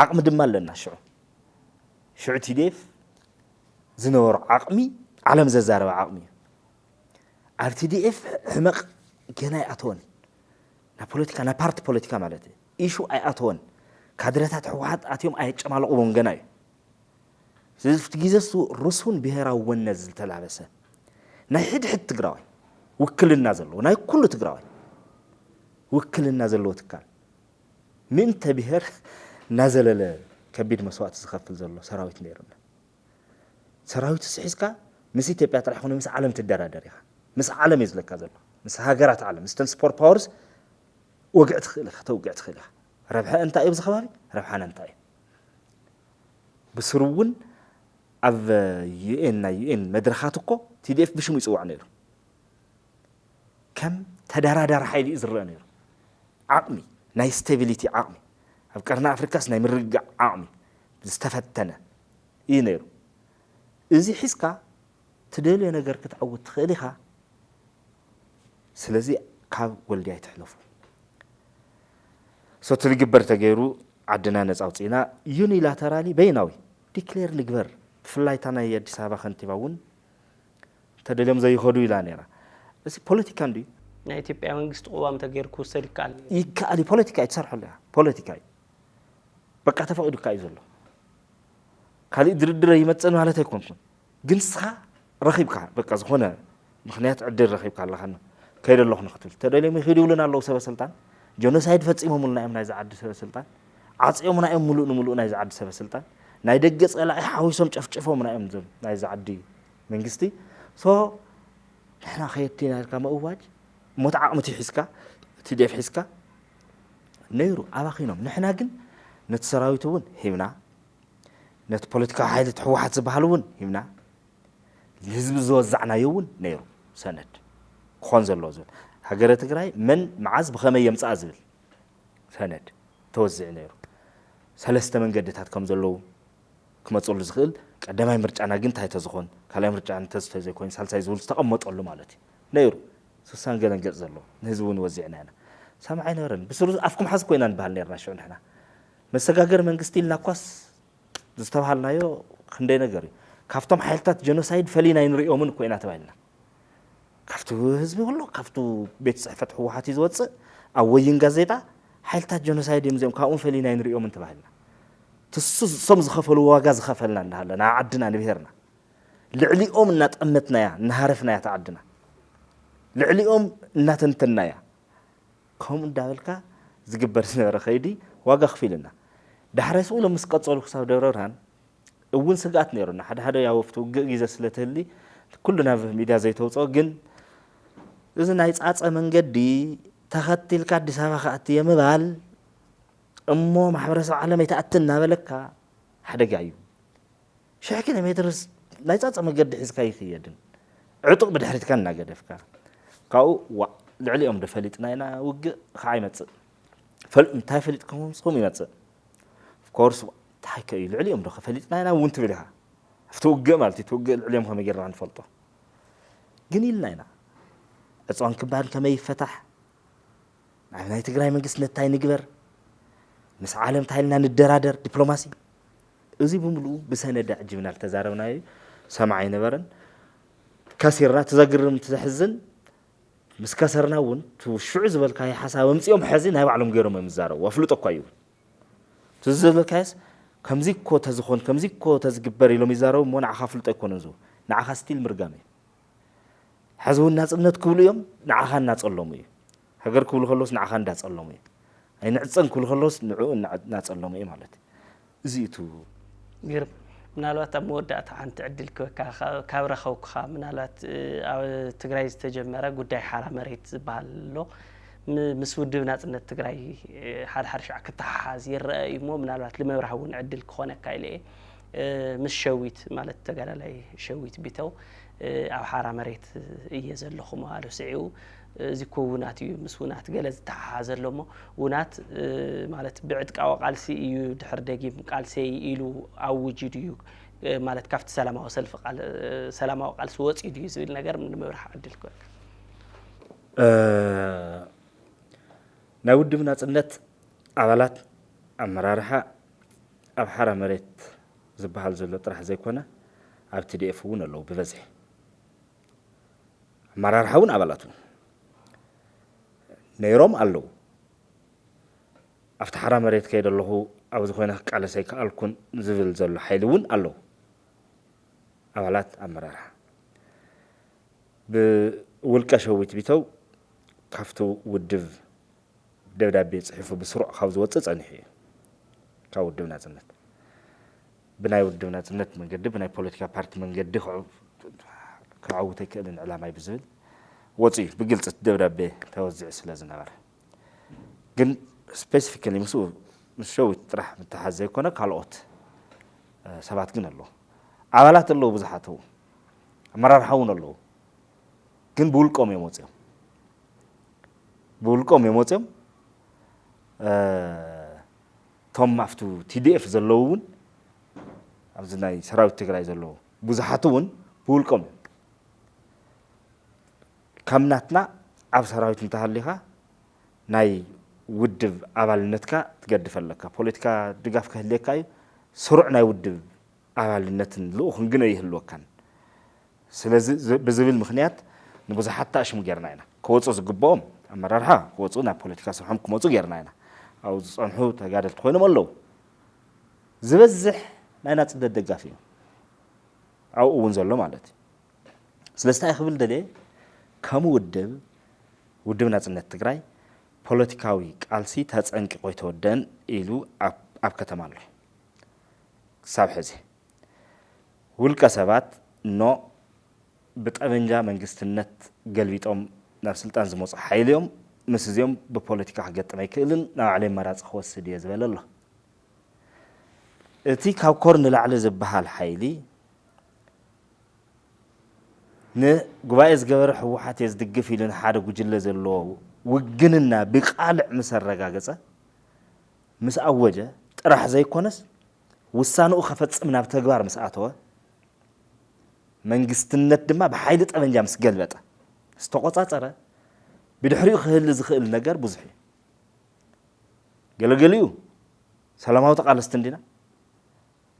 ዓቕሚ ድማ ኣለና ሽዑ ቲዲኤፍ ዝነበሮ ዓቕሚ ዓለም ዘዛረበ ዓቕሚ እዩ ኣብ ቲዲኤፍ ሕመቕ ገና ኣይኣተወን ና ፖለቲካ ና ፓርቲ ፖለቲካ ማለት እዩ ኢሹ ኣይኣተወን ካድረታት ሕወሓት ኣትዮም ኣይጨማለቕዎም ገና እዩ ስለዚ ግዜ እሱ ርሱን ብሄራዊ ወነዝ ዝተላበሰ ናይ ሕድሕድ ትግራዋይ ውክልና ዘለዎ ናይ ኩሉ ትግራዋይ ውክልና ዘለዎ ትካል ምንተ ብሄር እናዘለለ ከቢድ መስዋዕቲ ዝኸፍል ዘሎ ሰራዊት ነይሩና ሰራዊት ስሒዝካ ምስ ኢትዮጵያ ጥራሕ ኮነ ምስ ዓለም ትደራደር ኢኻ ምስ ዓለም እዩ ዝለካ ዘሎ ምስ ሃገራት ዓለም ምስ ስፖርት ፓወርስ ወግዕ ትኽእል ኢኻ ተውግዕ ትኽእል ኢኻ ረብሓ እንታይ እዩ ብዚ ከባቢ ረብሓና እንታይ እዩ ብስሩ እውን أب UN مدرخاتكو TDF بشمو يصوع نيرو كم تدار حيلي إزرق نيرو عقمي ناي stability عقمي أفكارنا أفريقياس ناي مرجع عقمي استفدتنا إيه نيرو إذا حسكا تدلي أنا جرك تعود تخليها سلزي كاب ولدي يتحلفوا صوت اللي جبرت جيرو عدنا ناس أوتينا يونيلاترالي بيناوي ديكلير نجبر فلايتنا يدي سابا خنتباون تدليهم زي خدوا إلى نيرا بس بوليتيكان دي نايتي بيانجست قوام تغير كوسل كال يكالي بوليتيكا يتصرح لها بوليتيكا بقى تفاؤل كايزلو خالي دردر يمتصن ማለት አይኮንኩም ግን ስኻ ረኺብካ በቃ ዝኾነ ምክንያት ዕድል ረኺብካ ኣለኸና ከይደለኹ ንኽትብል ተደልዮም ይኽድውልና ኣለዉ ሰበ ስልጣን ጆኖሳይድ ፈጺሞሙልና እዮም ናይ ዝዓዲ ሰበ ስልጣን ዓጽዮሙና እዮም ሙሉእ ንሙሉእ ናይ ዝዓዲ ሰበ ስልጣን ናይ ደገ ጸላኢ ሓዊሶም ጨፍጭፎሙና እዮም ዞም ናይ ዝዓዲ መንግስቲ ሶ ንሕና ኸየድና ኢልካ ምእዋጅ ሞት ዓቕምቲ ሒዝካ TDF ሒዝካ ነይሩ ኣባኺኖም ንሕና ግን ነቲ ሰራዊት እውን ሂብና نت بوليتيكا حيل تحوحت زبالون هنا الحزب زوزعنا يون نيرو سند خونزل لوزل هاجرة تجراي من معز بخمية يمس أزبل سند توزع نيرو سلسته من قدت هتكم زلو كم تقول زغل قدام يمرج أنا جنت هاي تزخون كلا يمرج أنا تزفز يكون سلسة يزول استقمت أقول له مالتي نيرو سوسان قلنا نجت زلو نهزون وزعنا أنا سامعين ورن بس أفكم حسب كوينا نبهل نيرنا شو نحنا مسجاجر من قستيل ناقص زستوحلنايو خندي نغري كافتم حيلتات جينوسايد فلينا ينريومن كوينا تبايلنا كافتو حزب والله كافتو بيت صحفت حوحات يزوص او وين غازيتا حيلتات جينوسايد يمزم كاون فلينا ينريومن تبايلنا تسس سم زخفلوا واغا زخفلنا اندهلنا عدنا نبهرنا لعليوم نطمتنا يا نهارفنا يا تعدنا لعليوم ناتنتنا يا كوم اندابلكا زغبر سنره خيدي واغا خفيلنا دحرس ولا مسقصلو حساب دبرهان እውን ስጋት ነይሩና ሓደ ያወፍቱ ግዜ ስለተሊ ኩሉና ሚዲያ ዘይተውጾ ግን እዚ ናይ ጻጸ መንገዲ ተኸትልካ አዲስ አበባ ካት የምባል እሞ ማሕበረሰብ ዓለም ይተአትና በለካ ሓደጋ እዩ ሸኪነ ሜትርስ ናይ ጻጸ መንገዲ ሒዝካ ይኽየድን ዕጡቅ ብድሕሪትካ እናገደፍካ ካው ልዕሊኦም ደፈሊጥና ኢና ውግእ ከዓ ይመጽእ እንታይ ፈሊጥኩም ጽኹም ይመጽእ كورس تحكي العليم ده خفلتنا أنا وأنت بدها فتوقع مالتي توقع العليم هم يجرى عن فلطة جنيل لنا أصلاً كبار كما يفتح عملنا يتقرأي من قسنا تاي نقبر مس عالم تايلنا ندرادر دبلوماسي أزي بملو بسنة عجبنا التزاربنا سمعينا برن كسرنا تذكرنا تزحزن مس كسرنا ون توشعز بالكاي حساب ومسيهم حزين هاي وعلم غيرهم مزارو وفلوت أقويو تزل كاس كمزيك كو تزخون كمزيك كو تزجبر يلو مزارو مون عخافلت يكون زو نعخا ستيل مرقامي حزو الناس انت كل يوم نعخا الناس اللومي هجر كل خلص نعخا الناس اللومي اي نعصن كل خلص نعو الناس اللومي مالتي زيتو غير منالات مودات عن تعدل كابرا خوكا منالات تግራይ ዝተጀመረ ጉዳይ ሓራ መሬት ዝባልሎ مسود ناس التجري حد حرشة كتحاز يرأي مو من الوقت لما يروحون عدل كونه كايله مش شويت مالت تجرى لي شويت بيتو أو حارة مريت يزل لهم هالو سعيو زكونات مسونات جلز تحاز لهم ونات مالت بعد كأو قال سي يو دحر دقيم قال سي إلو أو وجديو مالت كفت سلامة وسلف قال سلامة وقال سوت يديو زي النجار من لما يروح عدل كونه نود من أصلت عضلات أمرارها أب حرام مريت زبحال زلت راح زي كنا أبتدي أفون الله بفزح أمرارها ون عضلاتهم نيروم الله أفتح حرام مريت كيد الله أو زخوينه على سيك ألكون زفل زل حيلون الله عضلات أمرارها بولكشويت بيتو كفتو ودف دبدابي صحيفه بسرعه خاوز وصص انحي كاو دبنا زنت بناي ودبنا زنت من قد بناي بوليتيكا بارتي من قد كعوتي كلن علامه يبزل وصي بقلص دبدابي توزع سلازنبر ግን ስፔሲፊካሊ مش شو طرح متحزي كونه كالوت سبات ግን አለው عبالات اللو بزحته مرار حون اللو كن بولكم يموتهم بولكم يموتهم توم مافتو TDF زلوون أبزناي سراوت تجري زلو بزحتون بولكم كم نتنا عب سراوت انتهاليها ناي ودب عبالنتك تقدف لك بوليتكا دقاف كهليكاي سرع ناي ودب عبالنتن لوخن جنا يهلو كان سلازي بزبيل مخنيات نبوز حتى أشمو جرناينا كوتس زقبهم أما رارها كوتسنا بوليتكا سرحم كوتس جرناينا أو صنحو تقادل تخوينه ملو زبزح ناينا تبدأ دقافين أو ونزلو مالتي سلستا يخبل دلي كم ودب ناس النتقراي بوليتكاوي قالسي تتصنق قويتودن إلو أب كتمالو ساب حزي ولك سبات نو بتأمنجا منجستنت قلبيتهم نفس سلطان زموص حيليهم مسزيهم ببوليتيكا حقت ما يكلن نا عليه مراز خوس دي زبل الله اتي كاو كورن لعلى زبها الحيلي ن غوايز غبر حوحات يزدقف يلن حاده غجله زلو وجننا بقالع مسرغاغصه مس اوجه طرح زي كونس وسانو خفصمنا بتغبار مساتو منجستنت دما بحيل طبنجا مس قلبطه استقصاصره بدحريو خهل زخيل ነገር ብዙሕ ገለገሊዩ ሰላማዊ ተቃለስ እንዲና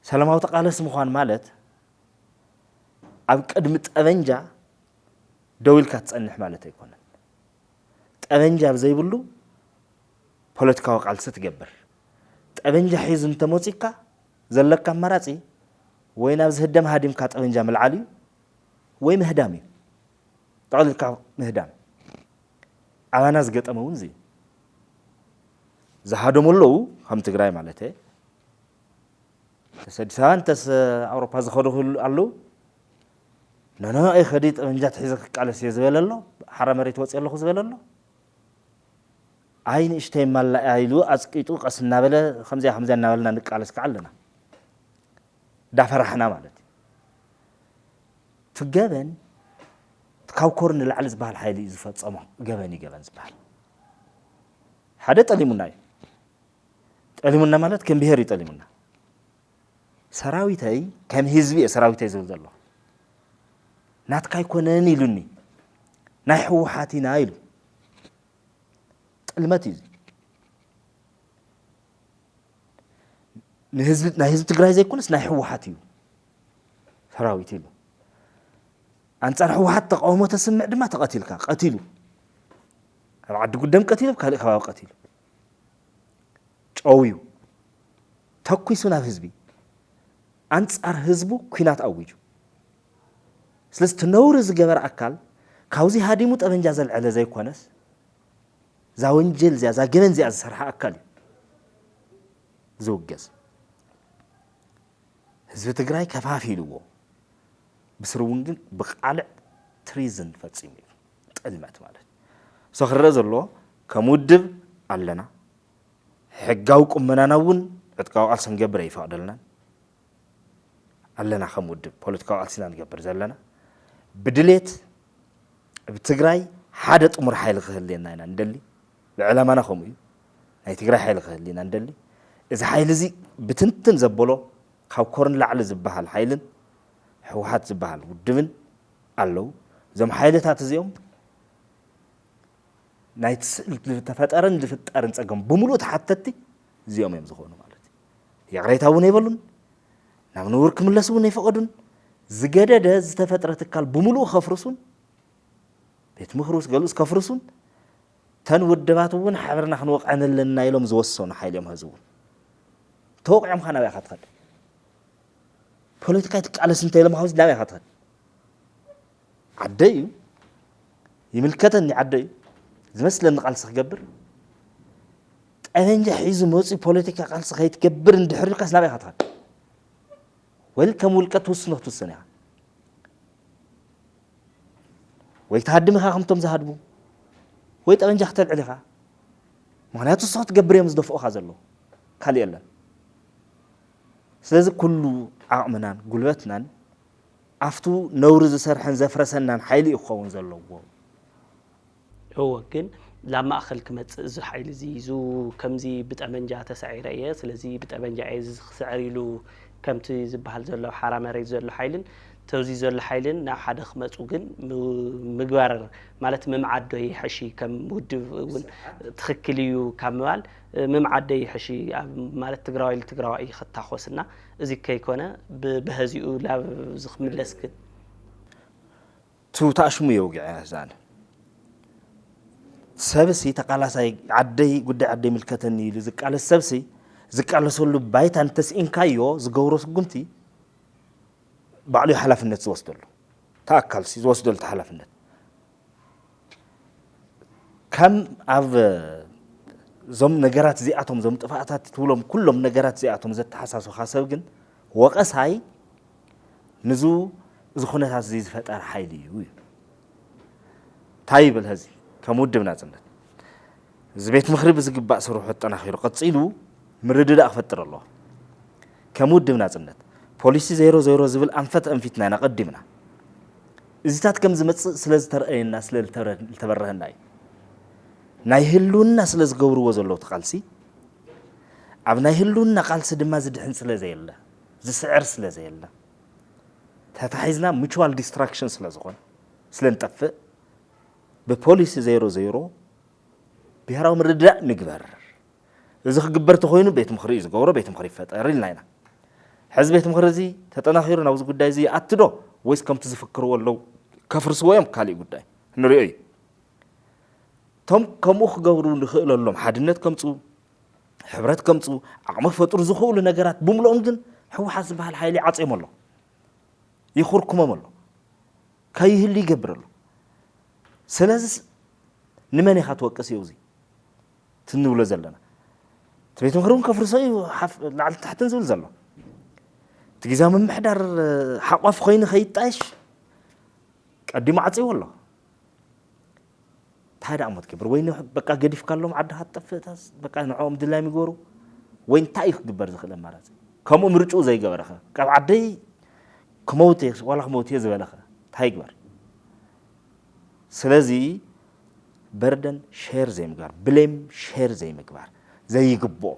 ሰላማዊ ተቃለስ ምዃን ማለት ኣብ ቅድሚ ጠበንጃ ደውልካ ትጸንሕ ማለት ኣይኮነን ጠበንጃ ብዘይብሉ ፖለቲካዊ ቃልሲ ትገብር ጠበንጃ ሒዝ እንተሞጺካ ዘለካ አማራጺ ወይ ናብ ዝህደም ሃዲምካ ጠበንጃ መልዓሊ ወይ ምህዳም እዩ ጠቅልልካ ምህዳም أنا زجت أمون زي زهادم الله هم تجري مالته تسدسان تس أوروبا زخده الله نانا أي خديت من جات حزق على سيزبل الله حرام ريت وصل الله زبل الله عين اشتي مال عيلو أسكيتو قصنا بلا خمسة نابلنا نك على سكعلنا ده فرحنا مالته تجابن كاو كورن العلى زبال حيلي زفت صمه جبني زبال حدا تليمنا تليمنا مالت كم بهري تليمنا سراويتاي كم حزبي سراويتاي زول الله نات كاي كونن يلوني نحو حاتينا يلو تلمتي نحزب تقراي زي كونس نحو حاتيو سراويتي له أنصار هو حتى قومه تسمع دما تقتلك قتيلو عاد قدام قتيلو بكالي خوا قتيلو ጨውዩ ተኩሱና ህዝቢ አንጻር ህዝቡ ኩናት አውጁ ስለዚህ ተነውር ዝገበር አካል ካውዚ ሃዲሙ ጠበንጃ ዘልዕለ ዘይኮነስ ዛ ወንጀል ዛ ገመን ዛ ዝሰርሐ አካል ዝውገዝ ህዝቢ ትግራይ ከፋፊልዎ بسرون ግን بقالع تريزن ፈጽሙ ጥልመት ማለት ሰኽረ ዘሎ ከሙድብ አለና ሕጋው ቁመናናውን ዕጥቃው አልሰን ገብረ ይፈቅደልና አለና ከሙድብ ፖለቲካው አልሲና ንገብር ዘለና ብድሌት ብትግራይ ሓደ ጥሙር ሓይል ክህልየና ኢና እንደሊ ብዕላማና ከምኡ እዩ ናይ ትግራይ ሓይል ክህልየና እንደሊ እዚ ሓይል እዚ ብትንትን ዘበሎ ካብ ኮርን ላዕሊ ዝበሃል ሓይልን حوحات زبال ودبن الله زم حيلتات زيهم نايت تفترن لفترن صقم بملو تحتتي زيهم يمزخونو مالتي يا غريتاون يبلون نامن ورك ملسون يفقدون زغدد تفترت قال بملو خفرسون بيت مخروس قالوس كفرسون تن ودباتون حبرنا خنوقعن لنا يلوم زوسون حيلهم هزون توقعم خنا ياخذ ፖለቲካ ይተቃለ ስንተ ለማውዝ ዳጋ ያካታል عدي يملكتني عدي زمسلن قالس خجبر أنجح حيز موسي بوليتيكا قالس خيت كبر اندحر القاس لا بيخاطر ولكم ولكت وسنه السنه ويتهدم خامتم زهدبو ويت أنجح تلعلها معناته الصوت جبر يمز دفوق خازلو خلي يلا سلازم كله عقمنا قلبتنا ኣፍቱ ነውሪ ዝሰርሐን ዘፍረሰናን ሓይሊ ይኸውን ዘለዎ هو ግን ላብ ማእኸል ክመጽእ እዚ ሓይሊ እዚ ዙ ከምዚ ብጠመንጃ ተሳዒረ እየ ስለዚ ብጠመንጃ እየ ዝስዕር ኢሉ ከምቲ ዝበሃል ዘሎ ሓራ መሬት ዘሎ ሓይልን ተውዚ ዘሎ ሓይልን ናብ ሓደ ክመጹ ግን ምግባር ማለት ምምዓዶ ይሕሺ ከም ውድብ እውን ትኽክል እዩ ካብ ምባል ምምዓዶ ይሕሺ ማለት ትግራዋይ ክታኾስና እዚ ከይኮነ ብህዚኡ ላብ ዝኽምለስ ግን ተኣሽሙ የውግዕ ዛነ ሰብሲ ተቃላሳይ ዓደይ ጉዳይ ዓደይ ምልከተኒ ኢሉ ዝቃለስ ሰብሲ ዝቃለሰሉ ባይታ እንተስኢንካዮ ዝገብሮ ስጉምቲ ባዕሉ ሓላፍነት ዝወስደሉ ተኣካልሲ ዝወስደሉ ሓላፍነት ከም ኣብ ዞም ነገራት እዚኣቶም ዞም ጥፋኣታት ትብሎም ኩሎም ነገራት እዚኣቶም ዘተሓሳሱኻ ሰብ ግን ወቐሳይ ንዙ እዚ ኩነታት እዚ ዝፈጠረ ሓይሊ እዩ እንታይ ይብል ህዚ ከም ውድብ ናጽነት እዚ ቤት ምኽሪ ብዝግባእ ስርሑ ኣጠናኺሩ ቀፂሉ ምርድዳእ ክፈጥር ኣለዎ ከም ውድብ ናጽነት ፖሊሲ 00 ዝብል ኣንፈት ኣንፊትና ኢና ቀዲምና እዚታት ከም ዝመጽእ ስለ ዝተረአየና ስለ ዝተበረህና እዩ ናይ ህልውና ስለ ዝገብርዎ ዘለዉ ተቃልሲ ኣብ ናይ ህልውና ቃልሲ ድማ ዝድሕን ስለ ዘየለ ዝስዕር ስለ ዘየለ ተታሒዝና ሙቹዋል ዲስትራክሽን ስለ ዝኾነ ስለ እንጠፍእ ብፖሊሲ 00 ብሄራዊ ምርድዳእ ንግበር እዚ ክግበር ተኮይኑ ቤት ምኽሪ እዩ ዝገብሮ ቤት ምኽሪ ይፈጠር ኢልና ኢና ሕዚ ቤት ምኽሪ እዚ ተጠናኺሩ ናብዚ ጉዳይ እዚ ኣትዶ ወይስ ከምቲ ዝፍክርዎ ኣለዉ ከፍርስዎ እዮም ካሊእ ጉዳይ ንሪኦ እዩ ቶም ከምኡ ክገብሩ ንኽእለሎም ሓድነት ከምፁ ሕብረት ከምፁ ዓቕሚ ክፈጥሩ ዝኽእሉ ነገራት ብምልኦም ግን ሕወሓት ዝበሃል ሓይሊ ዓፂሞ ኣሎ ይኹርኩሞም ኣሎ ከይህሉ ይገብር ኣሎ ስለዚ ንመን ኢኻ ትወቅስ እዩ እዚ ትንብሎ ዘለና ቤት ምኽሪ እውን ከፍርሶ እዩ ላዕሊ ታሕትን ዝብል ዘሎ እቲ ግዜያዊ ምምሕዳር ሓቋፍ ኮይኑ ከይጣየሽ ቀዲሙ ዓፂዎ ኣሎ እንታይ ደኣ ሞ ትገብር ወይ በቃ ገዲፍካ ኣሎም ዓድኻ ትጠፍእታስ በቃ ንዕኦም ድላይ የሚገበሩ ወይ እንታይ እዩ ክግበር ዝኽእል ማለት ከምኡ ምርጭኡ ዘይገበረኸ ካብ ዓደይ ክመውት ዋላ ክመውት እየ ዝበለኸ እንታይ ይግበር ስለዚ በርደን ሼር ዘይምግባር ብሌም ሼር ዘይምግባር ዘይግብኦ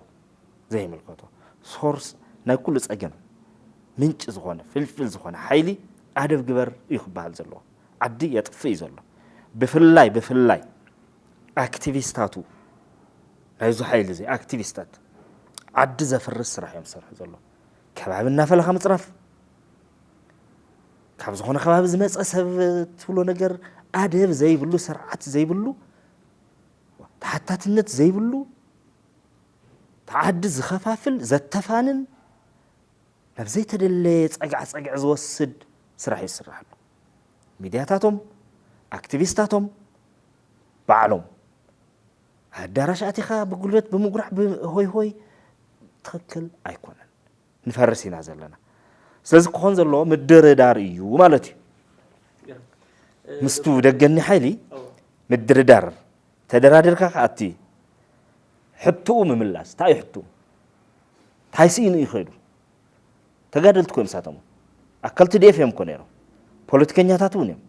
ዘይምልከቶ ሶርስ ናይ ኩሉ ፀገም ምንጭ ዝኾነ ፍልፍል ዝኾነ ሓይሊ ኣደብ ግበር እዩ ክበሃል ዘለዎ ዓዲ የጥፍእ እዩ ዘሎ ብፍላይ ኣክቲቪስታቱ ናይዚ ሓይሊ እዚ ኣክቲቪስታት ዓዲ ዘፍርስ ስራሕ እዮም ዝሰርሑ ዘሎ ከባቢ እናፈለኻ ምፅራፍ ካብ ዝኾነ ከባቢ ዝመፀ ሰብ ትብሎ ነገር ኣደብ ዘይብሉ ስርዓት ዘይብሉ ተሓታትነት ዘይብሉ ተዓዲ ዝኸፋፍል ዘተፋንን ናብ ዘይተደለየ ፀግዕ ዝወስድ ስራሕ ይስራሕ ኣሎ ሚድያታቶም ኣክቲቪስታቶም ባዕሎም ኣዳራሽ ኣቲኻ ብጉልበት ብምጉራዕ ሆይ ትኽክል ኣይኮነን ንፈርስ ኢና ዘለና ስለዚ ክኾን ዘለዎ ምድርዳር እዩ ማለት እዩ ምስቱ ደገኒ ሓይሊ ምድርዳር ተደራደርካ ከኣቲ ሕቱኡ ምምላስ እንታይ እዩ ሕቱኡ እንታይ ስኢኑ ይኸይዱ ተጋደልቲ ኮይም ሳቶም ኣካልቲ ዲኤፍ እዮም እኮ ነይሮም ፖለቲከኛታት እውን እዮም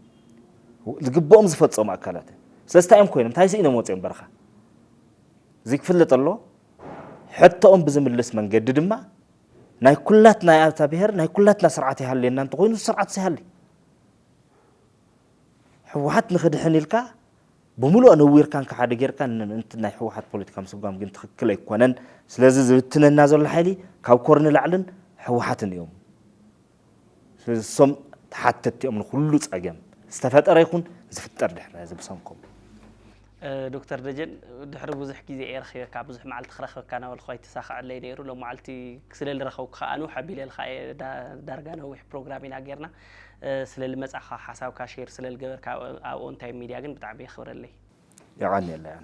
ዝግብኦም ዝፈፀሙ ኣካላት ስለዚ እንታይ እዮም ኮይኖም እንታይ ስኢኖም ወፂኦም በረኻ እዚ ክፍለጥ ኣሎ ሕቶኦም ብዝምልስ መንገዲ ድማ ናይ ኩላትና ኣብታ ብሄር ናይ ኩላትና ስርዓት ይሃልየና እንተኮይኑ ስርዓት ዘይሃሊ ሕወሓት ንኽድሕን ኢልካ ብምሉእ ነዊርካን ክሓደ ጌርካንቲ ናይ ሕወሓት ፖለቲካ ምስጓም ግን ትኽክል ኣይኮነን ስለዚ ዝብትነና ዘሎ ሓይሊ ካብ ኮር ንላዕልን ሕወሓትን እዮም ስለዚ ሶም ተሓተቲ እዮም ንኩሉ ፀገም ዝተፈጠረ ይኹን ዝፍጠር ድሕሪ ዝብሰምኩም ዶክተር ደጀን ድሕሪ ብዙሕ ግዜ ረኺበካ ብዙሕ መዓልቲ ክረኽበካ ናበልኹ ኣይተሳኽዐለይ ነይሩ ሎ መዓልቲ ስለሊ ረኸብኩ ኣኑ ሓቢለልካ ዳርጋ ነዊሕ ፕሮግራም ኢና ጌርና ስለሊ መጻኻ ሓሳብካ ሼር ስለሊ ገበርካ ኣብ ኦንታይም ሚድያ ግን ብጣዕሚ የኽብረለይ ይዓኒየላ ያ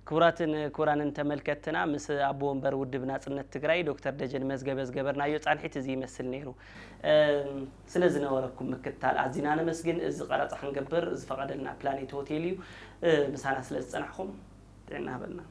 ክቡራንን ተመልከትና ምስ ኣቦ ወንበር ውድብ ናጽነት ትግራይ ዶክተር ደጀን መዝገበ ዝገበርናዮ ጻንሒት እዚ ይመስል ነይሩ ስለ ዝነበረኩም ምክትታል ኣዝና ነመስግን እዚ ቀረጻ ክንገብር ዝፈቐደልና ፕላኔት ሆቴል እዩ ምሳና ስለ ዝጸናሕኩም ጥዕና በልና